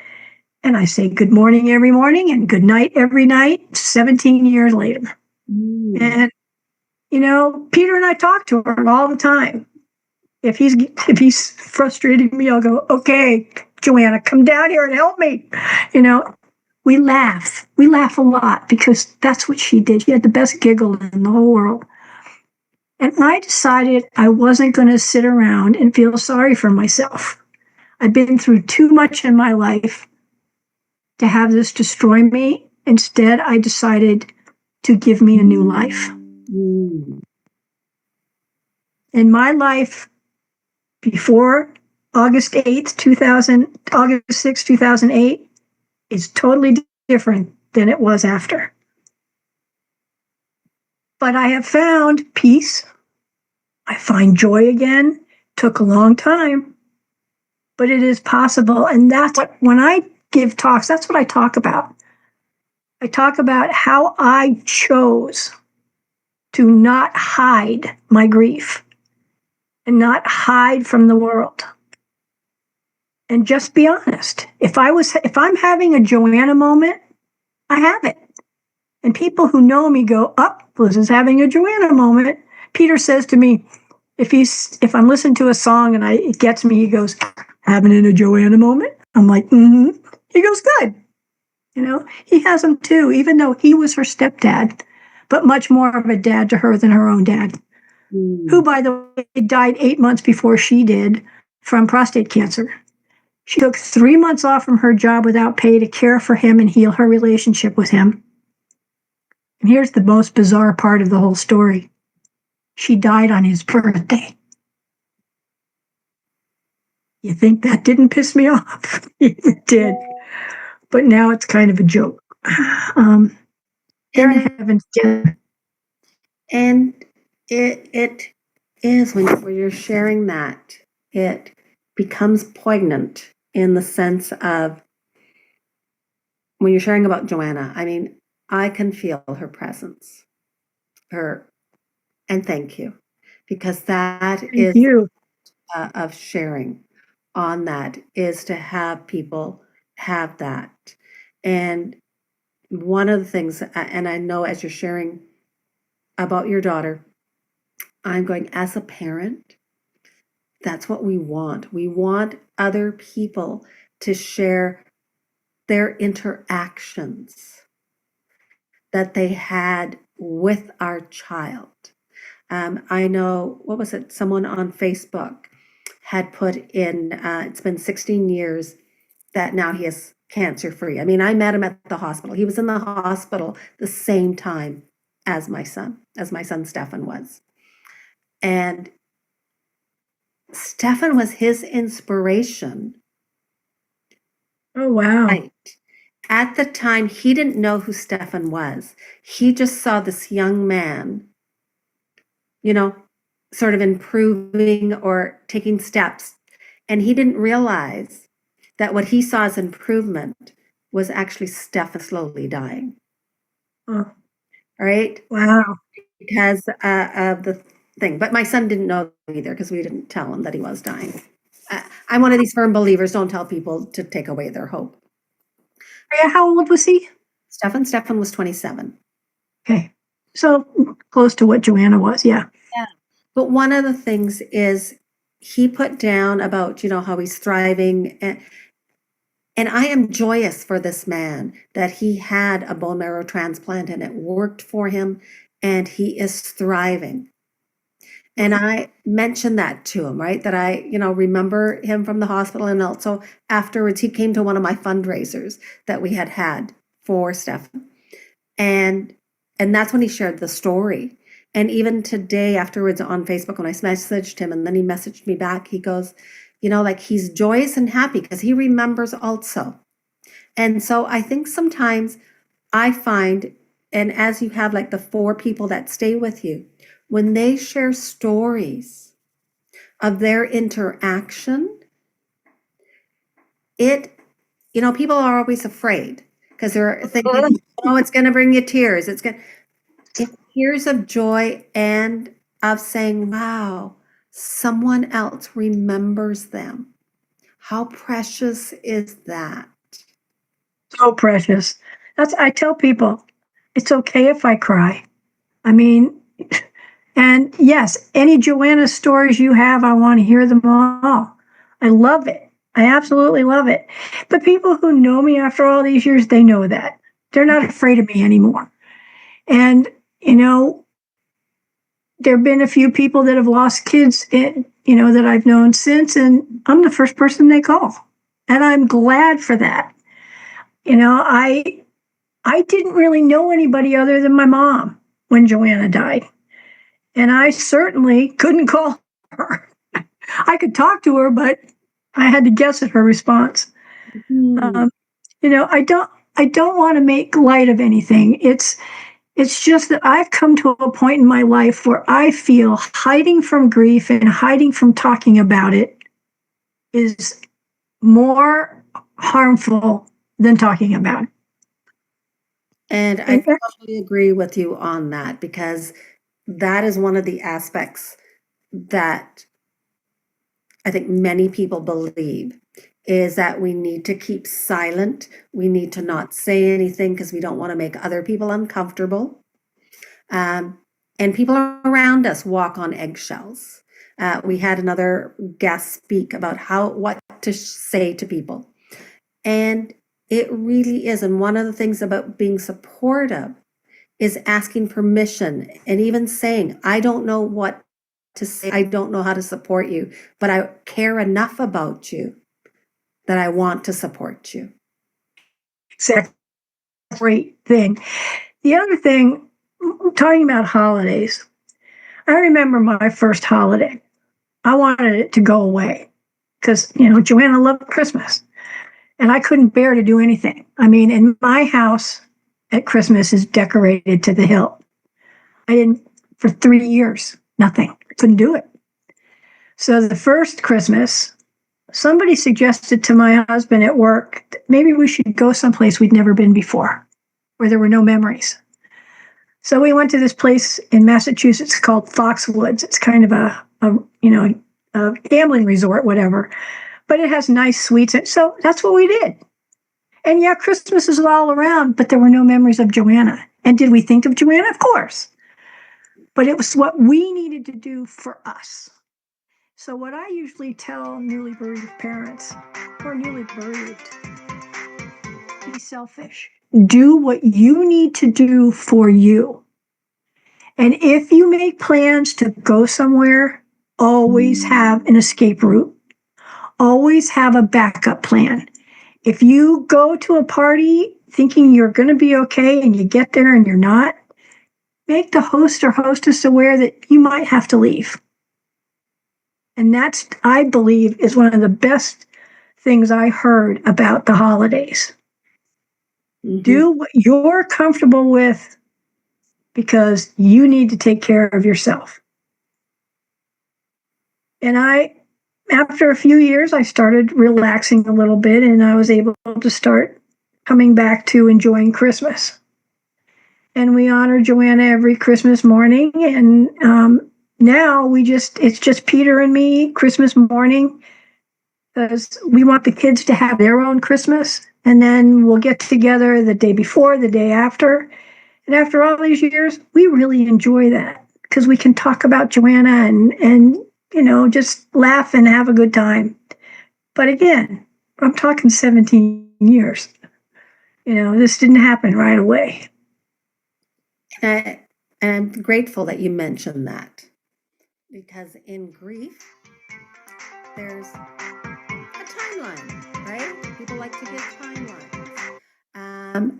And I say good morning every morning and good night every night, 17 years later. And, Peter and I talk to her all the time. If he's frustrating me, I'll go, okay, Joanna, come down here and help me. We laugh. We laugh a lot because that's what she did. She had the best giggle in the whole world. And I decided I wasn't going to sit around and feel sorry for myself. I've been through too much in my life to have this destroy me. Instead, I decided to give me a new life. And my life before August 6th, 2008 is totally different than it was after. But I have found peace. I find joy again. Took a long time, but it is possible. And that's what, when I give talks, that's what I talk about. I talk about how I chose to not hide my grief and not hide from the world. And just be honest. If I'm having a Joanna moment, I have it. And people who know me go, Liz is having a Joanna moment. Peter says to me, if I'm listening to a song and it gets me, he goes, having a Joanna moment? I'm like, mm-hmm. He goes, good. He has them too, even though he was her stepdad, but much more of a dad to her than her own dad, who, by the way, died 8 months before she did from prostate cancer. She took 3 months off from her job without pay to care for him and heal her relationship with him. And here's the most bizarre part of the whole story. She died on his birthday. You think that didn't piss me off? It did. But now it's kind of a joke. They're in heaven together. And it is when you're sharing that, it becomes poignant in the sense of when you're sharing about Joanna. I mean, I can feel her presence, and thank you, because that is of sharing on that is to have people have that. And one of the things, and I know as you're sharing about your daughter, I'm going, as a parent, that's what we want. We want other people to share their interactions that they had with our child. I know, what was it? Someone on Facebook had put in, it's been 16 years that now he is cancer free. I mean, I met him at the hospital. He was in the hospital the same time as my son Stefan was. And Stefan was his inspiration. Oh, wow. Right. At the time, he didn't know who Stefan was. He just saw this young man, sort of improving or taking steps. And he didn't realize that what he saw as improvement was actually Stefan slowly dying. Oh, All right. wow. Because of the thing. But my son didn't know either because we didn't tell him that he was dying. I'm one of these firm believers, don't tell people to take away their hope. Yeah, how old was he? Stefan was 27. Okay. So close to what Joanna was. Yeah. But one of the things is he put down about, how he's thriving. And I am joyous for this man that he had a bone marrow transplant and it worked for him and he is thriving. And I mentioned that to him, right? That I, remember him from the hospital. And also afterwards, he came to one of my fundraisers that we had for Stefan. And that's when he shared the story. And even today afterwards on Facebook, when I messaged him and then he messaged me back, he goes, like he's joyous and happy because he remembers also. And so I think sometimes I find, and as you have like the 4 people that stay with you, when they share stories of their interaction, people are always afraid because they're thinking, oh, it's going to bring you tears. It's tears of joy and of saying, wow, someone else remembers them. How precious is that? So precious. I tell people, it's okay if I cry. I mean, and yes, any Joanna stories you have, I want to hear them all. I love it. I absolutely love it. But people who know me after all these years, they know that. They're not afraid of me anymore. And, there have been a few people that have lost kids, that I've known since, and I'm the first person they call. And I'm glad for that. I didn't really know anybody other than my mom when Joanna died. And I certainly couldn't call her. I could talk to her, but I had to guess at her response. Mm. I don't want to make light of anything. It's just that I've come to a point in my life where I feel hiding from grief and hiding from talking about it is more harmful than talking about it. And I totally agree with you on that because that is one of the aspects that I think many people believe is that we need to keep silent. We need to not say anything because we don't want to make other people uncomfortable. And people around us walk on eggshells. We had another guest speak about what to say to people. And it really is. And one of the things about being supportive is asking permission and even saying, I don't know what to say. I don't know how to support you, but I care enough about you that I want to support you. Exactly. Great thing. The other thing, talking about holidays, I remember my first holiday. I wanted it to go away because, Joanna loved Christmas and I couldn't bear to do anything. I mean, in my house at Christmas is decorated to the hilt. I didn't, for 3 years, nothing. Couldn't do it. So the first Christmas, somebody suggested to my husband at work that maybe we should go someplace we'd never been before, where there were no memories. So we went to this place in Massachusetts called Foxwoods. It's kind of a gambling resort, whatever, but it has nice suites. So that's what we did. And yeah, Christmas is all around, but there were no memories of Joanna. And did we think of Joanna? Of course. But it was what we needed to do for us. So what I usually tell newly bereaved parents or newly bereaved, be selfish. Do what you need to do for you. And if you make plans to go somewhere, always have an escape route. Always have a backup plan. If you go to a party thinking you're going to be okay and you get there and you're not, make the host or hostess aware that you might have to leave. And that's, I believe, is one of the best things I heard about the holidays. Do what you're comfortable with because you need to take care of yourself. And after a few years, I started relaxing a little bit and I was able to start coming back to enjoying Christmas. And we honor Joanna every Christmas morning. And now it's just Peter and me Christmas morning because we want the kids to have their own Christmas. And then we'll get together the day before, the day after. And after all these years, we really enjoy that because we can talk about Joanna and just laugh and have a good time. But again, I'm talking 17 years. This didn't happen right away. And I'm grateful that you mentioned that, because in grief, there's a timeline, right? People like to give timelines.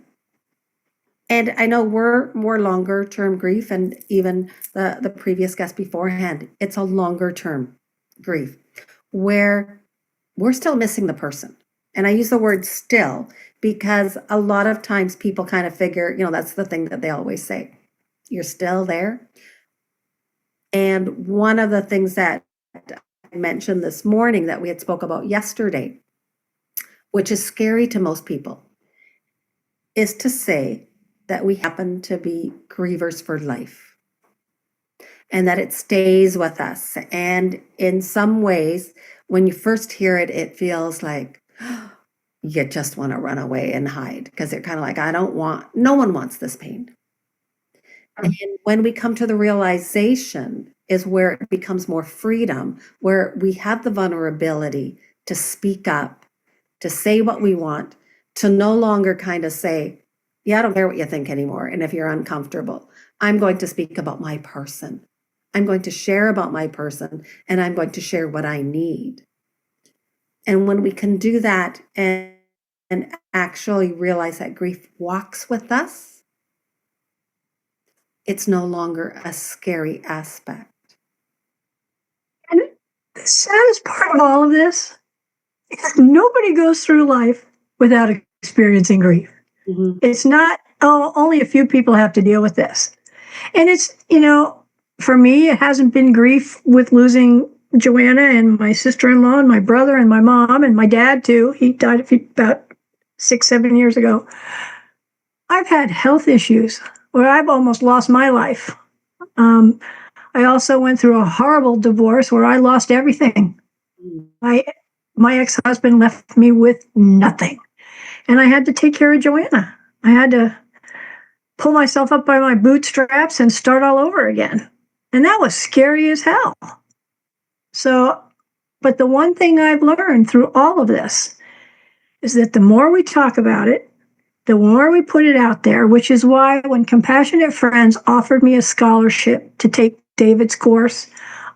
And I know we're more longer term grief, and even the previous guest beforehand, it's a longer term grief where we're still missing the person. And I use the word still because a lot of times people kind of figure, that's the thing that they always say, you're still there. And one of the things that I mentioned this morning that we had spoke about yesterday, which is scary to most people, is to say that we happen to be grievers for life and that it stays with us. And in some ways, when you first hear it, it feels like you just want to run away and hide because they're kind of like, no one wants this pain. And when we come to the realization is where it becomes more freedom, where we have the vulnerability to speak up, to say what we want, to no longer kind of say, yeah, I don't care what you think anymore. And if you're uncomfortable, I'm going to speak about my person. I'm going to share about my person, and I'm going to share what I need. And when we can do that and actually realize that grief walks with us, it's no longer a scary aspect. And the saddest part of all of this is nobody goes through life without experiencing grief. Mm-hmm. It's not, only a few people have to deal with this. And it's, for me, it hasn't been grief with losing Joanna and my sister-in-law and my brother and my mom and my dad too. He died about 6-7 years ago. I've had health issues where I've almost lost my life. I also went through a horrible divorce where I lost everything. My ex-husband left me with nothing. And I had to take care of Joanna. I had to pull myself up by my bootstraps and start all over again. And that was scary as hell. So, but the one thing I've learned through all of this is that the more we talk about it, the more we put it out there, which is why when Compassionate Friends offered me a scholarship to take David's course,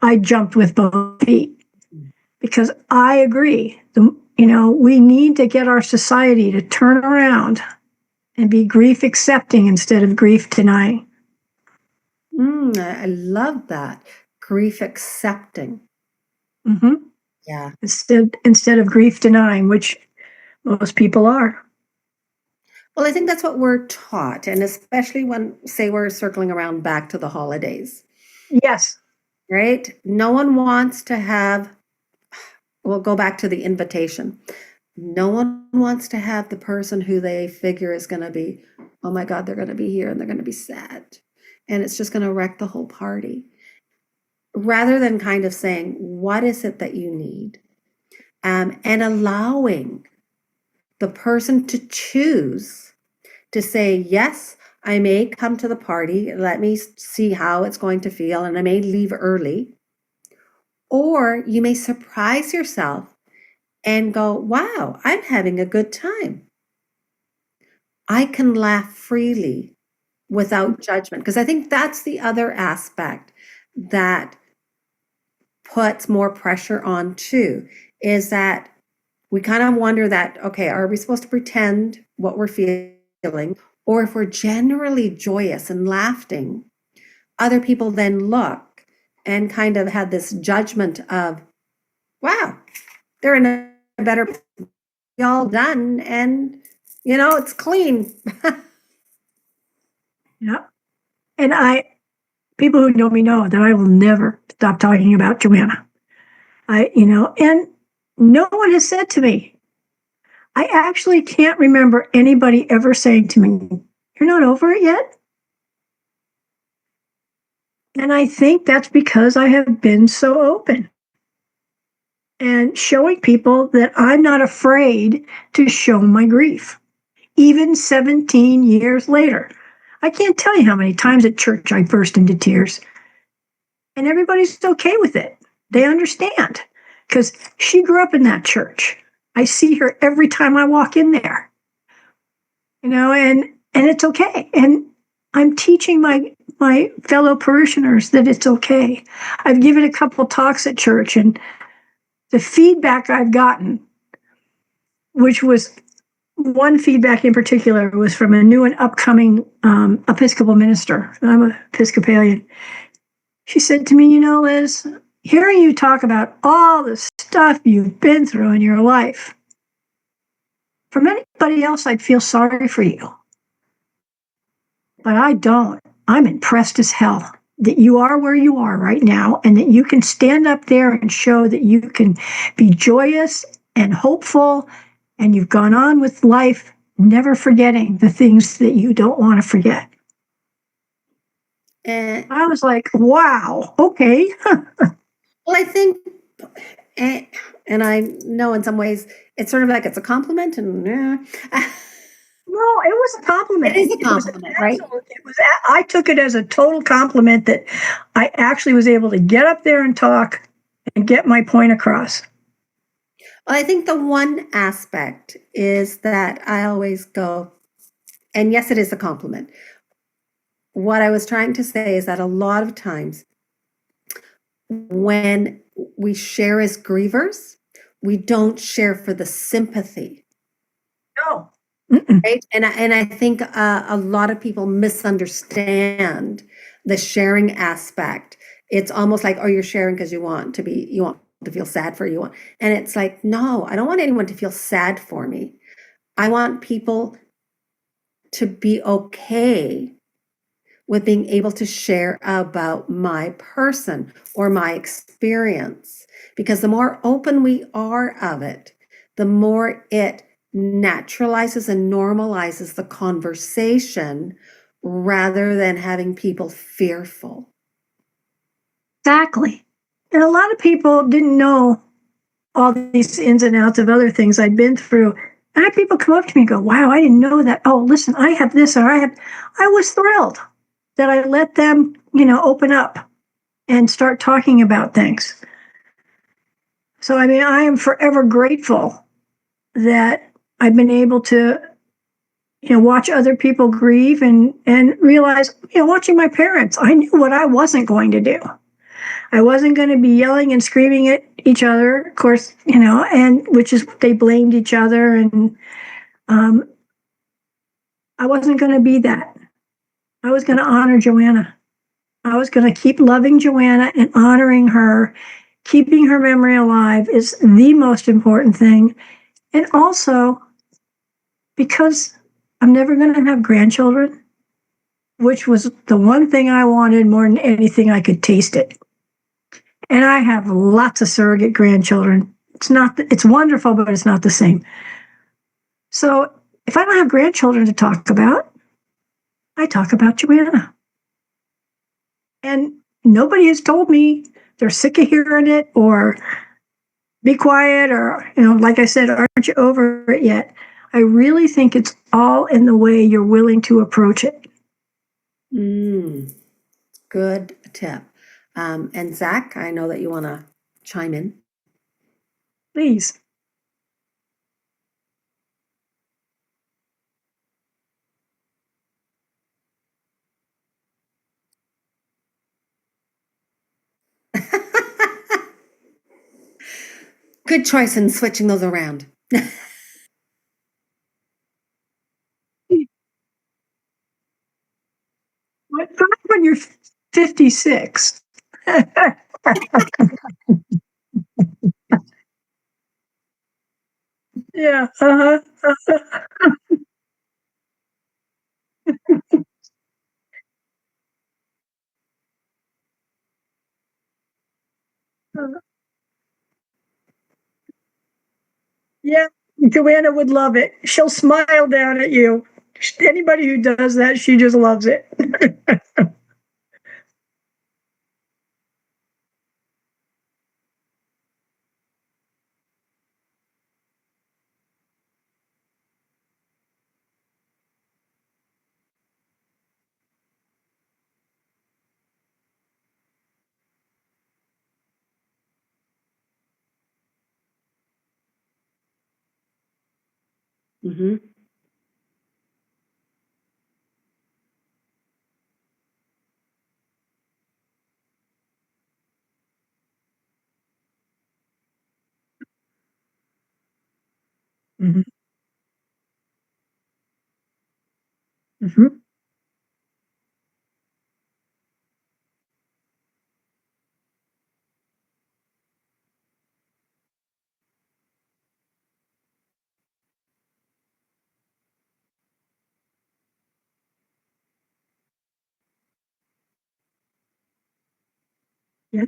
I jumped with both feet. Because I agree, we need to get our society to turn around and be grief accepting instead of grief denying. I love that. Grief accepting. Mm-hmm. Yeah. Instead of grief denying, which most people are. Well, I think that's what we're taught. And especially when, say, we're circling around back to the holidays. Yes. Right? No one wants to have, we'll go back to the invitation. No one wants to have the person who they figure is going to be, oh my God, they're going to be here and they're going to be sad. And it's just going to wreck the whole party. Rather than kind of saying, what is it that you need? And allowing the person to choose to say, yes, I may come to the party. Let me see how it's going to feel. And I may leave early. Or you may surprise yourself and go, wow, I'm having a good time. I can laugh freely without judgment. Because I think that's the other aspect that puts more pressure on too, is that we kind of wonder that, okay, are we supposed to pretend what we're feeling? Or if we're generally joyous and laughing, other people then look and kind of had this judgment of, wow, they're in a better, all done, and It's clean. Yeah. And people who know me know that I will never stop talking about Joanna. And no one has said to me, I actually can't remember anybody ever saying to me, "You're not over it yet." And I think that's because I have been so open and showing people that I'm not afraid to show my grief, even 17 years later. I can't tell you how many times at church I burst into tears, and everybody's okay with it. They understand because she grew up in that church. I see her every time I walk in there, and it's okay. And I'm teaching my fellow parishioners that it's okay. I've given a couple talks at church, and the feedback I've gotten, which was one feedback in particular, was from a new and upcoming Episcopal minister. I'm an Episcopalian. She said to me, Liz, hearing you talk about all the stuff you've been through in your life, from anybody else, I'd feel sorry for you. But I don't. I'm impressed as hell that you are where you are right now and that you can stand up there and show that you can be joyous and hopeful and you've gone on with life, never forgetting the things that you don't want to forget. And I was like, wow, okay. well, I think, and I know in some ways it's sort of like it's a compliment, and No, it was a compliment. It is a compliment, right? I took it as a total compliment that I actually was able to get up there and talk and get my point across. Well, I think the one aspect is that I always go, and yes, it is a compliment. What I was trying to say is that a lot of times when we share as grievers, we don't share for the sympathy. No. Right? And I think a lot of people misunderstand the sharing aspect. It's almost like, oh, you're sharing because you want to feel sad for you. And it's like, no, I don't want anyone to feel sad for me. I want people to be okay with being able to share about my person or my experience. Because the more open we are of it, the more it naturalizes and normalizes the conversation rather than having people fearful. Exactly. And a lot of people didn't know all these ins and outs of other things I'd been through. And I had people come up to me and go, wow, I didn't know that. Oh, listen, I have this, or I was thrilled that I let them, open up and start talking about things. So, I mean, I am forever grateful that I've been able to, watch other people grieve and realize, watching my parents, I knew what I wasn't going to do. I wasn't going to be yelling and screaming at each other, of course, and which is they blamed each other. And I wasn't going to be that. I was going to honor Joanna. I was going to keep loving Joanna and honoring her. Keeping her memory alive is the most important thing. And also, because I'm never going to have grandchildren, which was the one thing I wanted more than anything, I could taste it. And I have lots of surrogate grandchildren. It's wonderful, but it's not the same. So if I don't have grandchildren to talk about, I talk about Joanna. And nobody has told me they're sick of hearing it or be quiet or, like I said, aren't you over it yet? I really think it's all in the way you're willing to approach it. Good tip. And Zach, I know that you want to chime in. Please. Good choice in switching those around. But back when you're 56. Yeah. Yeah, Joanna would love it. She'll smile down at you. Anybody who does that, she just loves it. Hmm. Mhm, mhm. Yeah.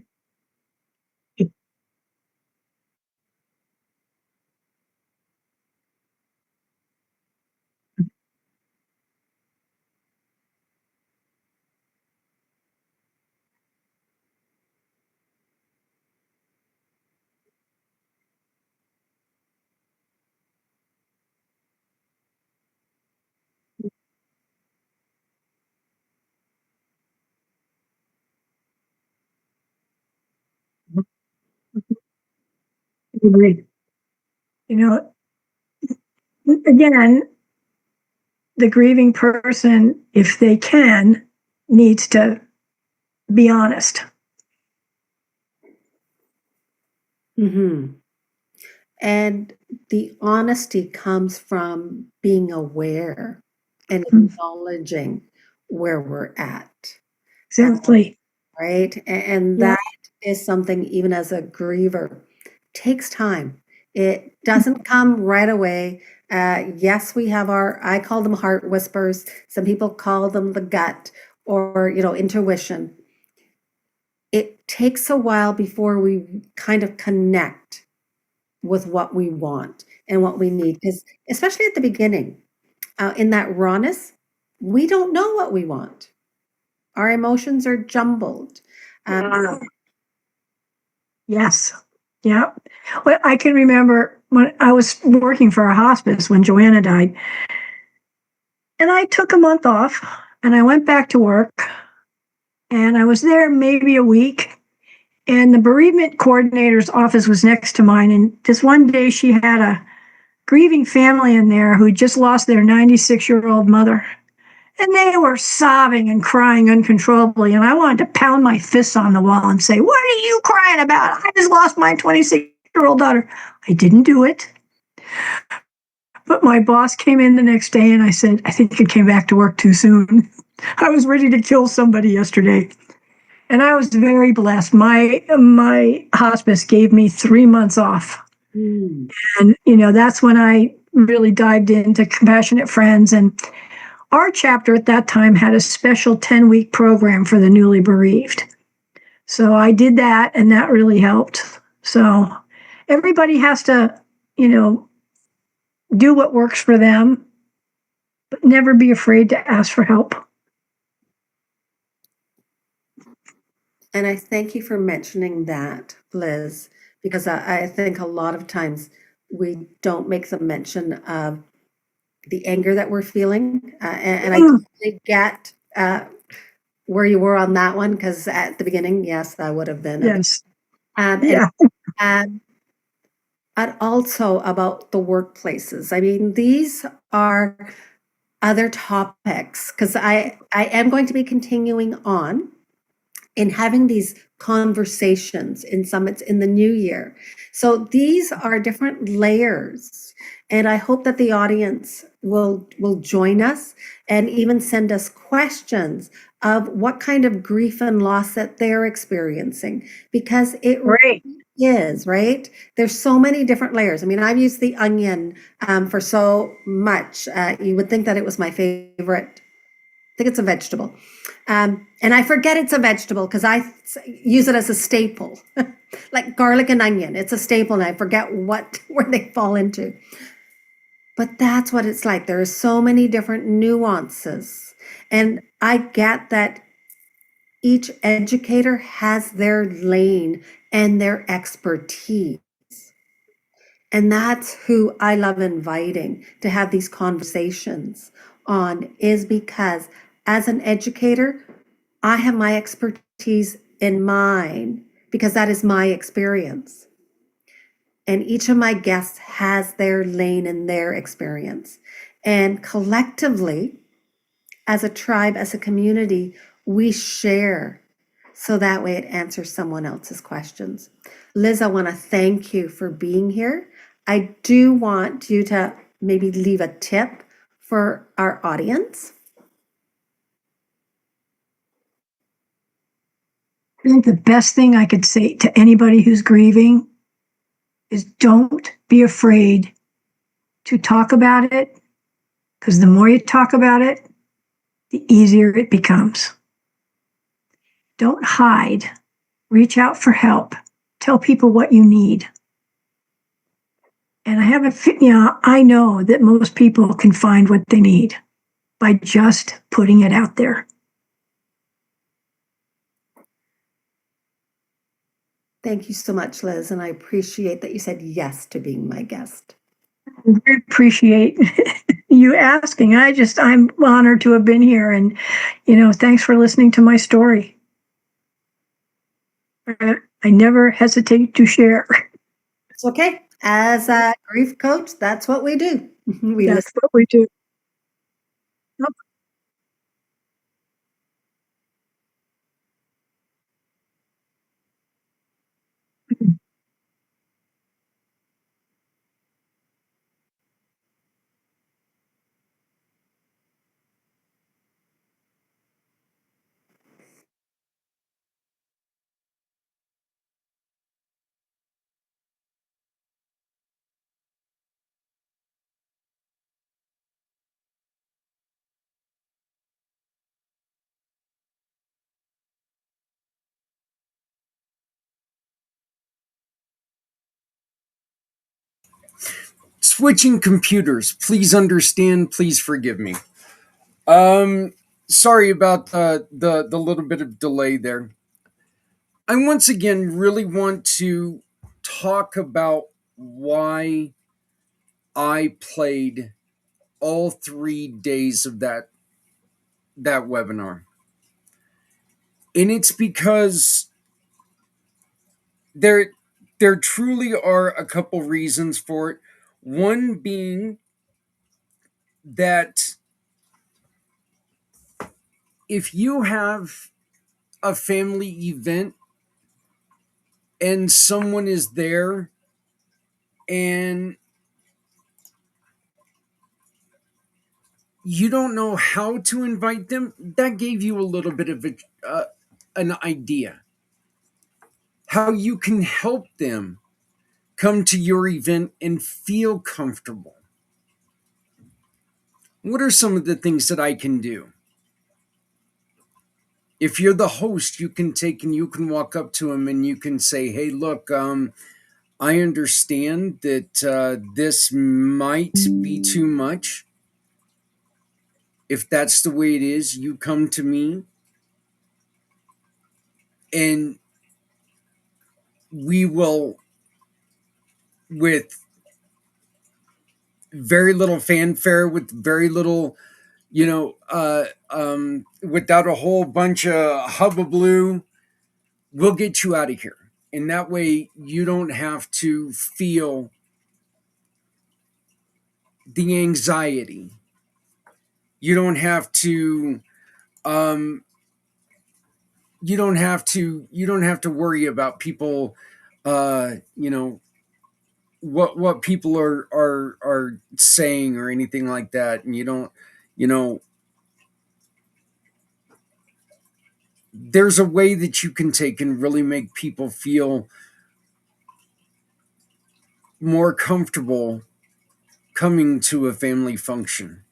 Agreed. You know, again, the grieving person, if they can, needs to be honest. Hmm. And the honesty comes from being aware and Mm, acknowledging where we're at, exactly. right? And Yeah. that is something, even as a griever, takes time. It doesn't come right away. Yes, we have I call them heart whispers. Some people call them the gut or, intuition. It takes a while before we kind of connect with what we want and what we need. Because especially at the beginning, in that rawness, we don't know what we want. Our emotions are jumbled. Yeah. Yes. Yeah. Well, I can remember when I was working for a hospice when Joanna died, and I took a month off and I went back to work and I was there maybe a week. And the bereavement coordinator's office was next to mine. And just one day she had a grieving family in there who just lost their 96-year-old mother. And they were sobbing and crying uncontrollably. And I wanted to pound my fists on the wall and say, "What are you crying about? I just lost my 26-year-old daughter." I didn't do it. But my boss came in the next day and I said, "I think you came back to work too soon." I was ready to kill somebody yesterday. And I was very blessed. My hospice gave me 3 months off. Mm. And, that's when I really dived into Compassionate Friends. And our chapter at that time had a special 10-week program for the newly bereaved. So I did that, and that really helped. So everybody has to, you know, do what works for them, but never be afraid to ask for help. And I thank you for mentioning that, Liz, because I think a lot of times we don't make the mention of the anger that we're feeling. And I Mm, totally get where you were on that one, because at the beginning, yes, I would have been. yes. And Yeah. um, and also about the workplaces. I mean, these are other topics because I am going to be continuing on in having these conversations in summits in the new year. So these are different layers, and I hope that the audience will join us and even send us questions of what kind of grief and loss that they're experiencing, because it Great. is, right? There's so many different layers. I mean, I've used the onion for so much. You would think that it was my favorite. I think it's a vegetable. And I forget it's a vegetable because use it as a staple. like garlic and onion. It's a staple, and I forget what where they fall into. But that's what it's like. There are so many different nuances. And I get that each educator has their lane and their expertise. And that's who I love inviting to have these conversations on, is because as an educator, I have my expertise in mine because that is my experience. And each of my guests has their lane and their experience. And collectively, as a tribe, as a community, we share so that way it answers someone else's questions. Liz, I want to thank you for being here. I do want you to maybe leave a tip for our audience. I think the best thing I could say to anybody who's grieving is don't be afraid to talk about it, because the more you talk about it, the easier it becomes. Don't hide. Reach out for help. Tell people what you need. And I know that most people can find what they need by just putting it out there. Thank you so much, Liz, and I appreciate that you said yes to being my guest. I appreciate you asking. I'm honored to have been here, and thanks for listening to my story. I never hesitate to share. It's okay. As a grief coach, that's what we do. We That's listen. what we do. Switching computers. Please understand. Please forgive me. Sorry about the little bit of delay there. I once again really want to talk about why I played all 3 days of that webinar. And it's because there there truly are a couple reasons for it. One being that if you have a family event and someone is there and you don't know how to invite them, that gave you a little bit of an idea how you can help them come to your event and feel comfortable. What are some of the things that I can do? If you're the host, you can walk up to them and you can say, hey, look, I understand that this might be too much. If that's the way it is, you come to me and we will, with very little fanfare, with very little, without a whole bunch of hubbubloo, we'll get you out of here. And that way you don't have to feel the anxiety. You don't have to you don't have to worry about people what people are saying or anything like that. And you don't, there's a way that you can take and really make people feel more comfortable coming to a family function.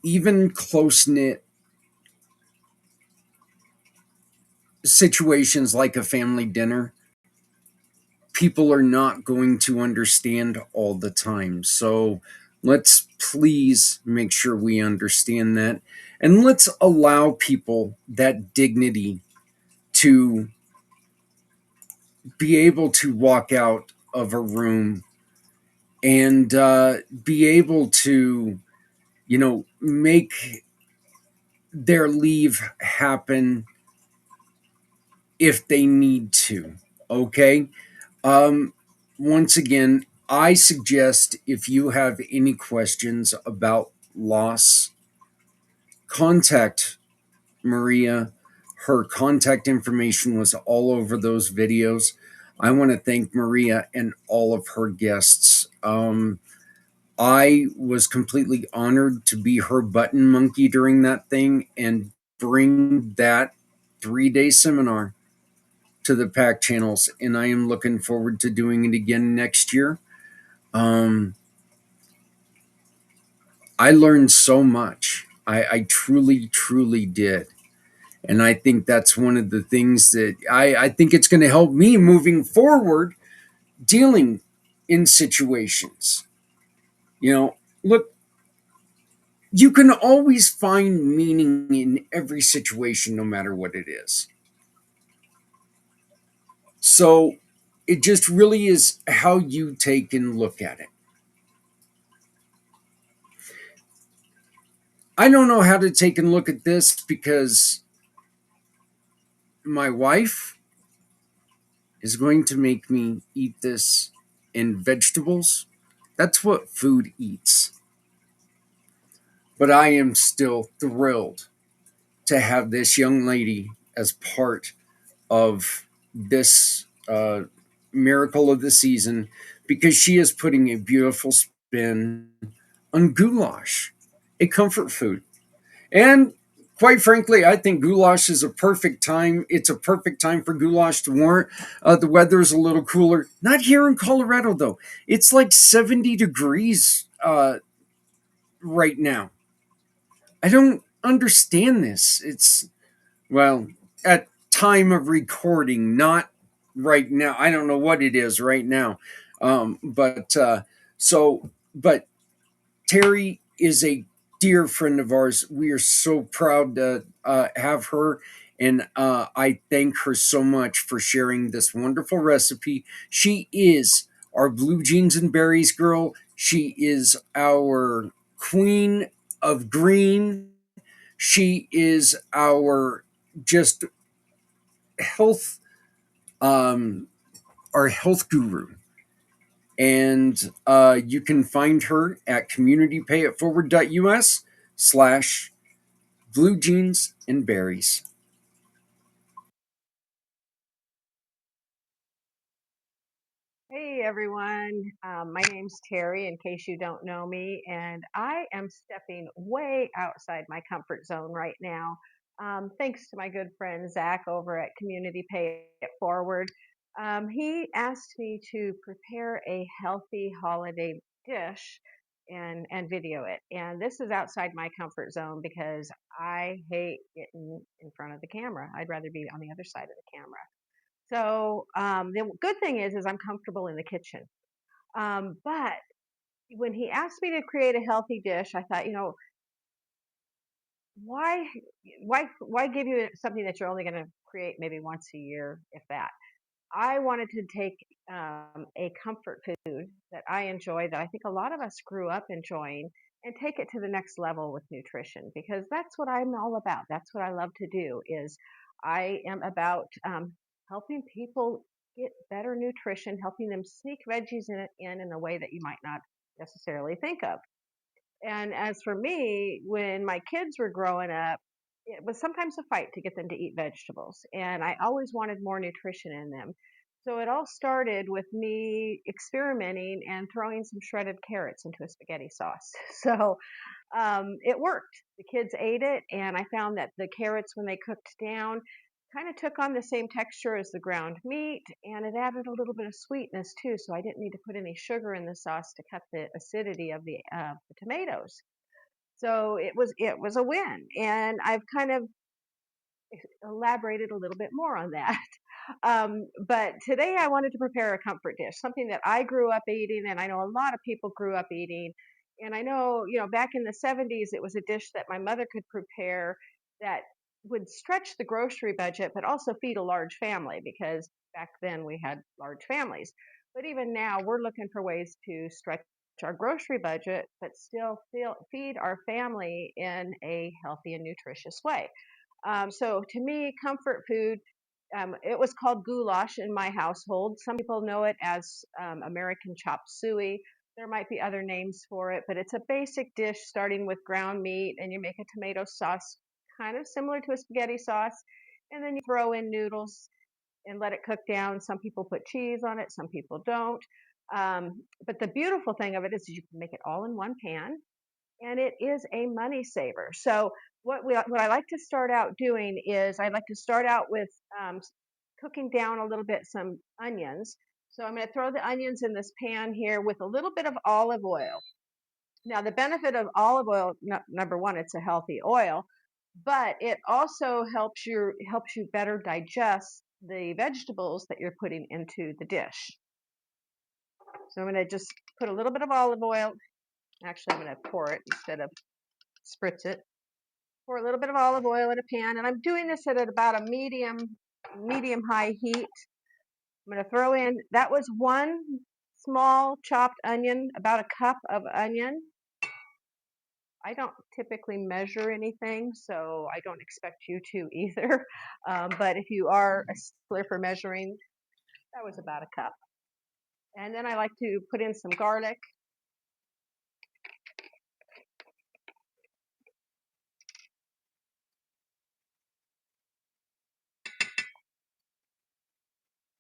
Even close knit situations like a family dinner, people are not going to understand all the time. So let's please make sure we understand that. And let's allow people that dignity to be able to walk out of a room and be able to, make their leave happen if they need to. Okay. Um, Once again, I suggest if you have any questions about loss, contact Maria. Her contact information was all over those videos. I want to thank Maria and all of her guests. I was completely honored to be her button monkey during that thing and bring that 3-day seminar to the PAC channels. And I am looking forward to doing it again next year. Um, I learned so much. I truly, truly did. And I think that's one of the things that I think it's going to help me moving forward dealing in situations. Look, you can always find meaning in every situation, no matter what it is. So it just really is how you take and look at it. I don't know how to take and look at this because my wife is going to make me eat this in vegetables. That's what food eats. But I am still thrilled to have this young lady as part of this miracle of the season because she is putting a beautiful spin on goulash, a comfort food. And quite frankly, I think goulash is a perfect time. It's a perfect time for goulash to warrant. The weather is a little cooler. Not here in Colorado, though. It's like 70 degrees right now. I don't understand this. Well, at time of recording, not right now. I don't know what it is right now. But Terry is a dear friend of ours. We are so proud to have her. And I thank her so much for sharing this wonderful recipe. She is our blue jeans and berries girl. She is our queen of green. She is our just health, um, our health guru. And you can find her at communitypayitforward.us/blue jeans and berries. Hey everyone, my name's Terry, in case you don't know me, and I am stepping way outside my comfort zone right now. Thanks to my good friend Zach over at Community Pay It Forward. He asked me to prepare a healthy holiday dish and video it. And this is outside my comfort zone because I hate getting in front of the camera. I'd rather be on the other side of the camera. So the good thing is I'm comfortable in the kitchen. But when he asked me to create a healthy dish, I thought, why, why give you something that you're only going to create maybe once a year, if that? I wanted to take a comfort food that I enjoy, that I think a lot of us grew up enjoying, and take it to the next level with nutrition, because that's what I'm all about. That's what I love to do. Is I am about helping people get better nutrition, helping them sneak veggies in a way that you might not necessarily think of. And as for me, when my kids were growing up, it was sometimes a fight to get them to eat vegetables. And I always wanted more nutrition in them. So it all started with me experimenting and throwing some shredded carrots into a spaghetti sauce. So it worked. The kids ate it, and I found that the carrots, when they cooked down, kind of took on the same texture as the ground meat, and it added a little bit of sweetness too. So I didn't need to put any sugar in the sauce to cut the acidity of the tomatoes. So it was a win, and I've kind of elaborated a little bit more on that. But today I wanted to prepare a comfort dish, something that I grew up eating, and I know a lot of people grew up eating. And I know, back in the 70s, it was a dish that my mother could prepare that would stretch the grocery budget, but also feed a large family because back then we had large families. But even now, we're looking for ways to stretch our grocery budget, but still feed our family in a healthy and nutritious way. So to me, comfort food, it was called goulash in my household. Some people know it as American chop suey. There might be other names for it, but it's a basic dish starting with ground meat, and you make a tomato sauce kind of similar to a spaghetti sauce. And then you throw in noodles and let it cook down. Some people put cheese on it, some people don't. But the beautiful thing of it is you can make it all in one pan, and it is a money saver. So what I like to start out doing is I like to start out with cooking down a little bit some onions. So I'm going to throw the onions in this pan here with a little bit of olive oil. Now the benefit of olive oil, number one, it's a healthy oil, but it also helps you better digest the vegetables that you're putting into the dish. So I'm going to just put a little bit of olive oil. Actually, I'm going to pour it instead of spritz it. Pour a little bit of olive oil in a pan, and I'm doing this at about a medium high heat. I'm going to throw in, that was one small chopped onion, about a cup of onion. I don't typically measure anything, so I don't expect you to either. But if you are a stickler for measuring, that was about a cup. And then I like to put in some garlic.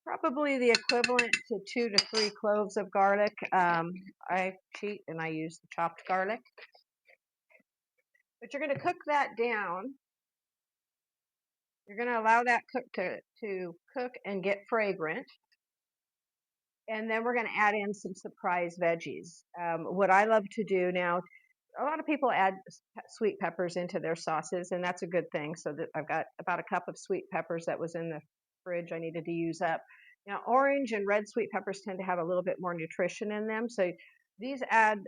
Probably the equivalent to 2 to 3 cloves of garlic. I cheat and I use the chopped garlic. But you're going to cook that down. You're going to allow that to cook and get fragrant. And then we're going to add in some surprise veggies. What I love to do now, a lot of people add sweet peppers into their sauces, and that's a good thing. So that I've got about a cup of sweet peppers that was in the fridge I needed to use up. Now, orange and red sweet peppers tend to have a little bit more nutrition in them. So these add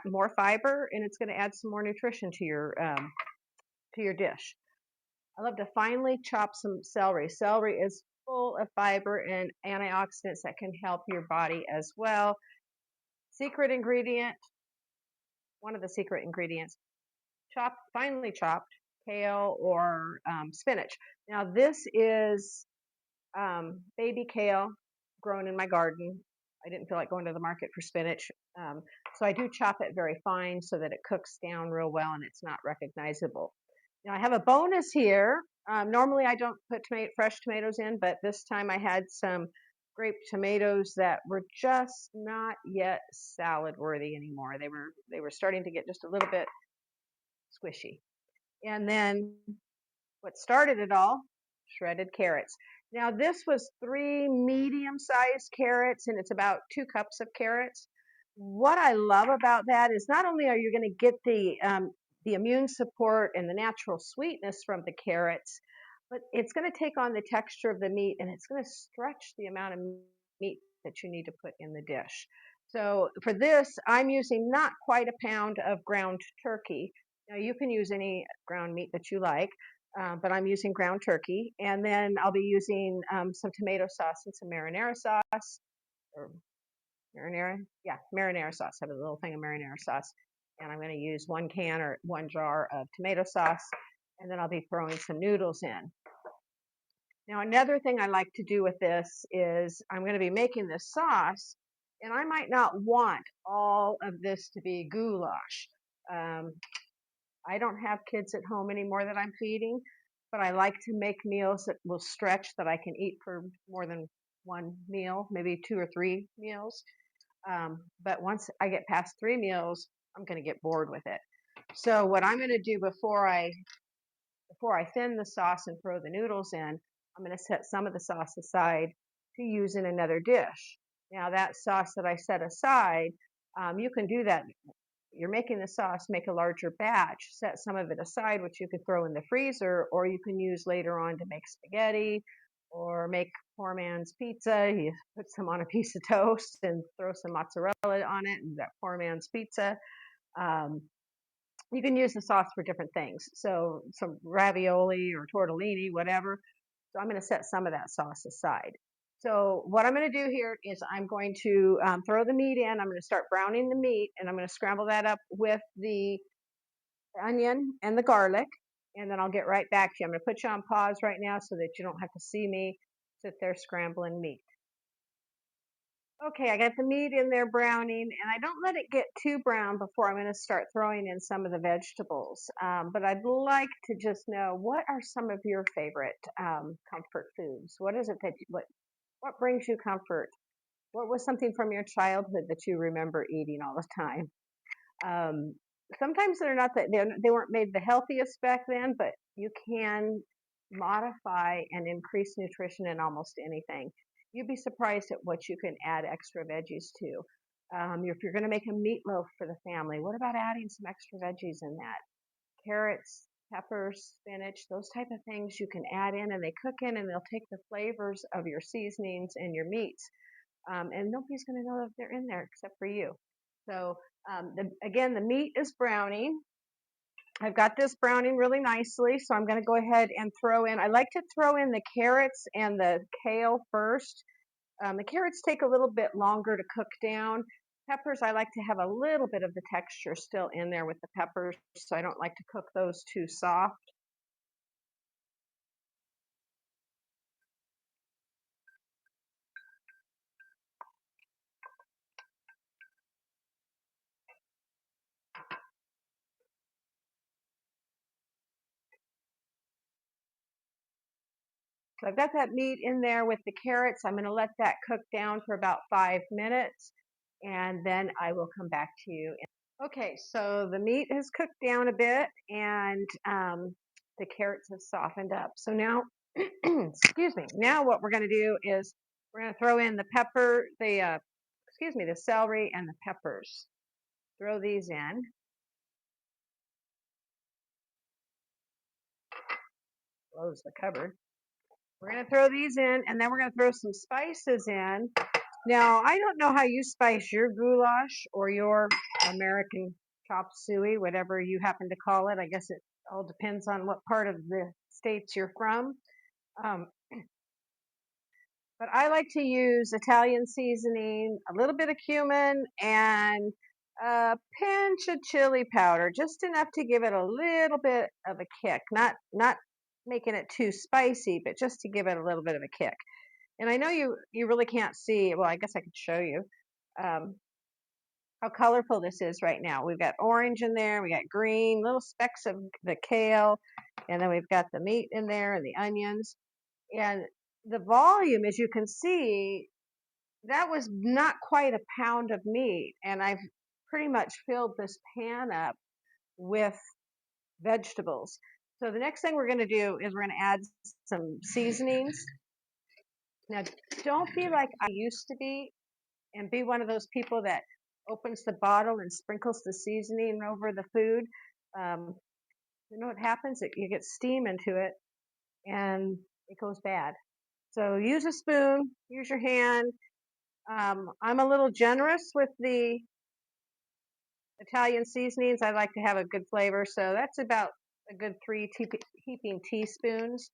more fiber, and it's going to add some more nutrition to your dish. I love to finely chop some celery. Celery is full of fiber and antioxidants that can help your body as well. Secret ingredient, one of the secret ingredients, finely chopped kale or spinach. Now this is baby kale grown in my garden. I didn't feel like going to the market for spinach. So I do chop it very fine so that it cooks down real well and it's not recognizable. Now I have a bonus here. Normally I don't put fresh tomatoes in, but this time I had some grape tomatoes that were just not yet salad worthy anymore. They were starting to get just a little bit squishy. And then what started it all, shredded carrots. Now this was 3 medium-sized carrots, and it's about 2 cups of carrots. What I love about that is not only are you going to get the immune support and the natural sweetness from the carrots, but it's going to take on the texture of the meat, and it's going to stretch the amount of meat that you need to put in the dish. So for this, I'm using not quite a pound of ground turkey. Now you can use any ground meat that you like, but I'm using ground turkey. And then I'll be using some tomato sauce and some marinara sauce, or marinara sauce. I have a little thing of marinara sauce. And I'm going to use 1 can or 1 jar of tomato sauce. And then I'll be throwing some noodles in. Now, another thing I like to do with this is I'm going to be making this sauce, and I might not want all of this to be goulash. I don't have kids at home anymore that I'm feeding, but I like to make meals that will stretch, that I can eat for more than 1 meal, maybe 2 or 3 meals. But once I get past 3 meals, I'm going to get bored with it. So what I'm going to do before I thin the sauce and throw the noodles in, I'm going to set some of the sauce aside to use in another dish. Now that sauce that I set aside, you can do that you're making the sauce, make a larger batch, set some of it aside, which you could throw in the freezer, or you can use later on to make spaghetti or make poor man's pizza. You put some on a piece of toast and throw some mozzarella on it, and that poor man's pizza. Um, you can use the sauce for different things. So some ravioli or tortellini, whatever. So I'm going to set some of that sauce aside. So what I'm going to do here is I'm going to throw the meat in. I'm going to start browning the meat, and I'm going to scramble that up with the onion and the garlic, and then I'll get right back to you. I'm going to put you on pause right now so that you don't have to see me sit there scrambling meat. Okay, I got the meat in there browning, and I don't let it get too brown before I'm going to start throwing in some of the vegetables. But I'd like to just know, what are some of your favorite comfort foods? What is it that what brings you comfort? What was something from your childhood that you remember eating all the time? Um, Sometimes they're not that they weren't made the healthiest back then, but you can modify and increase nutrition in almost anything. You'd be surprised at what you can add extra veggies to. If you're going to make a meatloaf for the family, what about adding some extra veggies in that? Carrots, peppers, spinach, those type of things you can add in, and they cook in, and they'll take the flavors of your seasonings and your meats, and nobody's going to know that they're in there except for you. So again, the meat is browning. I've got this browning really nicely, so I'm going to go ahead and throw in. I like to throw in the carrots and the kale first. The carrots take a little bit longer to cook down. Peppers, I like to have a little bit of the texture still in there with the peppers, so I don't like to cook those too soft. So I've got that meat in there with the carrots. I'm going to let that cook down for about 5 minutes, and then I will come back to you. Okay, so the meat has cooked down a bit, and the carrots have softened up. So now, excuse me, now what we're going to do is we're going to throw in the pepper, the celery and the peppers. Throw these in. Close the cupboard. We're going to throw these in, and then we're going to throw some spices in. Now, I don't know how you spice your goulash or your American chop suey, whatever you happen to call it. I guess it all depends on what part of the states you're from. Um, but I like to use Italian seasoning, a little bit of cumin, and a pinch of chili powder, just enough to give it a little bit of a kick. Not making it too spicy, but just to give it a little bit of a kick. And I know you really can't see. Well, I guess I could show you how colorful this is right now. We've got orange in there, we got green, little specks of the kale, and then we've got the meat in there and the onions. And the volume, as you can see, that was not quite a pound of meat. And I've pretty much filled this pan up with vegetables. So the next thing we're going to do is we're going to add some seasonings. Now, don't be like I used to be and be one of those people that opens the bottle and sprinkles the seasoning over the food. You know what happens? You get steam into it and it goes bad. So use a spoon, use your hand. I'm a little generous with the Italian seasonings. I like to have a good flavor. So that's about a good 3 heaping teaspoons.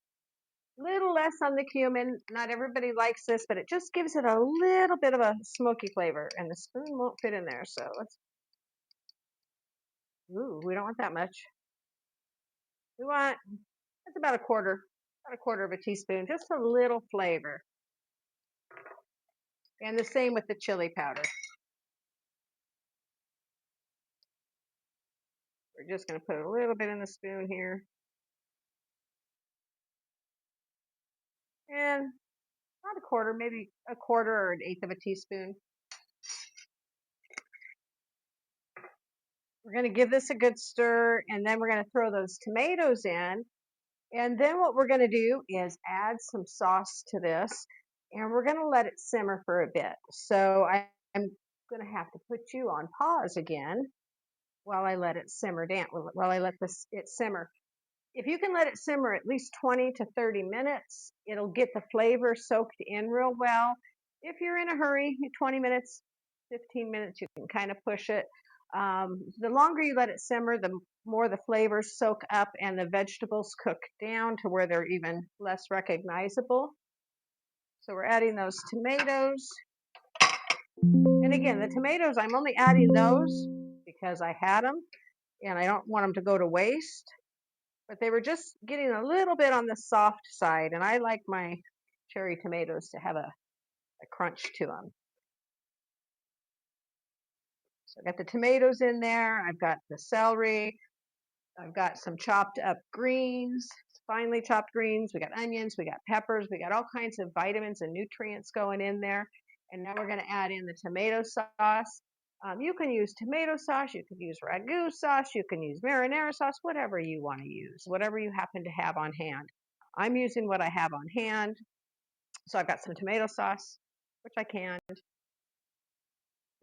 Little less on the cumin. Not everybody likes this, but it just gives it a little bit of a smoky flavor, and the spoon won't fit in there. So we don't want that much. We want, that's about a quarter of a teaspoon, just a little flavor. And the same with the chili powder. We're just going to put a little bit in the spoon here. And not a quarter, maybe a quarter or an eighth of a teaspoon. We're going to give this a good stir, and then we're going to throw those tomatoes in. And then what we're going to do is add some sauce to this, and we're going to let it simmer for a bit. So I'm going to have to put you on pause again. while I let it simmer down, while I let it simmer. If you can let it simmer at least 20 to 30 minutes, it'll get the flavor soaked in real well. If you're in a hurry, 20 minutes, 15 minutes, you can kind of push it. The longer you let it simmer, the more the flavors soak up and the vegetables cook down to where they're even less recognizable. So we're adding those tomatoes. And again, the tomatoes, I'm only adding those because I had them and I don't want them to go to waste. But they were just getting a little bit on the soft side, and I like my cherry tomatoes to have a crunch to them. So I've got the tomatoes in there. I've got the celery. I've got some chopped up greens, finely chopped greens. We got onions. We got peppers. We got all kinds of vitamins and nutrients going in there. And now we're going to add in the tomato sauce. You can use tomato sauce. You can use ragu sauce. You can use marinara sauce, whatever you want to use, whatever you happen to have on hand. I'm using what I have on hand. So I've got some tomato sauce, which I canned.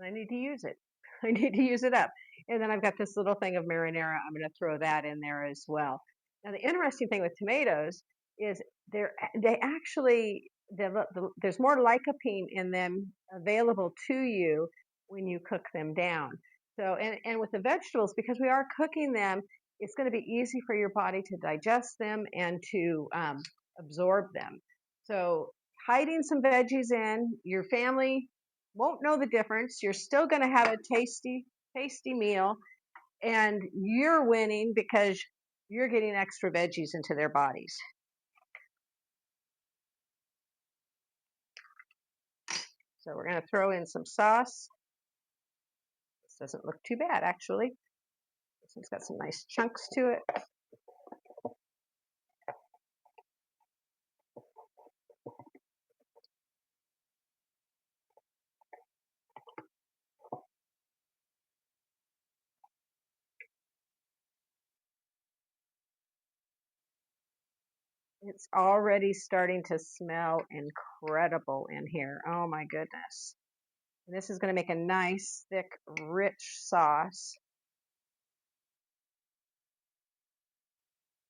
I need to use it. I need to use it up. And then I've got this little thing of marinara. I'm going to throw that in there as well. Now, the interesting thing with tomatoes is they actually, there's more lycopene in them available to you when you cook them down. So, and with the vegetables, because we are cooking them, it's going to be easy for your body to digest them and to absorb them. So hiding some veggies in, your family won't know the difference. You're still going to have a tasty meal, and you're winning because you're getting extra veggies into their bodies. So we're going to throw in some sauce. This doesn't look too bad, actually. This one's got some nice chunks to it. It's already starting to smell incredible in here. Oh my goodness. And this is going to make a nice, thick, rich sauce.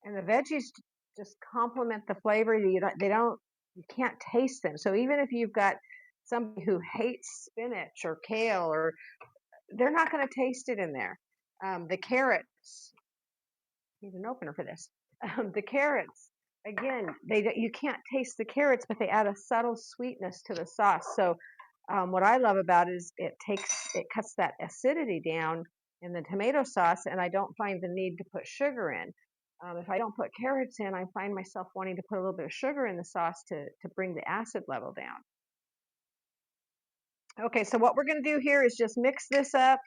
And the veggies just complement the flavor. You can't taste them. So even if you've got somebody who hates spinach or kale, or they're not going to taste it in there. The carrots, need an opener for this. The carrots, again, you can't taste the carrots, but they add a subtle sweetness to the sauce. So what I love about it is it cuts that acidity down in the tomato sauce, and I don't find the need to put sugar in. If I don't put carrots in, I find myself wanting to put a little bit of sugar in the sauce to bring the acid level down. Okay, so what we're going to do here is just mix this up.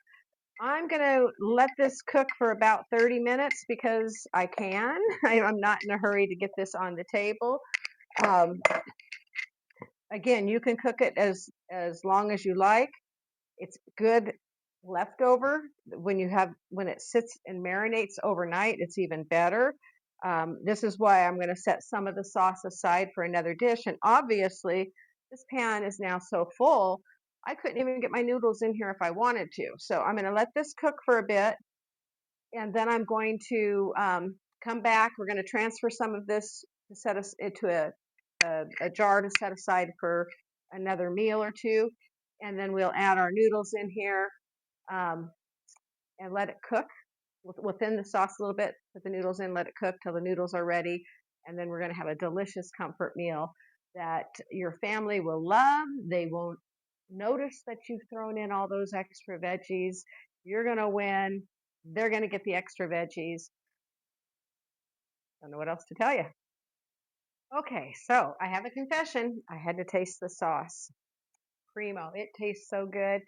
I'm going to let this cook for about 30 minutes because I can. I'm not in a hurry to get this on the table. Again, you can cook it as long as you like. It's good leftover. When it sits and marinates overnight, it's even better. This is why I'm going to set some of the sauce aside for another dish. And obviously, this pan is now so full, I couldn't even get my noodles in here if I wanted to. So I'm going to let this cook for a bit, and then I'm going to come back. We're going to transfer some of this to set us into a jar to set aside for another meal or two, and then we'll add our noodles in here and let it cook within the sauce a little bit. Put the noodles in, let it cook till the noodles are ready, and then we're going to have a delicious comfort meal that your family will love. They won't notice that you've thrown in all those extra veggies. You're going to win. They're going to get the extra veggies. Don't know what else to tell you. Okay, so I have a confession. I had to taste the sauce. Primo. It tastes so good.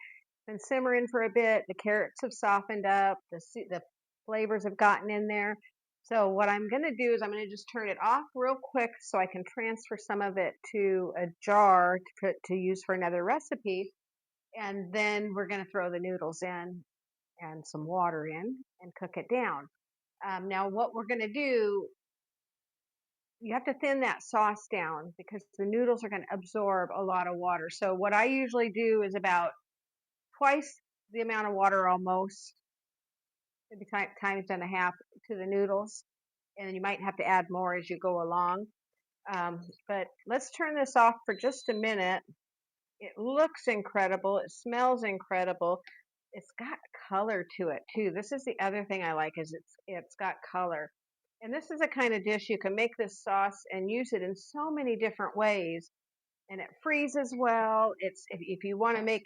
Been simmering for a bit. The carrots have softened up. The flavors have gotten in there. So what I'm going to do is I'm going to just turn it off real quick so I can transfer some of it to a jar to use for another recipe. And then we're going to throw the noodles in and some water in and cook it down. Now what we're going to do, you have to thin that sauce down because the noodles are going to absorb a lot of water. So what I usually do is about twice the amount of water almost maybe times and a half to the noodles. And then you might have to add more as you go along. But let's turn this off for just a minute. It looks incredible. It smells incredible. It's got color to it too. This is the other thing I like is it's got color. And this is the kind of dish you can make this sauce and use it in so many different ways. And it freezes well. It's if you want to make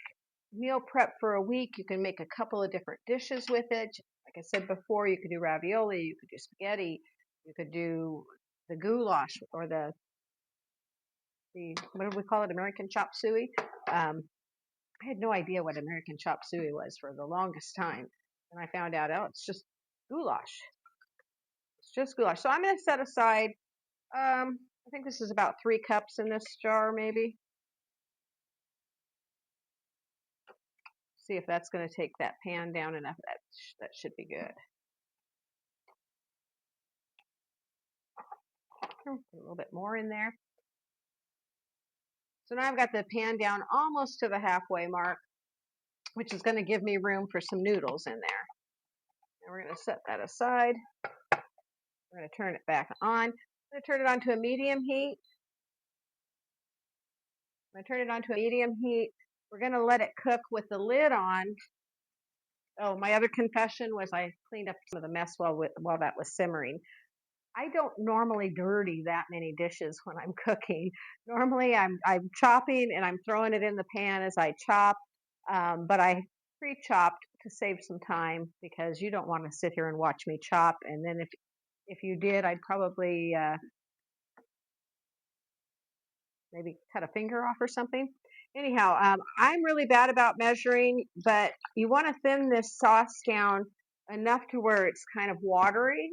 meal prep for a week, you can make a couple of different dishes with it. Like I said before, you could do ravioli, you could do spaghetti, you could do the goulash or the what do we call it, American chop suey. I had no idea what American chop suey was for the longest time, and I found out, oh, it's just goulash. It's just goulash. So I'm going to set aside. I think this is about 3 cups in this jar, maybe. See if that's going to take that pan down enough. That should be good. Put a little bit more in there. So now I've got the pan down almost to the halfway mark, which is going to give me room for some noodles in there. And we're going to set that aside. We're going to turn it back on. I'm going to turn it on to a medium heat. I'm going to turn it on to a medium heat. We're going to let it cook with the lid on. Oh, my other confession was I cleaned up some of the mess while that was simmering. I don't normally dirty that many dishes when I'm cooking. Normally I'm chopping and I'm throwing it in the pan as I chop, but I pre-chopped to save some time because you don't want to sit here and watch me chop. And then if you did, I'd probably maybe cut a finger off or something. Anyhow, I'm really bad about measuring, but you want to thin this sauce down enough to where it's kind of watery.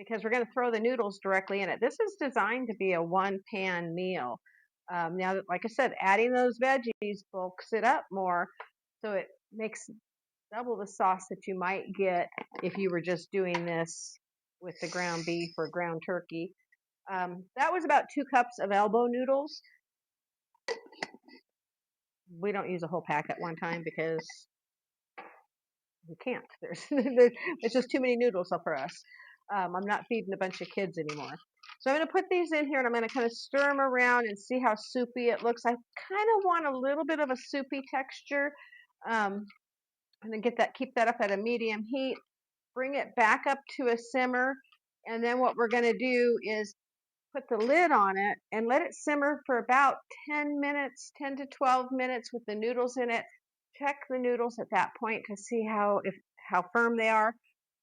Because we're going to throw the noodles directly in it. This is designed to be a one-pan meal. Now, like I said, adding those veggies bulks it up more, so it makes double the sauce that you might get if you were just doing this with the ground beef or ground turkey. That was about 2 cups of elbow noodles. We don't use a whole pack at one time because we can't. It's just too many noodles for us. I'm not feeding a bunch of kids anymore. So I'm going to put these in here and I'm going to kind of stir them around and see how soupy it looks. I kind of want a little bit of a soupy texture. And then keep that up at a medium heat. Bring it back up to a simmer. And then what we're going to do is put the lid on it and let it simmer for about 10 minutes, 10 to 12 minutes with the noodles in it. Check the noodles at that point to see how firm they are.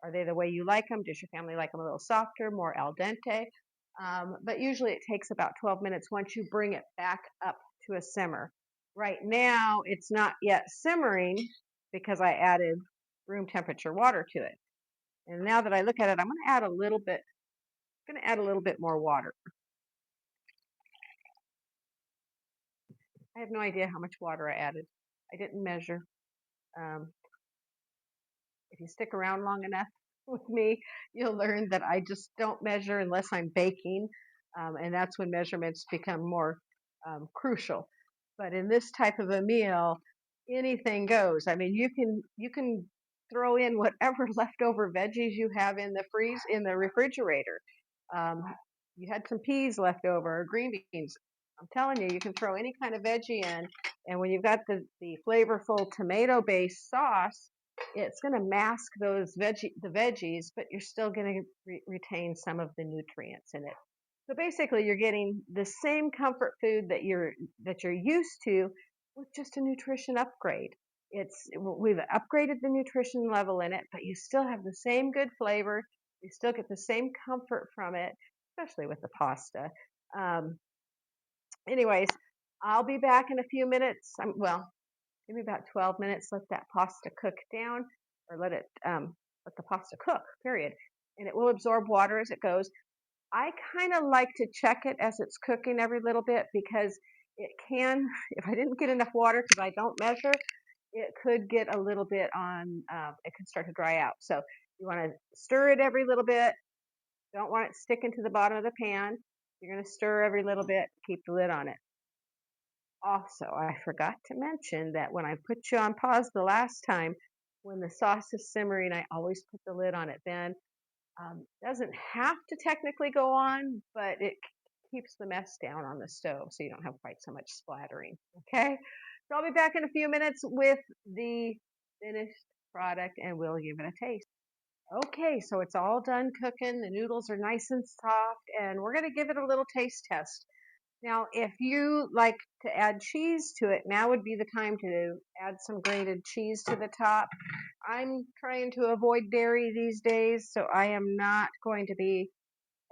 Are they the way you like them? Does your family like them a little softer, more al dente? But usually it takes about 12 minutes once you bring it back up to a simmer. Right now, it's not yet simmering because I added room temperature water to it. And now that I look at it, I'm going to add a little bit more water. I have no idea how much water I added. I didn't measure. If you stick around long enough with me, you'll learn that I just don't measure unless I'm baking. And that's when measurements become more crucial. But in this type of a meal, anything goes. I mean, you can throw in whatever leftover veggies you have in the refrigerator. You had some peas left over or green beans. I'm telling you, you can throw any kind of veggie in, and when you've got the flavorful tomato-based sauce, it's going to mask the veggies, but you're still going to retain some of the nutrients in it. So basically, you're getting the same comfort food that you're used to with just a nutrition upgrade. We've upgraded the nutrition level in it, but you still have the same good flavor. You still get the same comfort from it, especially with the pasta. Anyways, I'll be back in a few minutes. Give me about 12 minutes. Let that pasta cook down, or let the pasta cook, period. And it will absorb water as it goes. I kind of like to check it as it's cooking every little bit because it can, if I didn't get enough water because I don't measure, it could get a little bit it could start to dry out. So you want to stir it every little bit. Don't want it sticking to the bottom of the pan. You're going to stir every little bit, keep the lid on it. Also, I forgot to mention that when I put you on pause the last time, When the sauce is simmering, I always put the lid on it then. Doesn't have to technically go on, but it keeps the mess down on the stove so you don't have quite so much splattering. Okay, so I'll be back in a few minutes with the finished product and we'll give it a taste. Okay, so it's all done cooking. The noodles are nice and soft, and we're going to give it a little taste test. Now, if you like to add cheese to it, now would be the time to add some grated cheese to the top. I'm trying to avoid dairy these days, so I am not going to be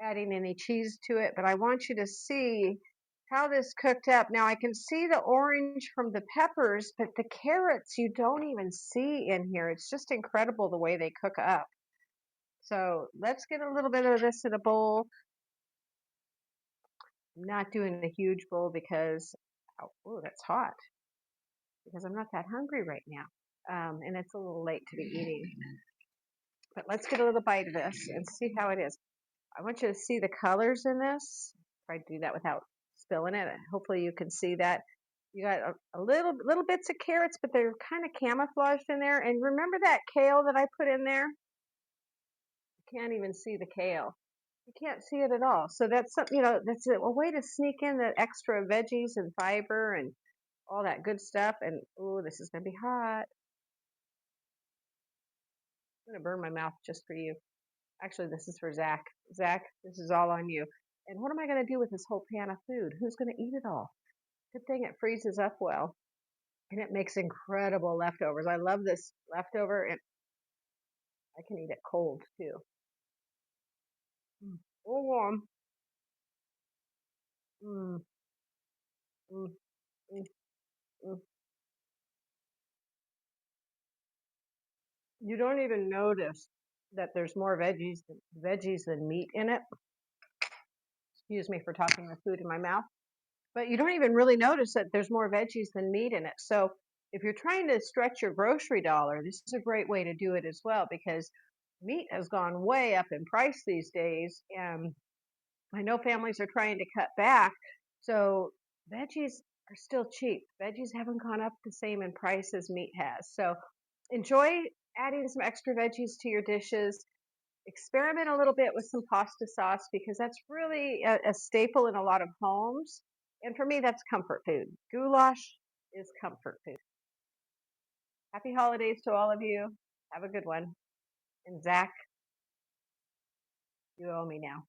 adding any cheese to it, but I want you to see how this cooked up. Now, I can see the orange from the peppers, but the carrots you don't even see in here. It's just incredible the way they cook up. So let's get a little bit of this in a bowl. I'm not doing a huge bowl because, oh, that's hot, because I'm not that hungry right now. And it's a little late to be eating. But let's get a little bite of this and see how it is. I want you to see the colors in this. Try to do that without spilling it. Hopefully you can see that. You got a little bits of carrots, but they're kind of camouflaged in there. And remember that kale that I put in there? You can't even see the kale. You can't see it at all. So that's something, that's a way to sneak in the extra veggies and fiber and all that good stuff. And oh, this is gonna be hot. I'm gonna burn my mouth just for you. Actually, this is for Zach. Zach, this is all on you. And what am I gonna do with this whole pan of food? Who's gonna eat it all? Good thing it freezes up well, and it makes incredible leftovers. I love this leftover, and I can eat it cold too. Oh, warm. Mm, mm, mm, mm. You don't even notice that there's more veggies than meat in it. Excuse me for talking with food in my mouth. But you don't even really notice that there's more veggies than meat in it. So if you're trying to stretch your grocery dollar, this is a great way to do it as well, because meat has gone way up in price these days. And I know families are trying to cut back. So veggies are still cheap. Veggies haven't gone up the same in price as meat has. So enjoy adding some extra veggies to your dishes. Experiment a little bit with some pasta sauce, because that's really a staple in a lot of homes. And for me, that's comfort food. Goulash is comfort food. Happy holidays to all of you. Have a good one. And Zach, you owe me now.